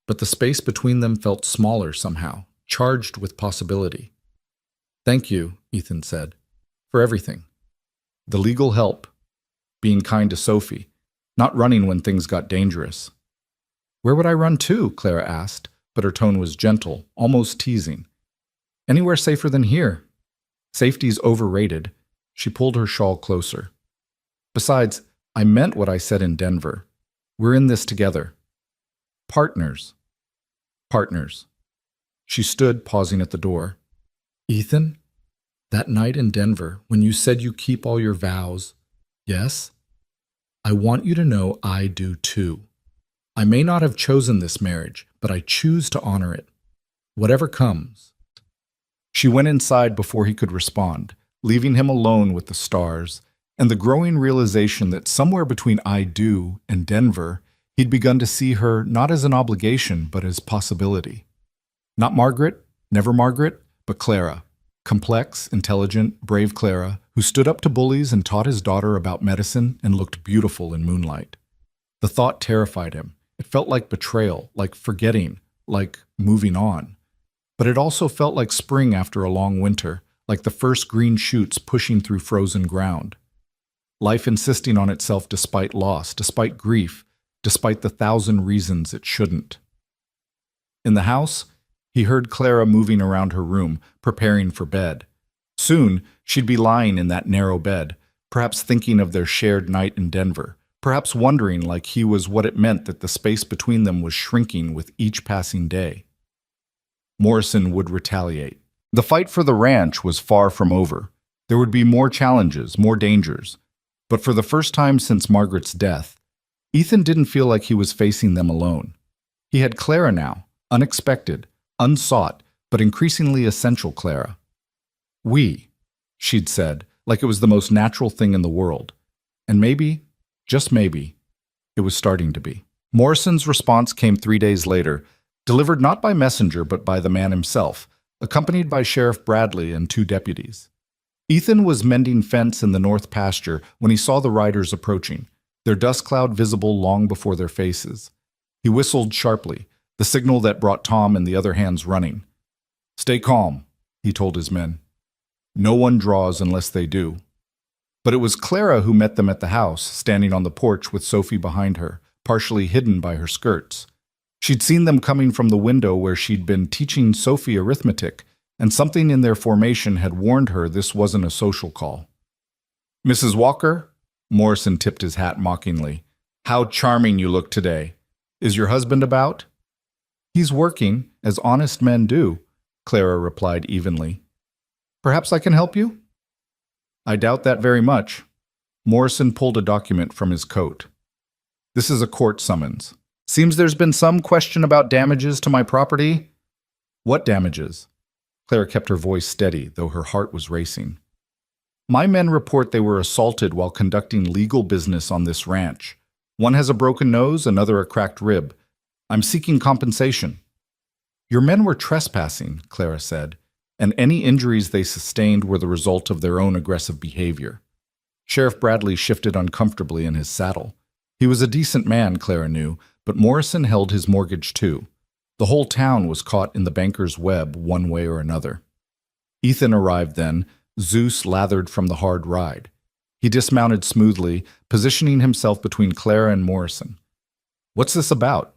but the space between them felt smaller somehow, charged with possibility. "Thank you," Ethan said, "for everything. The legal help, being kind to Sophie, not running when things got dangerous." "Where would I run to?" Clara asked, but her tone was gentle, almost teasing. "Anywhere safer than here. Safety's overrated." She pulled her shawl closer. "Besides, I meant what I said in Denver. We're in this together. Partners. Partners." She stood, pausing at the door. "Ethan, that night in Denver, when you said you keep all your vows, yes? I want you to know I do too. I may not have chosen this marriage, but I choose to honor it. Whatever comes." She went inside before he could respond, leaving him alone with the stars, and the growing realization that somewhere between I do and Denver, he'd begun to see her not as an obligation, but as possibility. Not Margaret, never Margaret, but Clara. Complex, intelligent, brave Clara, who stood up to bullies and taught his daughter about medicine and looked beautiful in moonlight. The thought terrified him. It felt like betrayal, like forgetting, like moving on. But it also felt like spring after a long winter, like the first green shoots pushing through frozen ground. Life insisting on itself despite loss, despite grief, despite the thousand reasons it shouldn't. In the house, he heard Clara moving around her room, preparing for bed. Soon, she'd be lying in that narrow bed, perhaps thinking of their shared night in Denver, perhaps wondering like he was what it meant that the space between them was shrinking with each passing day. Morrison would retaliate. The fight for the ranch was far from over. There would be more challenges, more dangers. But for the first time since Margaret's death, Ethan didn't feel like he was facing them alone. He had Clara now, unexpected, unsought, but increasingly essential Clara. "We," she'd said, like it was the most natural thing in the world. And maybe, just maybe, it was starting to be. Morrison's response came 3 days later, delivered not by messenger but by the man himself, accompanied by Sheriff Bradley and 2 deputies. Ethan was mending fence in the north pasture when he saw the riders approaching, their dust cloud visible long before their faces. He whistled sharply, the signal that brought Tom and the other hands running. "Stay calm," he told his men. "No one draws unless they do." But it was Clara who met them at the house, standing on the porch with Sophie behind her, partially hidden by her skirts. She'd seen them coming from the window where she'd been teaching Sophie arithmetic, and something in their formation had warned her this wasn't a social call. "Mrs. Walker?" Morrison tipped his hat mockingly. "How charming you look today. Is your husband about?" "He's working, as honest men do," Clara replied evenly. "Perhaps I can help you?" "I doubt that very much." Morrison pulled a document from his coat. "This is a court summons. Seems there's been some question about damages to my property." "What damages?" Clara kept her voice steady, though her heart was racing. "My men report they were assaulted while conducting legal business on this ranch. One has a broken nose, another a cracked rib. I'm seeking compensation." "Your men were trespassing," Clara said, "and any injuries they sustained were the result of their own aggressive behavior." Sheriff Bradley shifted uncomfortably in his saddle. He was a decent man, Clara knew, but Morrison held his mortgage too. The whole town was caught in the banker's web one way or another. Ethan arrived then, Zeus lathered from the hard ride. He dismounted smoothly, positioning himself between Clara and Morrison. "What's this about?"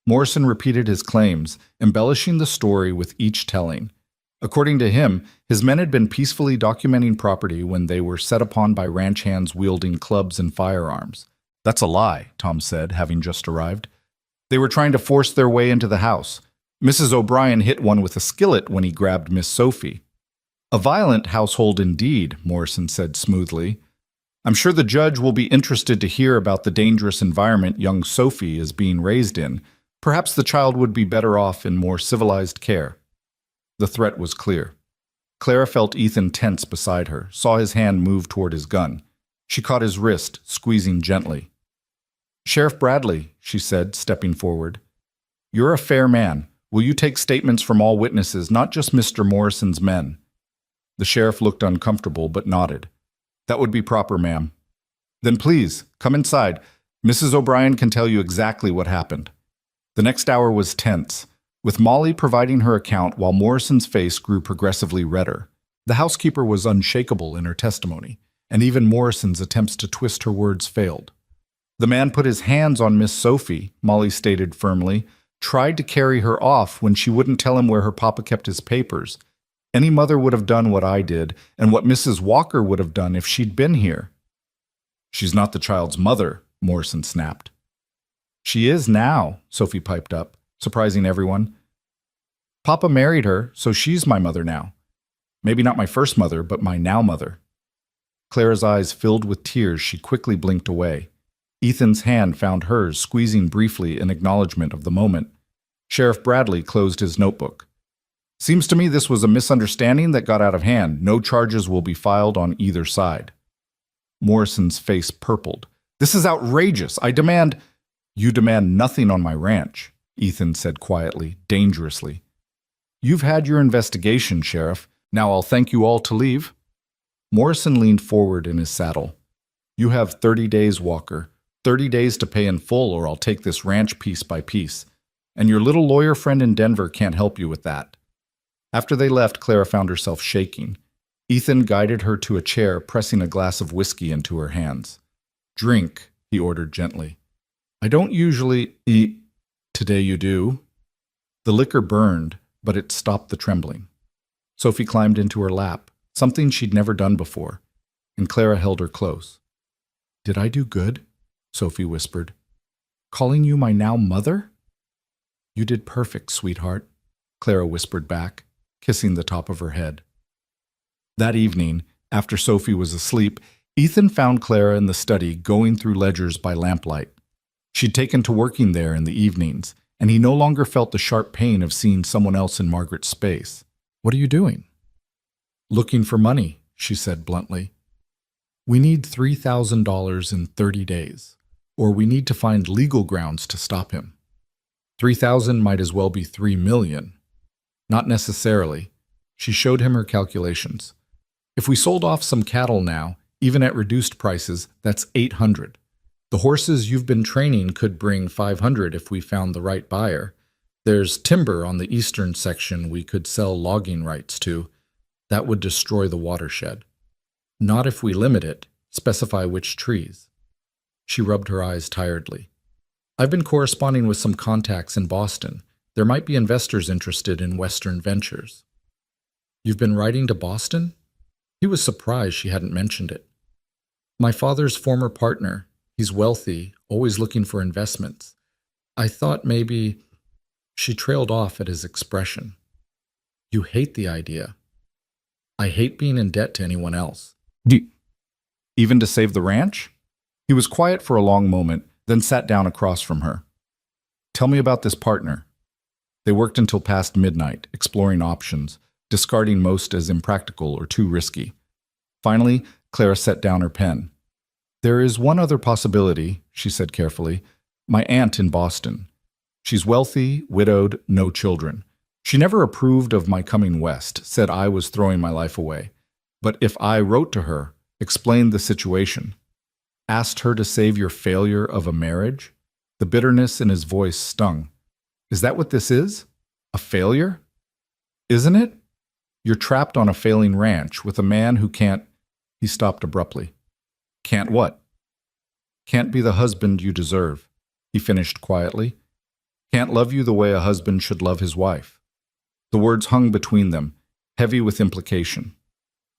Morrison repeated his claims, embellishing the story with each telling. According to him, his men had been peacefully documenting property when they were set upon by ranch hands wielding clubs and firearms. "That's a lie," Tom said, having just arrived. "They were trying to force their way into the house. Mrs. O'Brien hit one with a skillet when he grabbed Miss Sophie." "A violent household indeed," Morrison said smoothly. "I'm sure the judge will be interested to hear about the dangerous environment young Sophie is being raised in. Perhaps the child would be better off in more civilized care." The threat was clear. Clara felt Ethan tense beside her, saw his hand move toward his gun. She caught his wrist, squeezing gently. "Sheriff Bradley," she said, stepping forward. "You're a fair man. Will you take statements from all witnesses, not just Mr. Morrison's men?" The sheriff looked uncomfortable, but nodded. "That would be proper, ma'am." "Then please, come inside. Mrs. O'Brien can tell you exactly what happened." The next hour was tense, with Molly providing her account while Morrison's face grew progressively redder. The housekeeper was unshakable in her testimony, and even Morrison's attempts to twist her words failed. "The man put his hands on Miss Sophie," Molly stated firmly, "tried to carry her off when she wouldn't tell him where her papa kept his papers. Any mother would have done what I did, and what Mrs. Walker would have done if she'd been here." "She's not the child's mother," Morrison snapped. "She is now," Sophie piped up, surprising everyone. "Papa married her, so she's my mother now. Maybe not my first mother, but my now mother." Clara's eyes filled with tears. She quickly blinked away. Ethan's hand found hers, squeezing briefly in acknowledgement of the moment. Sheriff Bradley closed his notebook. "Seems to me this was a misunderstanding that got out of hand. No charges will be filed on either side." Morrison's face purpled. "This is outrageous. I demand—" "You demand nothing on my ranch," Ethan said quietly, dangerously. "You've had your investigation, Sheriff. Now I'll thank you all to leave." Morrison leaned forward in his saddle. "You have 30 days, Walker. 30 days to pay in full, or I'll take this ranch piece by piece. and your little lawyer friend in Denver can't help you with that." After they left, Clara found herself shaking. Ethan guided her to a chair, pressing a glass of whiskey into her hands. "Drink," he ordered gently. "I don't usually eat. Today you do." The liquor burned, but it stopped the trembling. Sophie climbed into her lap, something she'd never done before, and Clara held her close. "Did I do good?" Sophie whispered. "Calling you my now mother?" "You did perfect, sweetheart," Clara whispered back, kissing the top of her head. That evening, after Sophie was asleep, Ethan found Clara in the study going through ledgers by lamplight. She'd taken to working there in the evenings, and he no longer felt the sharp pain of seeing someone else in Margaret's space. "What are you doing?" "Looking for money," she said bluntly. "We need $3,000 in 30 days, or we need to find legal grounds to stop him. 3,000 might as well be 3 million. Not necessarily." She showed him her calculations. "If we sold off some cattle now, even at reduced prices, that's 800. The horses you've been training could bring 500 if we found the right buyer. There's timber on the eastern section we could sell logging rights to. That would destroy the watershed. Not if we limit it, specify which trees." She rubbed her eyes tiredly. "I've been corresponding with some contacts in Boston. There might be investors interested in Western ventures." "You've been writing to Boston?" He was surprised she hadn't mentioned it. "My father's former partner. He's wealthy, always looking for investments. I thought maybe—" She trailed off at his expression. "You hate the idea." "I hate being in debt to anyone else." "Even to save the ranch?" He was quiet for a long moment, then sat down across from her. "Tell me about this partner." They worked until past midnight, exploring options, discarding most as impractical or too risky. Finally, Clara set down her pen. "There is one other possibility," she said carefully. "My aunt in Boston. She's wealthy, widowed, no children. She never approved of my coming west, said I was throwing my life away. But if I wrote to her, explained the situation, asked her to save your failure of a marriage?" The bitterness in his voice stung. "Is that what this is? A failure? Isn't it? You're trapped on a failing ranch with a man who can't—" He stopped abruptly. "Can't what?" "Can't be the husband you deserve," he finished quietly. "Can't love you the way a husband should love his wife." The words hung between them, heavy with implication.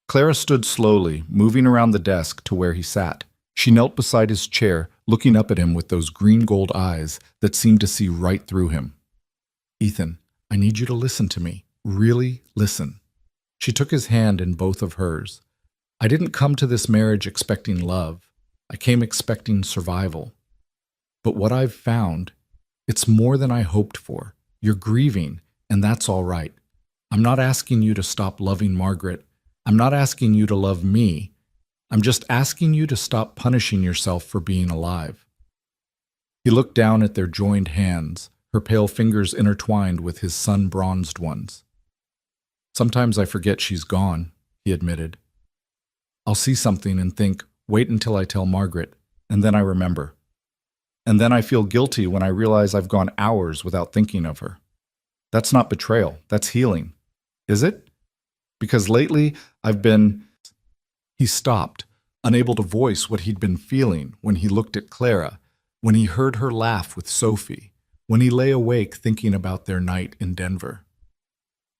Clara stood slowly, moving around the desk to where he sat. She knelt beside his chair, looking up at him with those green-gold eyes that seemed to see right through him. "Ethan, I need you to listen to me. Really listen." She took his hand in both of hers. "I didn't come to this marriage expecting love. I came expecting survival. But what I've found, it's more than I hoped for. You're grieving, and that's all right. I'm not asking you to stop loving Margaret. I'm not asking you to love me. I'm just asking you to stop punishing yourself for being alive." He looked down at their joined hands, her pale fingers intertwined with his sun-bronzed ones. "Sometimes I forget she's gone," he admitted. "I'll see something and think, wait until I tell Margaret, and then I remember. And then I feel guilty when I realize I've gone hours without thinking of her. That's not betrayal, that's healing. Is it? Because lately I've been—" He stopped, unable to voice what he'd been feeling when he looked at Clara, when he heard her laugh with Sophie, when he lay awake thinking about their night in Denver.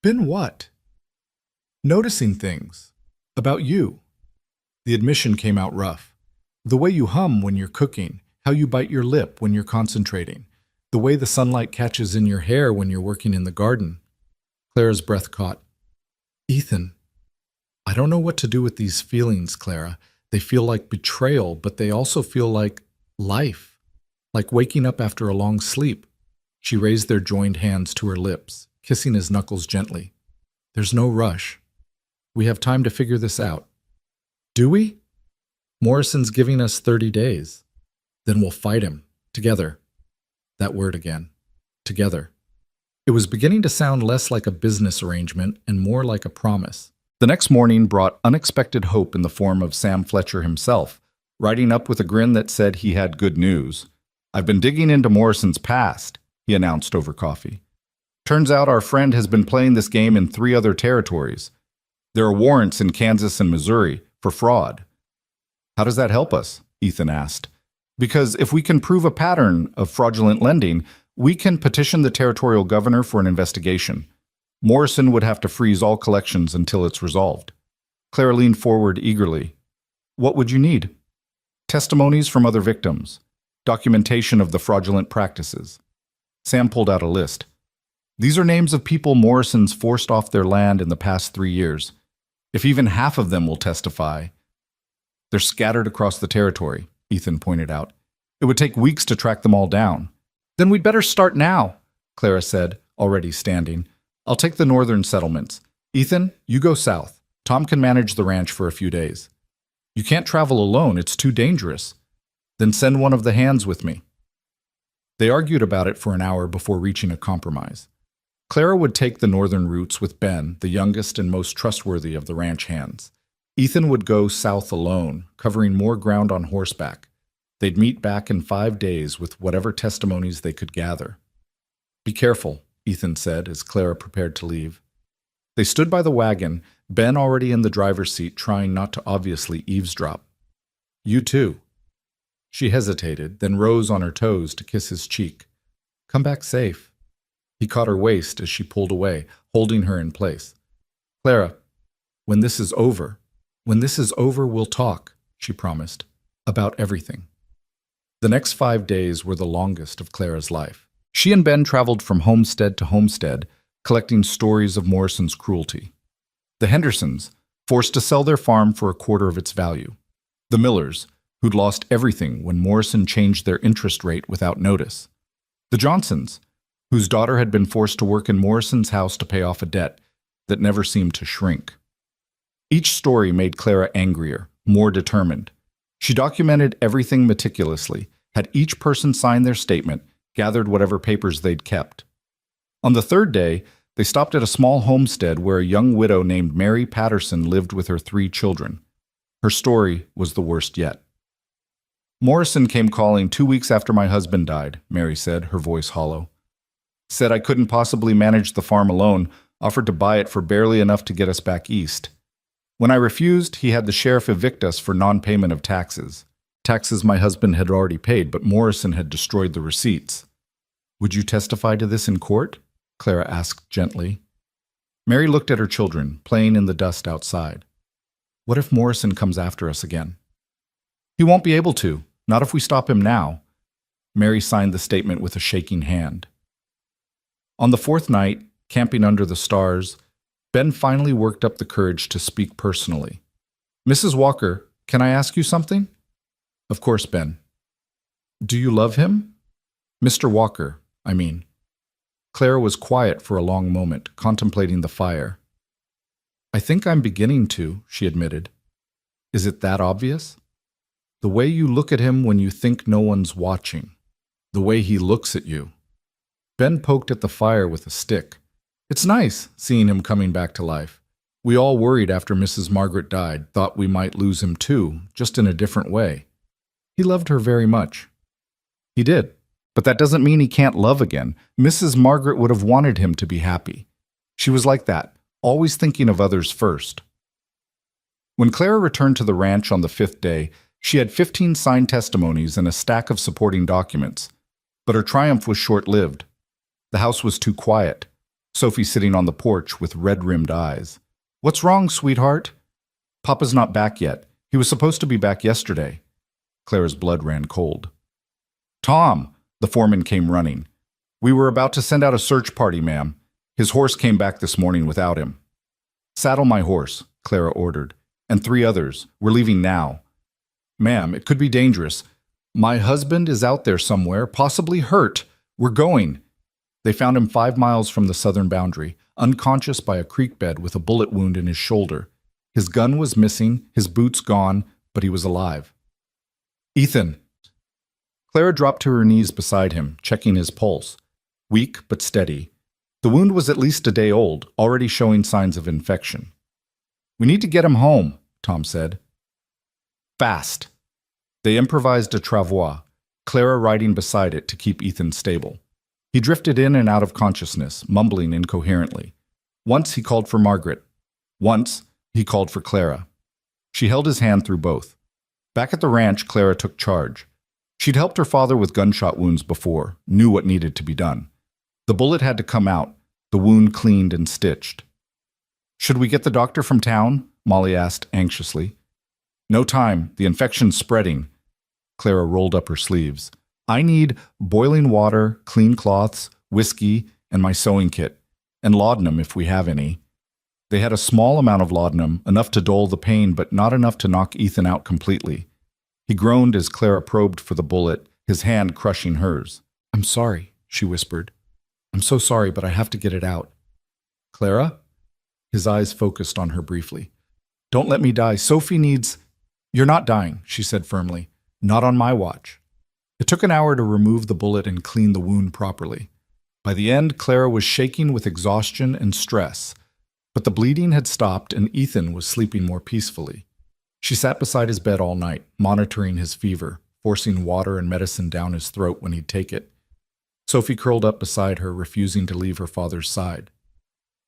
"Been what?" "Noticing things. About you." The admission came out rough. "The way you hum when you're cooking, how you bite your lip when you're concentrating, the way the sunlight catches in your hair when you're working in the garden." Clara's breath caught. "Ethan, I don't know what to do with these feelings, Clara. They feel like betrayal, but they also feel like life, like waking up after a long sleep." She raised their joined hands to her lips, kissing his knuckles gently. "There's no rush. We have time to figure this out." "Do we?" "Morrison's giving us 30 days. Then we'll fight him. Together." That word again. Together. It was beginning to sound less like a business arrangement and more like a promise. The next morning brought unexpected hope in the form of Sam Fletcher himself, riding up with a grin that said he had good news. "I've been digging into Morrison's past," he announced over coffee. Turns out our friend has been playing this game in 3 other territories. There are warrants in Kansas and Missouri for fraud. How does that help us? Ethan asked. Because if we can prove a pattern of fraudulent lending, we can petition the territorial governor for an investigation. Morrison would have to freeze all collections until it's resolved. Clara leaned forward eagerly. What would you need? Testimonies from other victims. Documentation of the fraudulent practices. Sam pulled out a list. These are names of people Morrison's forced off their land in the past 3 years. If even half of them will testify. They're scattered across the territory, Ethan pointed out. It would take weeks to track them all down. Then we'd better start now, Clara said, already standing. I'll take the northern settlements. Ethan, you go south. Tom can manage the ranch for a few days. You can't travel alone, it's too dangerous. Then send one of the hands with me. They argued about it for an hour before reaching a compromise. Clara would take the northern routes with Ben, the youngest and most trustworthy of the ranch hands. Ethan would go south alone, covering more ground on horseback. They'd meet back in 5 days with whatever testimonies they could gather. Be careful, Ethan said as Clara prepared to leave. They stood by the wagon, Ben already in the driver's seat trying not to obviously eavesdrop. You too. She hesitated, then rose on her toes to kiss his cheek. Come back safe. He caught her waist as she pulled away, holding her in place. Clara, when this is over, we'll talk, she promised, about everything. The next 5 days were the longest of Clara's life. She and Ben traveled from homestead to homestead, collecting stories of Morrison's cruelty. The Hendersons, forced to sell their farm for a quarter of its value. The Millers, who'd lost everything when Morrison changed their interest rate without notice. The Johnsons, whose daughter had been forced to work in Morrison's house to pay off a debt that never seemed to shrink. Each story made Clara angrier, more determined. She documented everything meticulously, had each person sign their statement, gathered whatever papers they'd kept. On the 3rd day, they stopped at a small homestead where a young widow named Mary Patterson lived with her 3 children. Her story was the worst yet. Morrison came calling 2 weeks after my husband died, Mary said, her voice hollow. Said I couldn't possibly manage the farm alone, offered to buy it for barely enough to get us back east. When I refused, he had the sheriff evict us for non-payment of taxes. Taxes my husband had already paid, but Morrison had destroyed the receipts. Would you testify to this in court? Clara asked gently. Mary looked at her children, playing in the dust outside. What if Morrison comes after us again? He won't be able to, not if we stop him now. Mary signed the statement with a shaking hand. On the 4th night, camping under the stars, Ben finally worked up the courage to speak personally. Mrs. Walker, can I ask you something? Of course, Ben. Do you love him? Mr. Walker, I mean. Clara was quiet for a long moment, contemplating the fire. I think I'm beginning to, she admitted. Is it that obvious? The way you look at him when you think no one's watching. The way he looks at you. Ben poked at the fire with a stick. It's nice, seeing him coming back to life. We all worried after Mrs. Margaret died, thought we might lose him too, just in a different way. He loved her very much. He did. But that doesn't mean he can't love again. Mrs. Margaret would have wanted him to be happy. She was like that, always thinking of others first. When Clara returned to the ranch on the 5th day, she had 15 signed testimonies and a stack of supporting documents. But her triumph was short-lived. The house was too quiet. Sophie sitting on the porch with red-rimmed eyes. What's wrong, sweetheart? Papa's not back yet. He was supposed to be back yesterday. Clara's blood ran cold. Tom! The foreman came running. We were about to send out a search party, ma'am. His horse came back this morning without him. Saddle my horse, Clara ordered, and 3 others. We're leaving now. Ma'am, it could be dangerous. My husband is out there somewhere, possibly hurt. We're going. They found him 5 miles from the southern boundary, unconscious by a creek bed with a bullet wound in his shoulder. His gun was missing, his boots gone, but he was alive. Ethan! Clara dropped to her knees beside him, checking his pulse. Weak but steady. The wound was at least a day old, already showing signs of infection. We need to get him home, Tom said. Fast. They improvised a travois, Clara riding beside it to keep Ethan stable. He drifted in and out of consciousness, mumbling incoherently. Once he called for Margaret. Once he called for Clara. She held his hand through both. Back at the ranch, Clara took charge. She'd helped her father with gunshot wounds before, knew what needed to be done. The bullet had to come out, the wound cleaned and stitched. "Should we get the doctor from town?" Molly asked anxiously. "No time. The infection's spreading." Clara rolled up her sleeves. "I need boiling water, clean cloths, whiskey, and my sewing kit, and laudanum if we have any." They had a small amount of laudanum, enough to dull the pain, but not enough to knock Ethan out completely. He groaned as Clara probed for the bullet, his hand crushing hers. "I'm sorry," she whispered. "I'm so sorry, but I have to get it out." "Clara?" His eyes focused on her briefly. "Don't let me die. Sophie needs—" "You're not dying," she said firmly. "Not on my watch." It took an hour to remove the bullet and clean the wound properly. By the end, Clara was shaking with exhaustion and stress, but the bleeding had stopped and Ethan was sleeping more peacefully. She sat beside his bed all night, monitoring his fever, forcing water and medicine down his throat when he'd take it. Sophie curled up beside her, refusing to leave her father's side.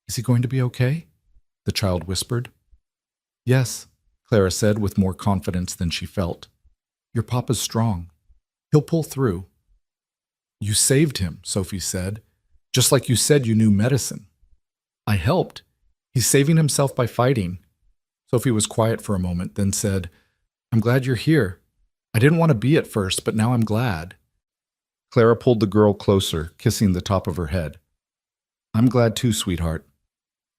"Is he going to be okay?" the child whispered. "Yes," Clara said with more confidence than she felt. "Your papa's strong. He'll pull through." "You saved him," Sophie said, "just like you said you knew medicine." "I helped. He's saving himself by fighting." Sophie was quiet for a moment, then said, "I'm glad you're here. I didn't want to be at first, but now I'm glad." Clara pulled the girl closer, kissing the top of her head. "I'm glad too, sweetheart."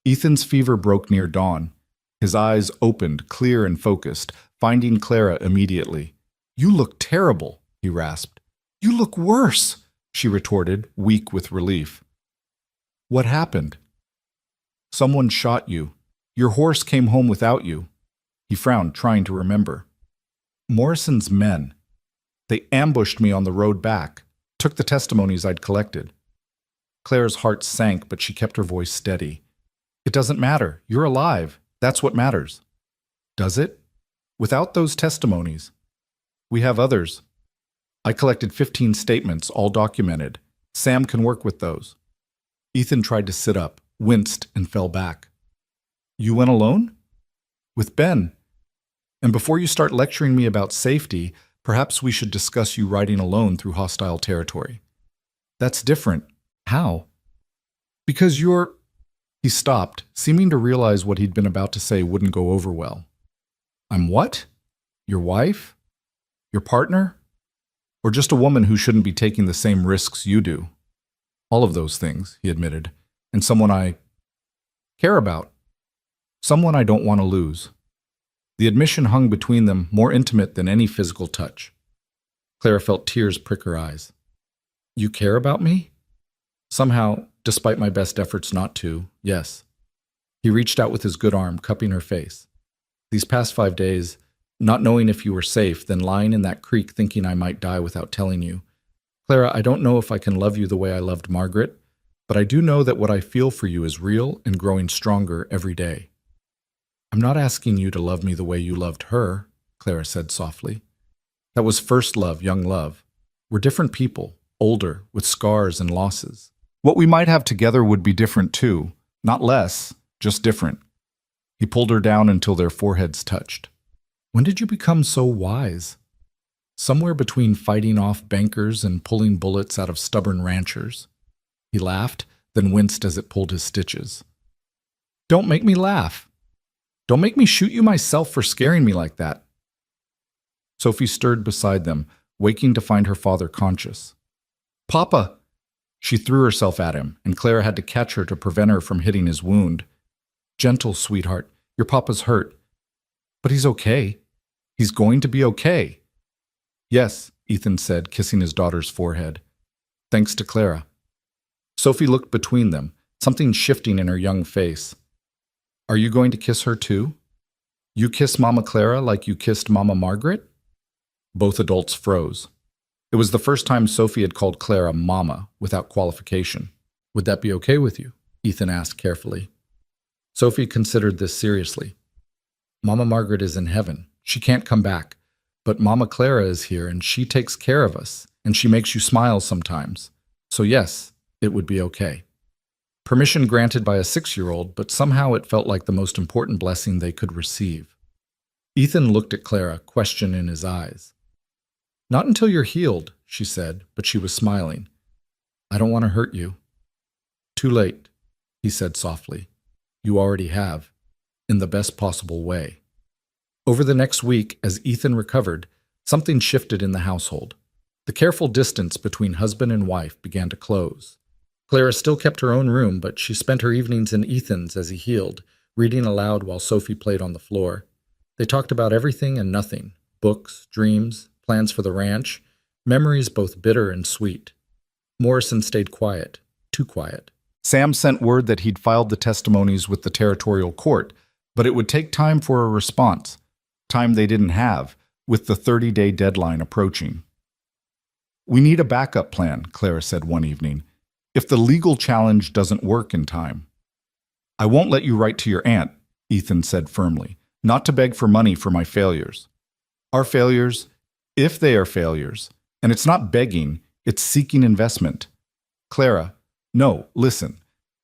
Ethan's fever broke near dawn. His eyes opened, clear and focused, finding Clara immediately. "You look terrible," he rasped. "You look worse," she retorted, weak with relief. "What happened?" "Someone shot you. Your horse came home without you." He frowned, trying to remember. "Morrison's men. They ambushed me on the road back, took the testimonies I'd collected." Clara's heart sank, but she kept her voice steady. "It doesn't matter. You're alive. That's what matters." "Does it? Without those testimonies?" "We have others. I collected 15 statements, all documented. Sam can work with those." Ethan tried to sit up, winced, and fell back. "You went alone?" "With Ben. And before you start lecturing me about safety, perhaps we should discuss you riding alone through hostile territory." "That's different." "How?" "Because you're—" He stopped, seeming to realize what he'd been about to say wouldn't go over well. "I'm what? Your wife? Your partner? Or just a woman who shouldn't be taking the same risks you do?" "All of those things," he admitted. "And someone I care about. Someone I don't want to lose." The admission hung between them, more intimate than any physical touch. Clara felt tears prick her eyes. "You care about me?" "Somehow, despite my best efforts not to, yes." He reached out with his good arm, cupping her face. "These past 5 days, not knowing if you were safe, then lying in that creek thinking I might die without telling you. Clara, I don't know if I can love you the way I loved Margaret, but I do know that what I feel for you is real and growing stronger every day." "I'm not asking you to love me the way you loved her," Clara said softly. "That was first love, young love. We're different people, older, with scars and losses. What we might have together would be different too, not less, just different." He pulled her down until their foreheads touched. "When did you become so wise?" "Somewhere between fighting off bankers and pulling bullets out of stubborn ranchers." He laughed, then winced as it pulled his stitches. "Don't make me laugh. Don't make me shoot you myself for scaring me like that." Sophie stirred beside them, waking to find her father conscious. "Papa!" She threw herself at him, and Clara had to catch her to prevent her from hitting his wound. "Gentle, sweetheart. Your papa's hurt." "But he's okay. He's going to be okay." "Yes," Ethan said, kissing his daughter's forehead. "Thanks to Clara." Sophie looked between them, something shifting in her young face. "Are you going to kiss her too? You kiss Mama Clara like you kissed Mama Margaret?" Both adults froze. It was the first time Sophie had called Clara Mama without qualification. "Would that be okay with you?" Ethan asked carefully. Sophie considered this seriously. "Mama Margaret is in heaven. She can't come back. But Mama Clara is here and she takes care of us, and she makes you smile sometimes. So yes, it would be okay. Permission granted by a 6-year-old, but somehow it felt like the most important blessing they could receive. Ethan looked at Clara, question in his eyes. "Not until you're healed," she said, but she was smiling. "I don't want to hurt you." "Too late," he said softly. "You already have, in the best possible way." Over the next week, as Ethan recovered, something shifted in the household. The careful distance between husband and wife began to close. Clara still kept her own room, but she spent her evenings in Ethan's as he healed, reading aloud while Sophie played on the floor. They talked about everything and nothing: books, dreams, plans for the ranch, memories both bitter and sweet. Morrison stayed quiet, too quiet. Sam sent word that he'd filed the testimonies with the territorial court, but it would take time for a response, time they didn't have, with the 30-day deadline approaching. "We need a backup plan," Clara said one evening, "if the legal challenge doesn't work in time." "I won't let you write to your aunt," Ethan said firmly, "not to beg for money for my failures. Our failures, if they are failures, and it's not begging, it's seeking investment." "Clara, no, listen.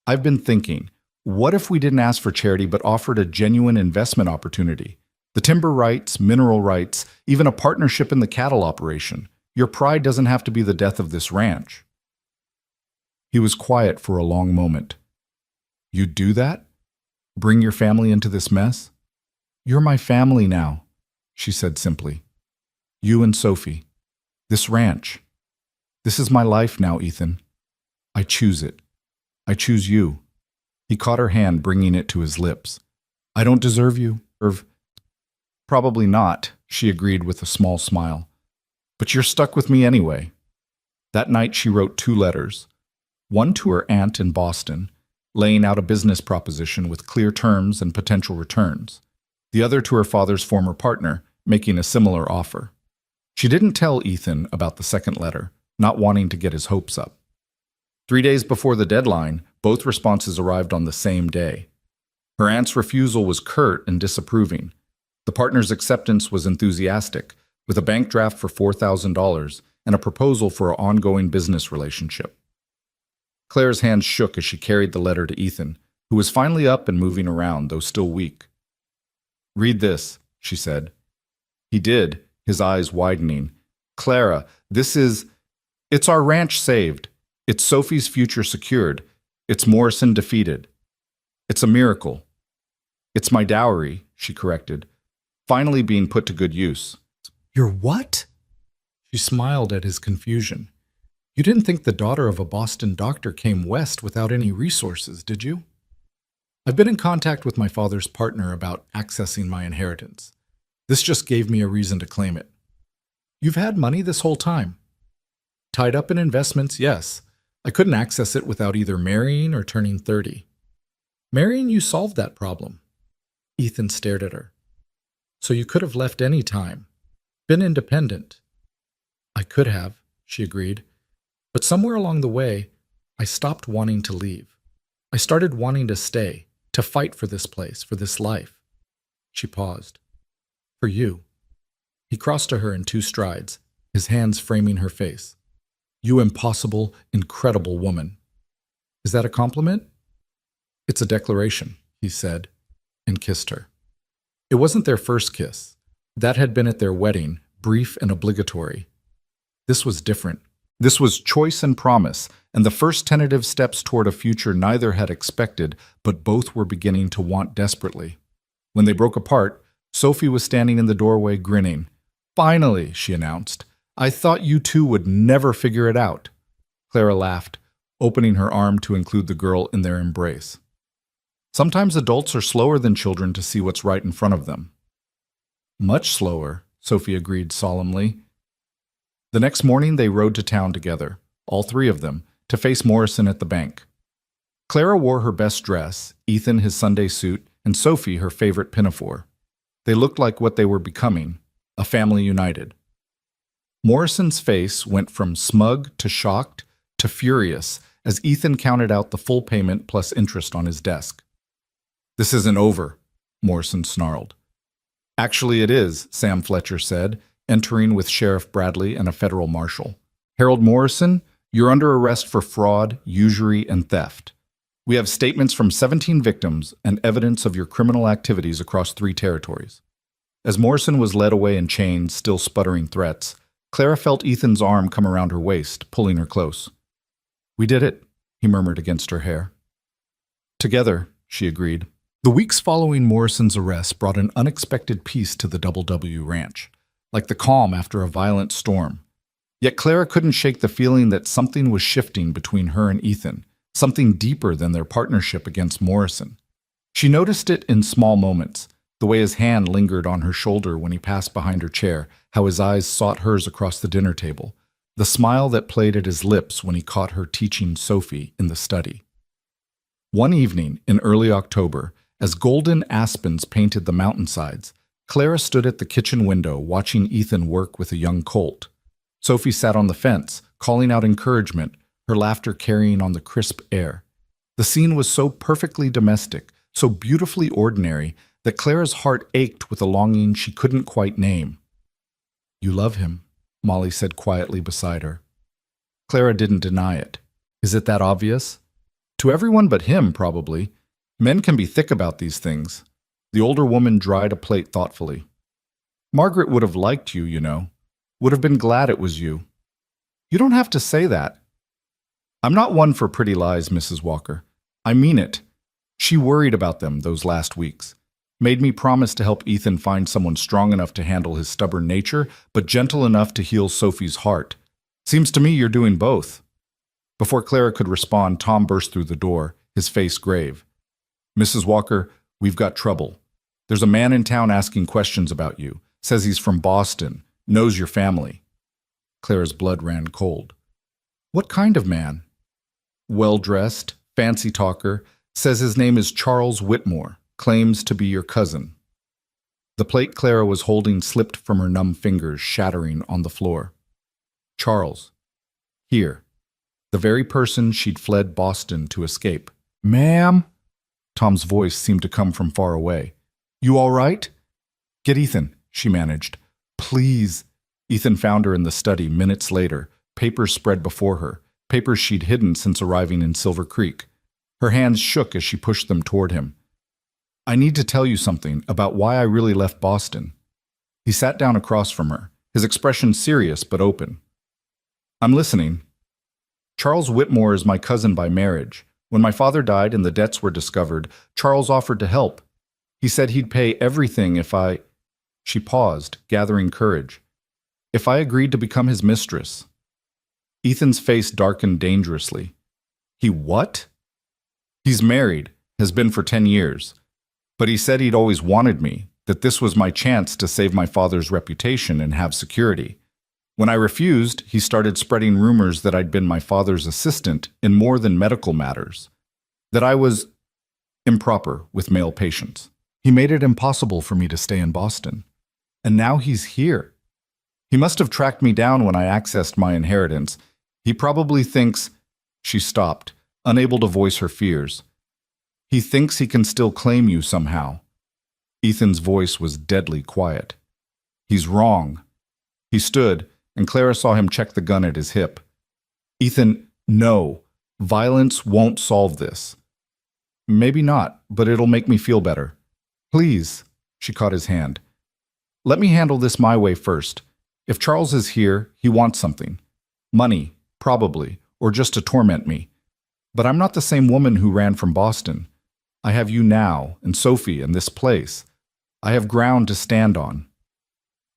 I've been thinking, what if we didn't ask for charity but offered a genuine investment opportunity? The timber rights, mineral rights, even a partnership in the cattle operation. Your pride doesn't have to be the death of this ranch." He was quiet for a long moment. "You'd do that? Bring your family into this mess?" "You're my family now," she said simply. "You and Sophie. This ranch. This is my life now, Ethan. I choose it. I choose you." He caught her hand, bringing it to his lips. "I don't deserve you, Irv." "Probably not," she agreed with a small smile. "But you're stuck with me anyway." That night she wrote 2 letters. One to her aunt in Boston, laying out a business proposition with clear terms and potential returns. The other to her father's former partner, making a similar offer. She didn't tell Ethan about the second letter, not wanting to get his hopes up. 3 days before the deadline, both responses arrived on the same day. Her aunt's refusal was curt and disapproving. The partner's acceptance was enthusiastic, with a bank draft for $4,000 and a proposal for an ongoing business relationship. Claire's hands shook as she carried the letter to Ethan, who was finally up and moving around, though still weak. "Read this," she said. He did, his eyes widening. "Clara, it's our ranch saved. It's Sophie's future secured. It's Morrison defeated. It's a miracle. It's my dowry," she corrected, "finally being put to good use." "Your what?" She smiled at his confusion. "You didn't think the daughter of a Boston doctor came west without any resources, did you?" "I've been in contact with my father's partner about accessing my inheritance. This just gave me a reason to claim it." "You've had money this whole time?" "Tied up in investments, yes. I couldn't access it without either marrying or turning 30. "Marrying you solved that problem." Ethan stared at her. "So you could have left any time. Been independent." "I could have," she agreed. "But somewhere along the way, I stopped wanting to leave. I started wanting to stay, to fight for this place, for this life." She paused. "For you." He crossed to her in 2 strides, his hands framing her face. "You impossible, incredible woman." "Is that a compliment?" "It's a declaration," he said, and kissed her. It wasn't their first kiss. That had been at their wedding, brief and obligatory. This was different. This was choice and promise, and the first tentative steps toward a future neither had expected, but both were beginning to want desperately. When they broke apart, Sophie was standing in the doorway grinning. "Finally," she announced. "I thought you two would never figure it out." Clara laughed, opening her arm to include the girl in their embrace. Sometimes adults are slower than children to see what's right in front of them. "Much slower," Sophie agreed solemnly. The next morning they rode to town together, all 3 of them, to face Morrison at the bank. Clara wore her best dress, Ethan his Sunday suit, and Sophie her favorite pinafore. They looked like what they were becoming, a family united. Morrison's face went from smug to shocked to furious as Ethan counted out the full payment plus interest on his desk. "This isn't over," Morrison snarled. "Actually it is," Sam Fletcher said, entering with Sheriff Bradley and a federal marshal. "Harold Morrison, You're under arrest for fraud, usury, and theft. We have statements from 17 victims and evidence of your criminal activities across 3 territories. As Morrison was led away in chains, still sputtering threats, Clara felt Ethan's arm come around her waist, pulling her close. "We did it," he murmured against her hair. "Together," she agreed. The weeks following Morrison's arrest brought an unexpected peace to the Double W Ranch, like the calm after a violent storm. Yet Clara couldn't shake the feeling that something was shifting between her and Ethan, something deeper than their partnership against Morrison. She noticed it in small moments, the way his hand lingered on her shoulder when he passed behind her chair, how his eyes sought hers across the dinner table, the smile that played at his lips when he caught her teaching Sophie in the study. One evening in early October, as golden aspens painted the mountainsides, Clara stood at the kitchen window watching Ethan work with a young colt. Sophie sat on the fence, calling out encouragement, her laughter carrying on the crisp air. The scene was so perfectly domestic, so beautifully ordinary, that Clara's heart ached with a longing she couldn't quite name. "You love him," Molly said quietly beside her. Clara didn't deny it. Is it that obvious? To everyone but him, probably. Men can be thick about these things. The older woman dried a plate thoughtfully. "Margaret would have liked you, you know. Would have been glad it was you." "You don't have to say that." "I'm not one for pretty lies, Mrs. Walker. I mean it. She worried about them those last weeks. Made me promise to help Ethan find someone strong enough to handle his stubborn nature, but gentle enough to heal Sophie's heart. Seems to me you're doing both." Before Clara could respond, Tom burst through the door, his face grave. "Mrs. Walker, we've got trouble. There's a man in town asking questions about you. Says he's from Boston. Knows your family." Clara's blood ran cold. "What kind of man?" "Well-dressed, fancy talker. Says his name is Charles Whitmore. Claims to be your cousin." The plate Clara was holding slipped from her numb fingers, shattering on the floor. Charles. Here. The very person she'd fled Boston to escape. "Ma'am?" Tom's voice seemed to come from far away. "You all right?" "Get Ethan," she managed. "Please." Ethan found her in the study minutes later, papers spread before her, papers she'd hidden since arriving in Silver Creek. Her hands shook as she pushed them toward him. "I need to tell you something about why I really left Boston." He sat down across from her, his expression serious but open. "I'm listening." "Charles Whitmore is my cousin by marriage. When my father died and the debts were discovered, Charles offered to help. He said he'd pay everything if I—" She paused, gathering courage. "If I agreed to become his mistress." Ethan's face darkened dangerously. "He what?" "He's married, has been for 10 years. But he said he'd always wanted me, that this was my chance to save my father's reputation and have security. When I refused, he started spreading rumors that I'd been my father's assistant in more than medical matters. That I was improper with male patients. He made it impossible for me to stay in Boston. And now he's here. He must have tracked me down when I accessed my inheritance. He probably thinks—" She stopped, unable to voice her fears. "He thinks he can still claim you somehow." Ethan's voice was deadly quiet. "He's wrong." He stood, and Clara saw him check the gun at his hip. "Ethan, no. Violence won't solve this." "Maybe not, but it'll make me feel better." "Please." She caught his hand. "Let me handle this my way first. If Charles is here, he wants something. Money, probably, or just to torment me. But I'm not the same woman who ran from Boston. I have you now, and Sophie, and this place. I have ground to stand on."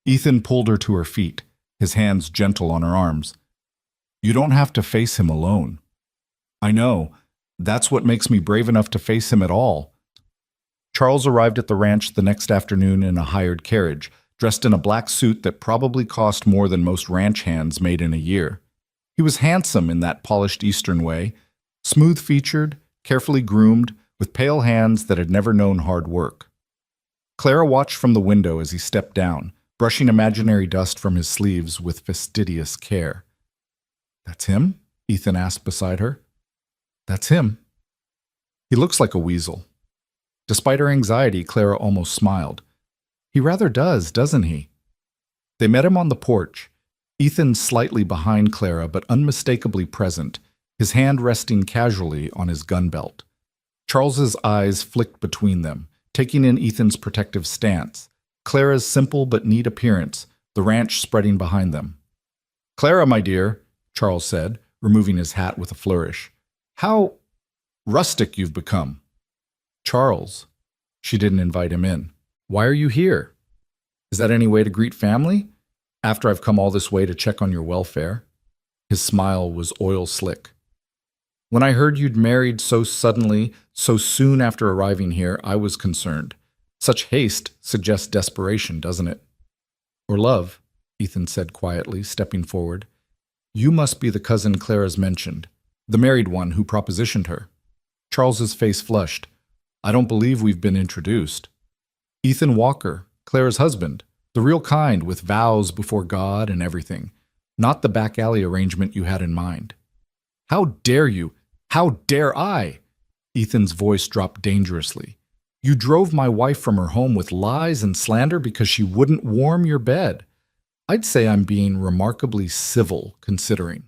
Ethan pulled her to her feet, his hands gentle on her arms. "You don't have to face him alone." "I know. That's what makes me brave enough to face him at all." Charles arrived at the ranch the next afternoon in a hired carriage, dressed in a black suit that probably cost more than most ranch hands made in a year. He was handsome in that polished Eastern way, smooth-featured, carefully groomed, with pale hands that had never known hard work. Clara watched from the window as he stepped down, brushing imaginary dust from his sleeves with fastidious care. "That's him?" Ethan asked beside her. "That's him." "He looks like a weasel." Despite her anxiety, Clara almost smiled. "He rather does, doesn't he?" They met him on the porch. Ethan slightly behind Clara but unmistakably present, his hand resting casually on his gun belt. Charles's eyes flicked between them, taking in Ethan's protective stance, Clara's simple but neat appearance, the ranch spreading behind them. "Clara, my dear," Charles said, removing his hat with a flourish. "How rustic you've become." "Charles." She didn't invite him in. "Why are you here? Is that any way to greet family? After I've come all this way to check on your welfare?" His smile was oil slick. "When I heard you'd married so suddenly, so soon after arriving here, I was concerned. Such haste suggests desperation, doesn't it?" "Or love," Ethan said quietly, stepping forward. "You must be the cousin Clara's mentioned, the married one who propositioned her." Charles's face flushed. "I don't believe we've been introduced." "Ethan Walker, Clara's husband, the real kind, with vows before God and everything, not the back alley arrangement you had in mind." "How dare you? How dare I?" Ethan's voice dropped dangerously. "You drove my wife from her home with lies and slander because she wouldn't warm your bed. I'd say I'm being remarkably civil, considering."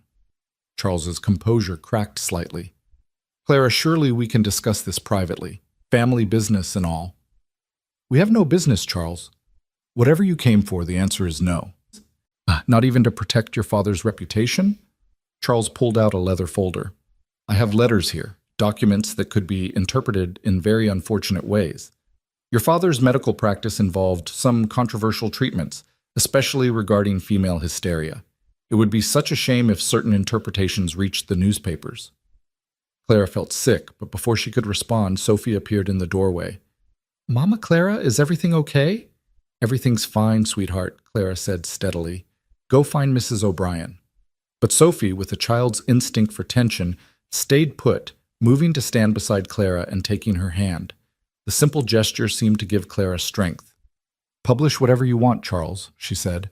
Charles's composure cracked slightly. "Clara, surely we can discuss this privately. Family business and all." "We have no business, Charles. Whatever you came for, the answer is no." "Not even to protect your father's reputation?" Charles pulled out a leather folder. "I have letters here, documents that could be interpreted in very unfortunate ways. Your father's medical practice involved some controversial treatments, especially regarding female hysteria. It would be such a shame if certain interpretations reached the newspapers." Clara felt sick, but before she could respond, Sophie appeared in the doorway. "Mama Clara, is everything okay?" "Everything's fine, sweetheart," Clara said steadily. "Go find Mrs. O'Brien." But Sophie, with a child's instinct for tension, stayed put, moving to stand beside Clara and taking her hand. The simple gesture seemed to give Clara strength. "Publish whatever you want, Charles," she said.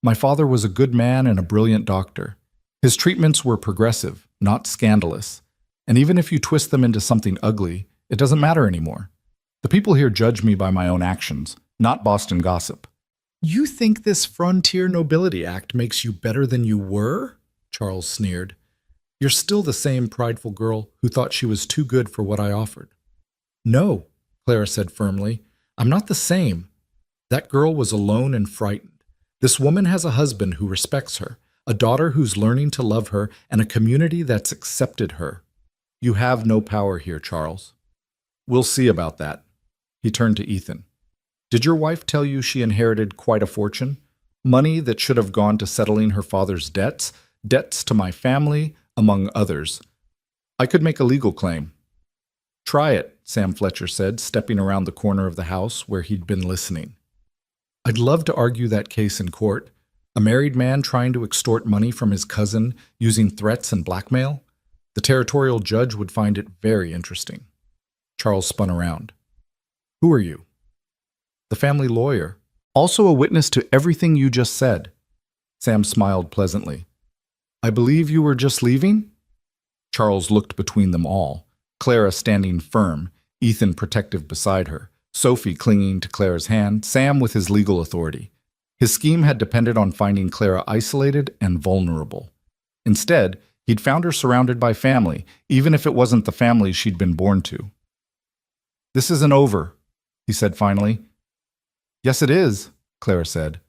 "My father was a good man and a brilliant doctor. His treatments were progressive, not scandalous. And even if you twist them into something ugly, it doesn't matter anymore. The people here judge me by my own actions, not Boston gossip." "You think this Frontier Nobility Act makes you better than you were?" Charles sneered. "You're still the same prideful girl who thought she was too good for what I offered." "No," Clara said firmly. "I'm not the same. That girl was alone and frightened. This woman has a husband who respects her, a daughter who's learning to love her, and a community that's accepted her. You have no power here, Charles." "We'll see about that." He turned to Ethan. "Did your wife tell you she inherited quite a fortune? Money that should have gone to settling her father's debts, debts to my family, among others. I could make a legal claim." "Try it," Sam Fletcher said, stepping around the corner of the house where he'd been listening. "I'd love to argue that case in court. A married man trying to extort money from his cousin using threats and blackmail. The territorial judge would find it very interesting." Charles spun around. "Who are you?" "The family lawyer. Also a witness to everything you just said." Sam smiled pleasantly. "I believe you were just leaving?" Charles looked between them all, Clara standing firm, Ethan protective beside her, Sophie clinging to Clara's hand, Sam with his legal authority. His scheme had depended on finding Clara isolated and vulnerable. Instead, he'd found her surrounded by family, even if it wasn't the family she'd been born to. "This isn't over," he said finally. "Yes, it is," Clara said.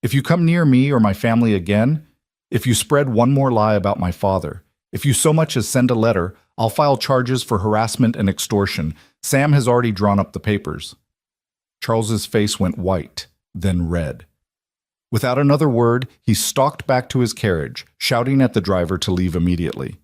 "If you come near me or my family again, if you spread one more lie about my father, if you so much as send a letter, I'll file charges for harassment and extortion. Sam has already drawn up the papers." Charles's face went white, then red. Without another word, he stalked back to his carriage, shouting at the driver to leave immediately.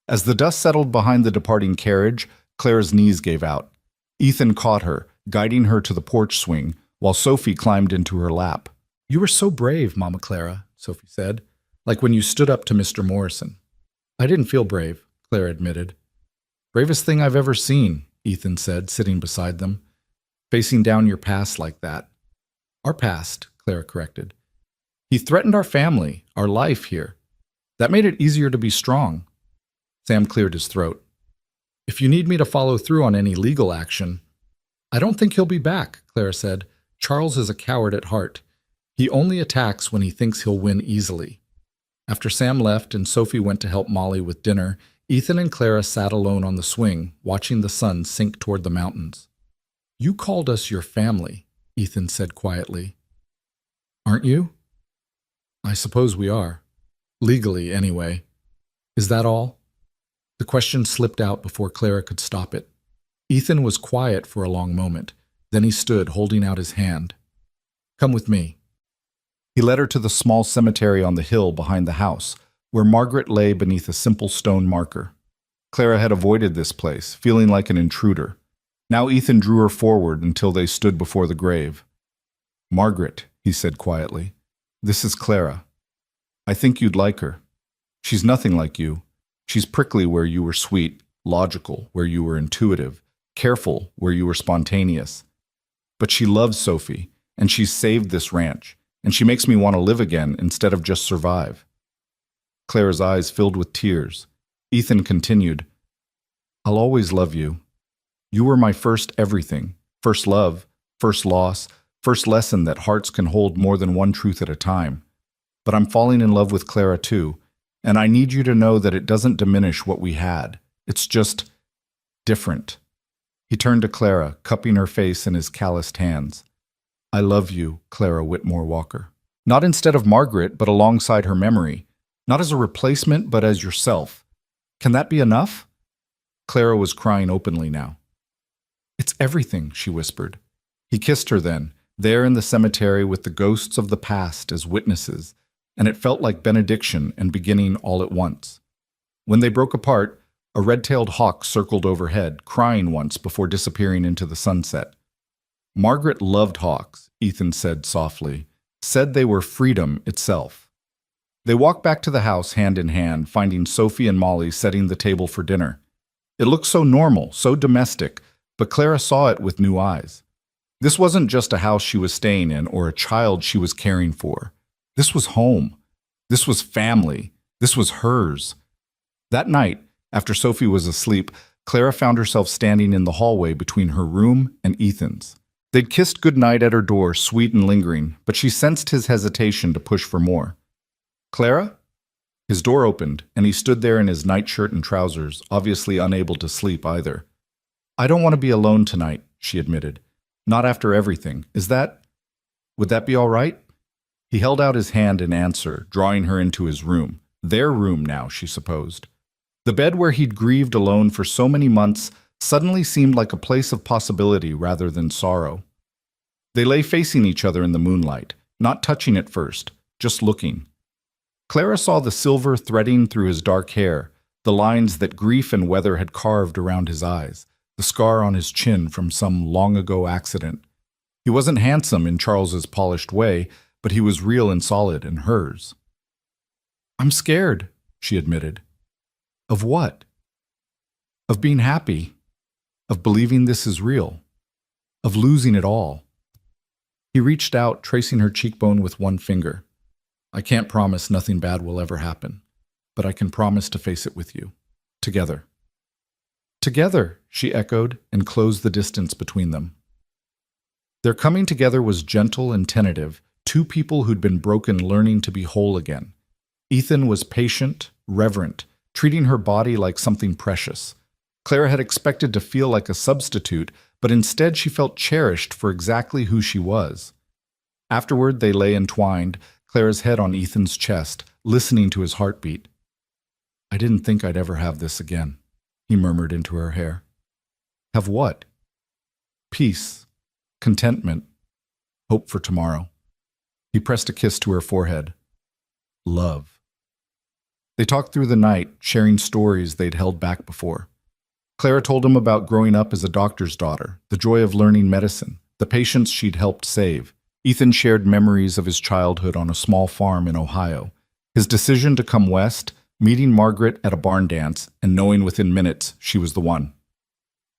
As the dust settled behind the departing carriage, Clara's knees gave out. Ethan caught her, guiding her to the porch swing, while Sophie climbed into her lap. "You were so brave, Mama Clara," Sophie said, "like when you stood up to Mr. Morrison." "I didn't feel brave," Clara admitted. "Bravest thing I've ever seen," Ethan said, sitting beside them. "Facing down your past like that." "Our past," Clara corrected. "He threatened our family, our life here. That made it easier to be strong." Sam cleared his throat. "If you need me to follow through on any legal action—" "I don't think he'll be back," Clara said. "Charles is a coward at heart. He only attacks when he thinks he'll win easily. After Sam left and Sophie went to help Molly with dinner, Ethan and Clara sat alone on the swing, watching the sun sink toward the mountains. "You called us your family," Ethan said quietly. "Aren't you?" "I suppose we are. Legally, anyway. Is that all?" The question slipped out before Clara could stop it. Ethan was quiet for a long moment. Then he stood, holding out his hand. "Come with me." He led her to the small cemetery on the hill behind the house, where Margaret lay beneath a simple stone marker. Clara had avoided this place, feeling like an intruder. Now Ethan drew her forward until they stood before the grave. "Margaret," he said quietly, "this is Clara. I think you'd like her. She's nothing like you. She's prickly where you were sweet, logical where you were intuitive, careful where you were spontaneous. But she loves Sophie, and she's saved this ranch, and she makes me want to live again instead of just survive." Clara's eyes filled with tears. Ethan continued, "I'll always love you. You were my first everything, first love, first loss, first lesson that hearts can hold more than one truth at a time. But I'm falling in love with Clara too, and I need you to know that it doesn't diminish what we had. It's just different." He turned to Clara, cupping her face in his calloused hands. "I love you, Clara Whitmore Walker. Not instead of Margaret, but alongside her memory. Not as a replacement, but as yourself. Can that be enough?" Clara was crying openly now. "It's everything," she whispered. He kissed her then, there in the cemetery with the ghosts of the past as witnesses, and it felt like benediction and beginning all at once. When they broke apart, a red-tailed hawk circled overhead, crying once before disappearing into the sunset. Margaret loved hawks, Ethan said softly, said they were freedom itself. They walked back to the house hand in hand, finding Sophie and Molly setting the table for dinner. It looked so normal, so domestic, but Clara saw it with new eyes. This wasn't just a house she was staying in or a child she was caring for. This was home. This was family. This was hers. That night, after Sophie was asleep, Clara found herself standing in the hallway between her room and Ethan's. They'd kissed goodnight at her door, sweet and lingering, but she sensed his hesitation to push for more. "Clara?" His door opened, and he stood there in his nightshirt and trousers, obviously unable to sleep either. "I don't want to be alone tonight," she admitted. "Not after everything. Would that be all right?" He held out his hand in answer, drawing her into his room. Their room now, she supposed. The bed where he'd grieved alone for so many months suddenly seemed like a place of possibility rather than sorrow. They lay facing each other in the moonlight, not touching at first, just looking. Clara saw the silver threading through his dark hair, the lines that grief and weather had carved around his eyes, the scar on his chin from some long-ago accident. He wasn't handsome in Charles's polished way, but he was real and solid in hers. "I'm scared," she admitted. "Of what?" "Of being happy. Of believing this is real. Of losing it all." He reached out, tracing her cheekbone with one finger. "I can't promise nothing bad will ever happen, but I can promise to face it with you. Together." "Together," she echoed, and closed the distance between them. Their coming together was gentle and tentative, two people who'd been broken learning to be whole again. Ethan was patient, reverent, treating her body like something precious. Clara had expected to feel like a substitute, but instead she felt cherished for exactly who she was. Afterward, they lay entwined, Clara's head on Ethan's chest, listening to his heartbeat. "I didn't think I'd ever have this again," he murmured into her hair. "Have what?" "Peace, contentment, hope for tomorrow." He pressed a kiss to her forehead. "Love." They talked through the night, sharing stories they'd held back before. Clara told him about growing up as a doctor's daughter, the joy of learning medicine, the patients she'd helped save. Ethan shared memories of his childhood on a small farm in Ohio, his decision to come west, meeting Margaret at a barn dance, and knowing within minutes she was the one.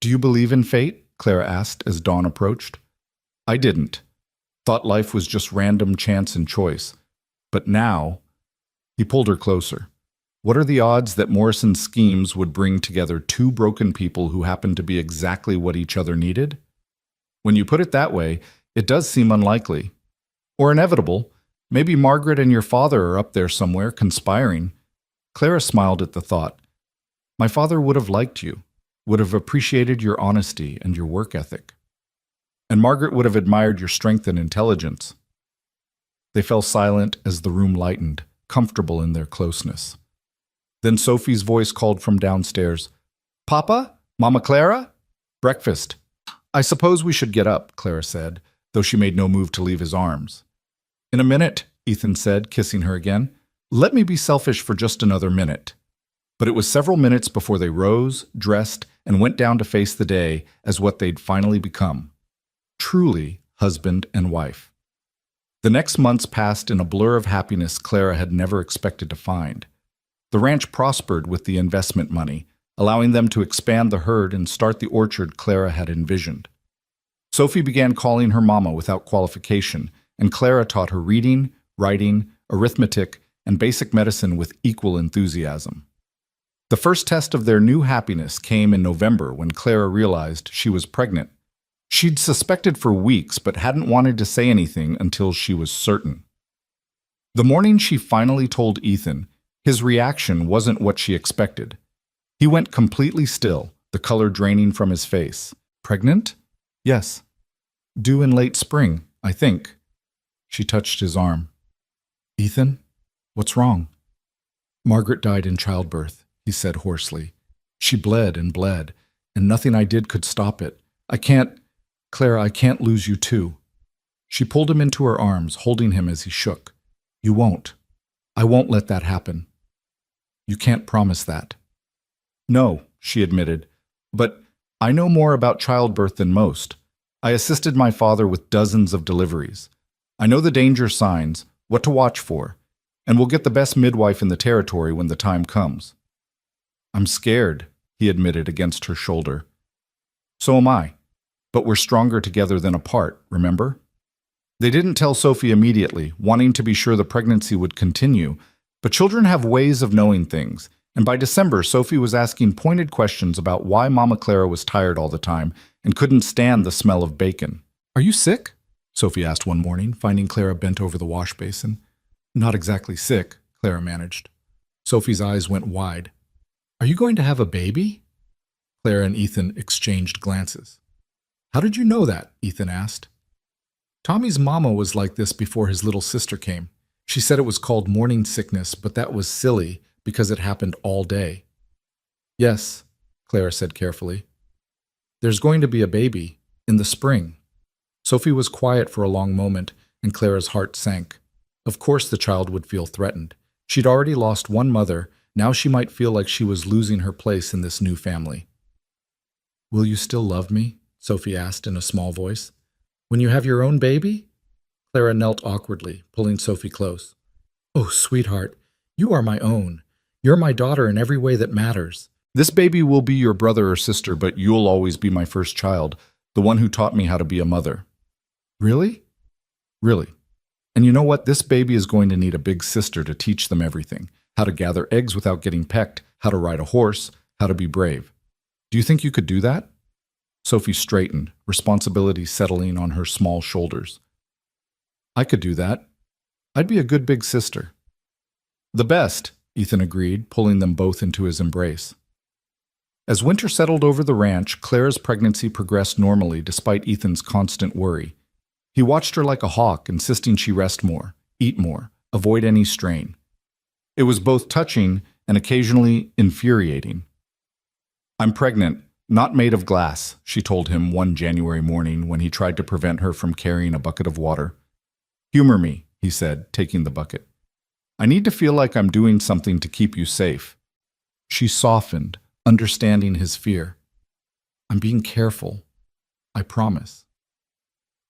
"Do you believe in fate?" Clara asked as dawn approached. "I didn't. Thought life was just random chance and choice. But now..." He pulled her closer. "What are the odds that Morrison's schemes would bring together two broken people who happened to be exactly what each other needed? When you put it that way, it does seem unlikely." Or inevitable. Maybe Margaret and your father are up there somewhere, conspiring. Clara smiled at the thought. My father would have liked you, would have appreciated your honesty and your work ethic. And Margaret would have admired your strength and intelligence. They fell silent as the room lightened, comfortable in their closeness. Then Sophie's voice called from downstairs. Papa? Mama Clara? Breakfast. I suppose we should get up, Clara said, though she made no move to leave his arms. In a minute, Ethan said, kissing her again. Let me be selfish for just another minute. But it was several minutes before they rose, dressed, and went down to face the day as what they'd finally become. Truly husband and wife. The next months passed in a blur of happiness Clara had never expected to find. The ranch prospered with the investment money, allowing them to expand the herd and start the orchard Clara had envisioned. Sophie began calling her mama without qualification, and Clara taught her reading, writing, arithmetic, and basic medicine with equal enthusiasm. The first test of their new happiness came in November when Clara realized she was pregnant. She'd suspected for weeks but hadn't wanted to say anything until she was certain. The morning she finally told Ethan, his reaction wasn't what she expected. He went completely still, the color draining from his face. Pregnant? Yes. Due in late spring, I think. She touched his arm. Ethan, what's wrong? Margaret died in childbirth, he said hoarsely. She bled, and nothing I did could stop it. Clara, I can't lose you too. She pulled him into her arms, holding him as he shook. You won't. I won't let that happen. You can't promise that. No, she admitted, but I know more about childbirth than most. I assisted my father with dozens of deliveries. I know the danger signs, what to watch for, and we'll get the best midwife in the territory when the time comes. I'm scared, he admitted against her shoulder. So am I, but we're stronger together than apart, remember? They didn't tell Sophie immediately, wanting to be sure the pregnancy would continue, but children have ways of knowing things, and by December, Sophie was asking pointed questions about why Mama Clara was tired all the time and couldn't stand the smell of bacon. Are you sick? Sophie asked one morning, finding Clara bent over the wash basin. Not exactly sick, Clara managed. Sophie's eyes went wide. Are you going to have a baby? Clara and Ethan exchanged glances. How did you know that? Ethan asked. Tommy's mama was like this before his little sister came. She said it was called morning sickness, but that was silly because it happened all day. Yes, Clara said carefully. There's going to be a baby in the spring. Sophie was quiet for a long moment, and Clara's heart sank. Of course the child would feel threatened. She'd already lost one mother. Now she might feel like she was losing her place in this new family. Will you still love me? Sophie asked in a small voice. When you have your own baby? Clara knelt awkwardly, pulling Sophie close. Oh, sweetheart, you are my own. You're my daughter in every way that matters. This baby will be your brother or sister, but you'll always be my first child, the one who taught me how to be a mother. Really? Really. And you know what? This baby is going to need a big sister to teach them everything. How to gather eggs without getting pecked, how to ride a horse, how to be brave. Do you think you could do that? Sophie straightened, responsibility settling on her small shoulders. I could do that. I'd be a good big sister. The best, Ethan agreed, pulling them both into his embrace. As winter settled over the ranch, Clara's pregnancy progressed normally despite Ethan's constant worry. He watched her like a hawk, insisting she rest more, eat more, avoid any strain. It was both touching and occasionally infuriating. I'm pregnant, not made of glass, she told him one January morning when he tried to prevent her from carrying a bucket of water. Humor me, he said, taking the bucket. I need to feel like I'm doing something to keep you safe. She softened, understanding his fear. I'm being careful. I promise.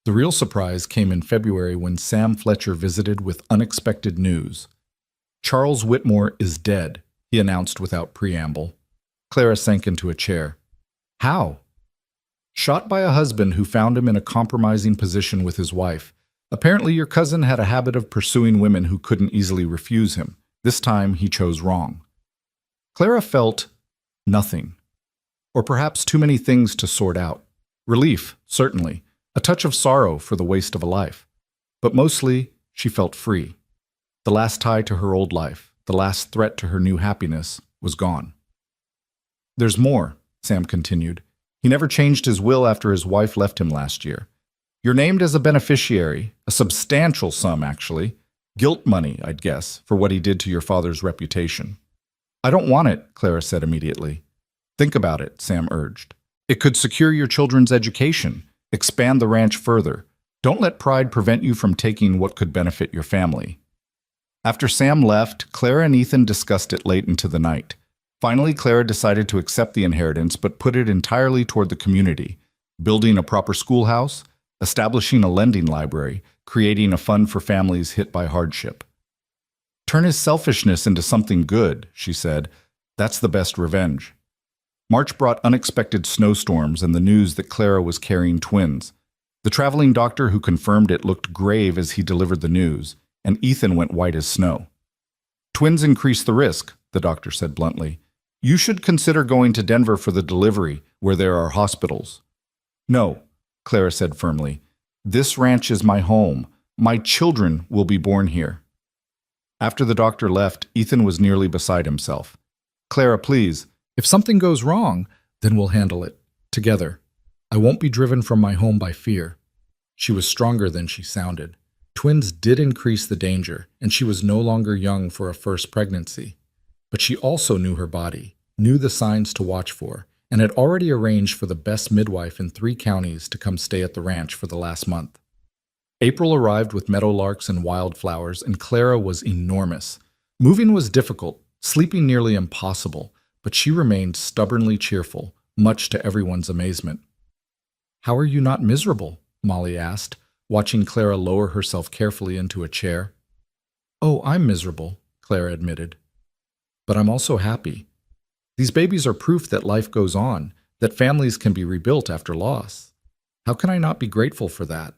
The real surprise came in February when Sam Fletcher visited with unexpected news. Charles Whitmore is dead, he announced without preamble. Clara sank into a chair. How? Shot by a husband who found him in a compromising position with his wife. Apparently your cousin had a habit of pursuing women who couldn't easily refuse him. This time he chose wrong. Clara felt nothing. Or perhaps too many things to sort out. Relief, certainly. A touch of sorrow for the waste of a life. But mostly, she felt free. The last tie to her old life, the last threat to her new happiness, was gone. "There's more," Sam continued. "He never changed his will after his wife left him last year. You're named as a beneficiary, a substantial sum, actually. Guilt money, I'd guess, for what he did to your father's reputation." "I don't want it," Clara said immediately. "Think about it," Sam urged. "It could secure your children's education, expand the ranch further. Don't let pride prevent you from taking what could benefit your family." After Sam left, Clara and Ethan discussed it late into the night. Finally, Clara decided to accept the inheritance but put it entirely toward the community, building a proper schoolhouse, establishing a lending library, creating a fund for families hit by hardship. "Turn his selfishness into something good," she said. "That's the best revenge." March brought unexpected snowstorms and the news that Clara was carrying twins. The traveling doctor who confirmed it looked grave as he delivered the news, and Ethan went white as snow. "Twins increase the risk," the doctor said bluntly. "You should consider going to Denver for the delivery, where there are hospitals." "No," Clara said firmly. "This ranch is my home. My children will be born here." After the doctor left, Ethan was nearly beside himself. "Clara, please. If something goes wrong, then we'll handle it. Together. I won't be driven from my home by fear." She was stronger than she sounded. Twins did increase the danger, and she was no longer young for a first pregnancy. But she also knew her body, knew the signs to watch for, and had already arranged for the best midwife in 3 counties to come stay at the ranch for the last month. April arrived with meadowlarks and wildflowers, and Clara was enormous. Moving was difficult, sleeping nearly impossible, but she remained stubbornly cheerful, much to everyone's amazement. "How are you not miserable?" Molly asked, watching Clara lower herself carefully into a chair. "Oh, I'm miserable," Clara admitted. "But I'm also happy. These babies are proof that life goes on, that families can be rebuilt after loss. How can I not be grateful for that?"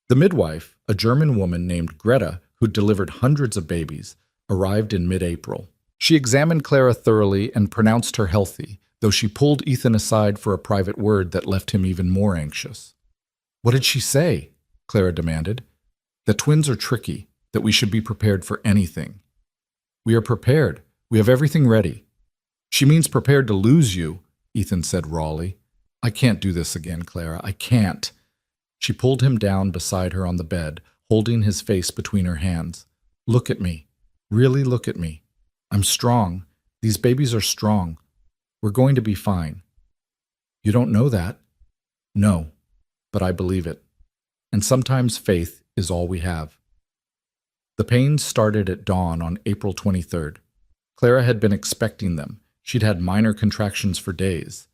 The midwife, a German woman named Greta, who delivered hundreds of babies, arrived in mid-April. She examined Clara thoroughly and pronounced her healthy, though she pulled Ethan aside for a private word that left him even more anxious. "What did she say?" Clara demanded. "That twins are tricky, that we should be prepared for anything." "We are prepared. We have everything ready." "She means prepared to lose you," Ethan said rawly. "I can't do this again, Clara. I can't." She pulled him down beside her on the bed, holding his face between her hands. "Look at me. Really look at me. I'm strong. These babies are strong. We're going to be fine." "You don't know that." "No, but I believe it. And sometimes faith is all we have." The pains started at dawn on April 23rd. Clara had been expecting them. She'd had minor contractions for days.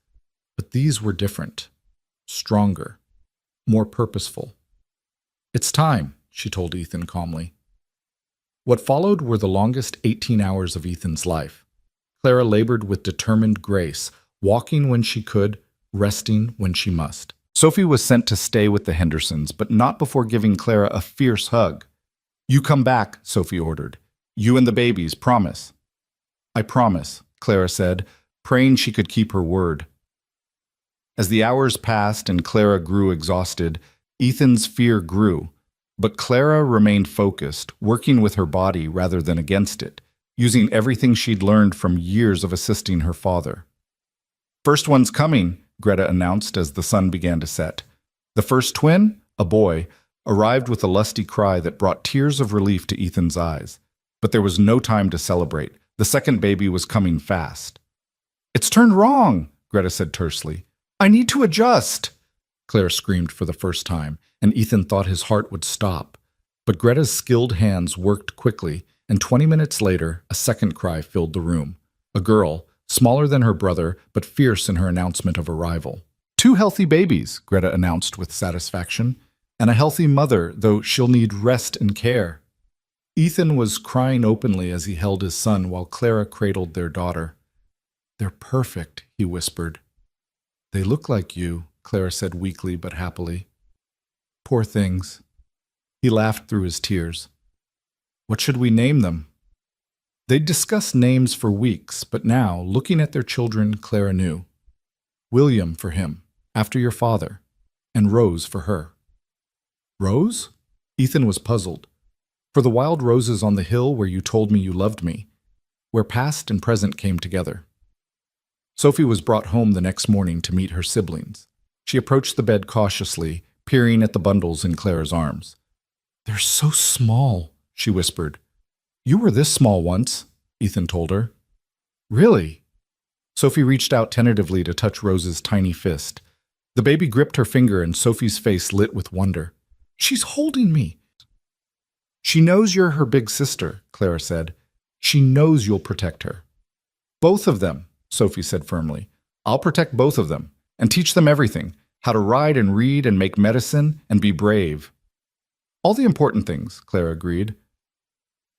But these were different. Stronger. More purposeful. "It's time," she told Ethan calmly. What followed were the longest 18 hours of Ethan's life. Clara labored with determined grace, walking when she could, resting when she must. Sophie was sent to stay with the Hendersons, but not before giving Clara a fierce hug. "You come back," Sophie ordered. "You and the babies, promise." "I promise," Clara said, praying she could keep her word. As the hours passed and Clara grew exhausted, Ethan's fear grew. But Clara remained focused, working with her body rather than against it, using everything she'd learned from years of assisting her father. "First one's coming," Greta announced as the sun began to set. The first twin, a boy, arrived with a lusty cry that brought tears of relief to Ethan's eyes. But there was no time to celebrate. The second baby was coming fast. "It's turned wrong," Greta said tersely. "I need to adjust." Claire screamed for the first time, and Ethan thought his heart would stop. But Greta's skilled hands worked quickly, and 20 minutes later, a second cry filled the room. A girl, smaller than her brother, but fierce in her announcement of arrival. "2 healthy babies," Greta announced with satisfaction, "and a healthy mother, though she'll need rest and care." Ethan was crying openly as he held his son while Clara cradled their daughter. "They're perfect," he whispered. "They look like you," Clara said weakly but happily. "Poor things." He laughed through his tears. "What should we name them?" They'd discussed names for weeks, but now, looking at their children, Clara knew. "William for him, after your father, and Rose for her." "Rose?" Ethan was puzzled. For the wild roses on the hill where you told me you loved me, where past and present came together. Sophie was brought home the next morning to meet her siblings. She approached the bed cautiously, peering at the bundles in Clara's arms. "They're so small," she whispered. "You were this small once," Ethan told her. "Really?" Sophie reached out tentatively to touch Rose's tiny fist. The baby gripped her finger and Sophie's face lit with wonder. "She's holding me." "She knows you're her big sister," Clara said. "She knows you'll protect her." "Both of them," Sophie said firmly. "I'll protect both of them and teach them everything, how to ride and read and make medicine and be brave." "All the important things," Clara agreed.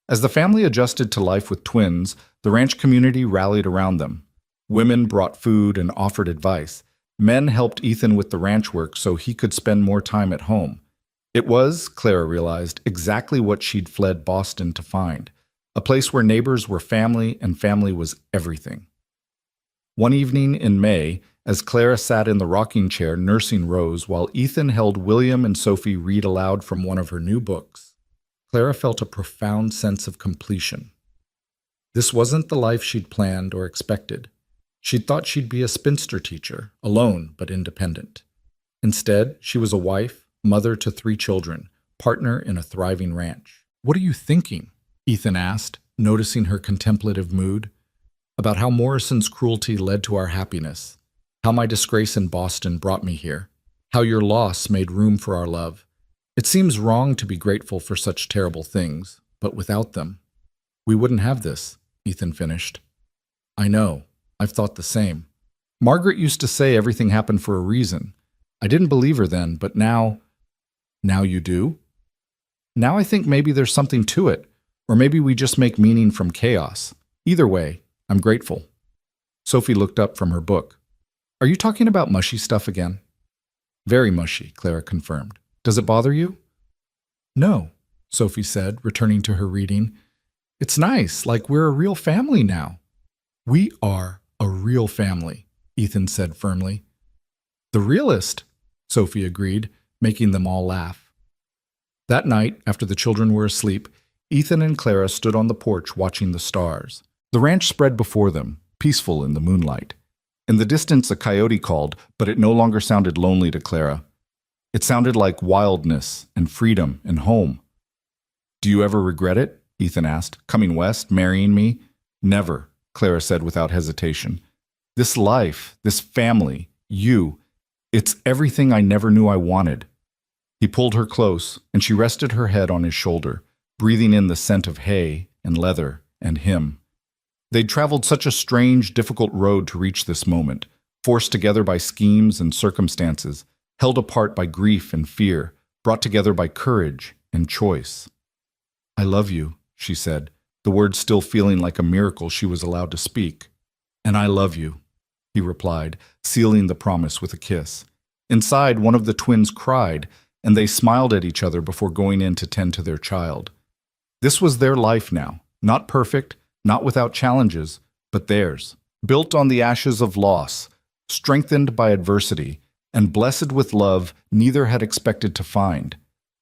As the family adjusted to life with twins, the ranch community rallied around them. Women brought food and offered advice. Men helped Ethan with the ranch work so he could spend more time at home. It was, Clara realized, exactly what she'd fled Boston to find, a place where neighbors were family and family was everything. One evening in May, as Clara sat in the rocking chair nursing Rose while Ethan held William and Sophie read aloud from one of her new books, Clara felt a profound sense of completion. This wasn't the life she'd planned or expected. She'd thought she'd be a spinster teacher, alone but independent. Instead, she was a wife, mother to 3 children, partner in a thriving ranch. "What are you thinking?" Ethan asked, noticing her contemplative mood. "About how Morrison's cruelty led to our happiness, how my disgrace in Boston brought me here, how your loss made room for our love. It seems wrong to be grateful for such terrible things, but without them, we wouldn't have this," Ethan finished. "I know. I've thought the same. Margaret used to say everything happened for a reason. I didn't believe her then, but now you do? Now I think maybe there's something to it, or maybe we just make meaning from chaos. Either way, I'm grateful." Sophie looked up from her book. "Are you talking about mushy stuff again?" "Very mushy," Clara confirmed. "Does it bother you?" "No," Sophie said, returning to her reading. "It's nice, like we're a real family now." "We are a real family," Ethan said firmly. "The realest," Sophie agreed, making them all laugh. That night, after the children were asleep, Ethan and Clara stood on the porch watching the stars. The ranch spread before them, peaceful in the moonlight. In the distance, a coyote called, but it no longer sounded lonely to Clara. It sounded like wildness and freedom and home. "Do you ever regret it?" Ethan asked. "Coming west, marrying me?" "Never," Clara said without hesitation. "This life, this family, you, it's everything I never knew I wanted." He pulled her close, and she rested her head on his shoulder, breathing in the scent of hay and leather and him. They'd traveled such a strange, difficult road to reach this moment, forced together by schemes and circumstances, held apart by grief and fear, brought together by courage and choice. "I love you," she said, the words still feeling like a miracle she was allowed to speak. "And I love you," he replied, sealing the promise with a kiss. Inside, one of the twins cried, and they smiled at each other before going in to tend to their child. This was their life now, not perfect, not without challenges, but theirs, built on the ashes of loss, strengthened by adversity, and blessed with love neither had expected to find.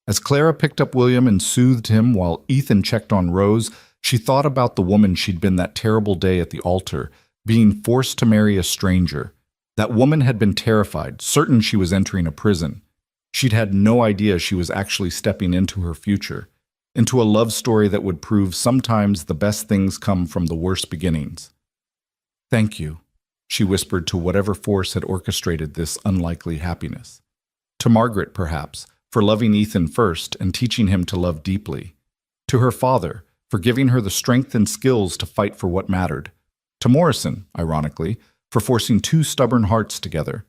As Clara picked up William and soothed him while Ethan checked on Rose, she thought about the woman she'd been that terrible day at the altar, being forced to marry a stranger. That woman had been terrified, certain she was entering a prison. She'd had no idea she was actually stepping into her future, into a love story that would prove sometimes the best things come from the worst beginnings. "Thank you," she whispered to whatever force had orchestrated this unlikely happiness. To Margaret, perhaps, for loving Ethan first and teaching him to love deeply. To her father, for giving her the strength and skills to fight for what mattered. To Morrison, ironically, for forcing 2 stubborn hearts together.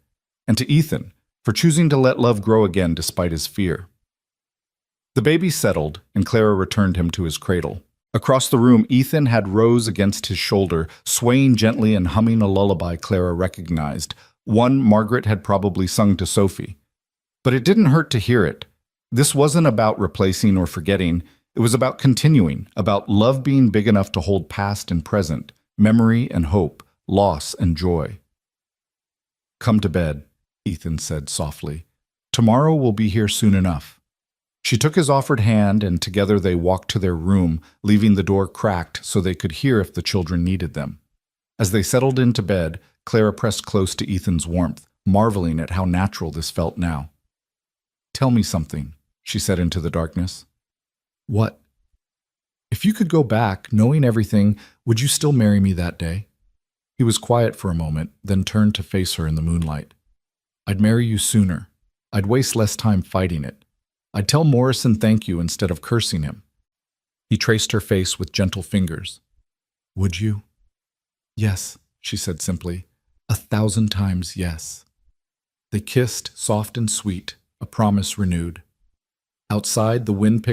And to Ethan, for choosing to let love grow again despite his fear. The baby settled, and Clara returned him to his cradle. Across the room, Ethan had Rose against his shoulder, swaying gently and humming a lullaby Clara recognized, one Margaret had probably sung to Sophie. But it didn't hurt to hear it. This wasn't about replacing or forgetting. It was about continuing, about love being big enough to hold past and present, memory and hope, loss and joy. "Come to bed," Ethan said softly. "Tomorrow we'll be here soon enough." She took his offered hand, and together they walked to their room, leaving the door cracked so they could hear if the children needed them. As they settled into bed, Clara pressed close to Ethan's warmth, marveling at how natural this felt now. "Tell me something," she said into the darkness. "What?" "If you could go back, knowing everything, would you still marry me that day?" He was quiet for a moment, then turned to face her in the moonlight. "I'd marry you sooner. I'd waste less time fighting it. I'd tell Morrison thank you instead of cursing him." He traced her face with gentle fingers. "Would you?" "Yes," she said simply. 1,000 times yes." They kissed, soft and sweet, a promise renewed. Outside, the wind picked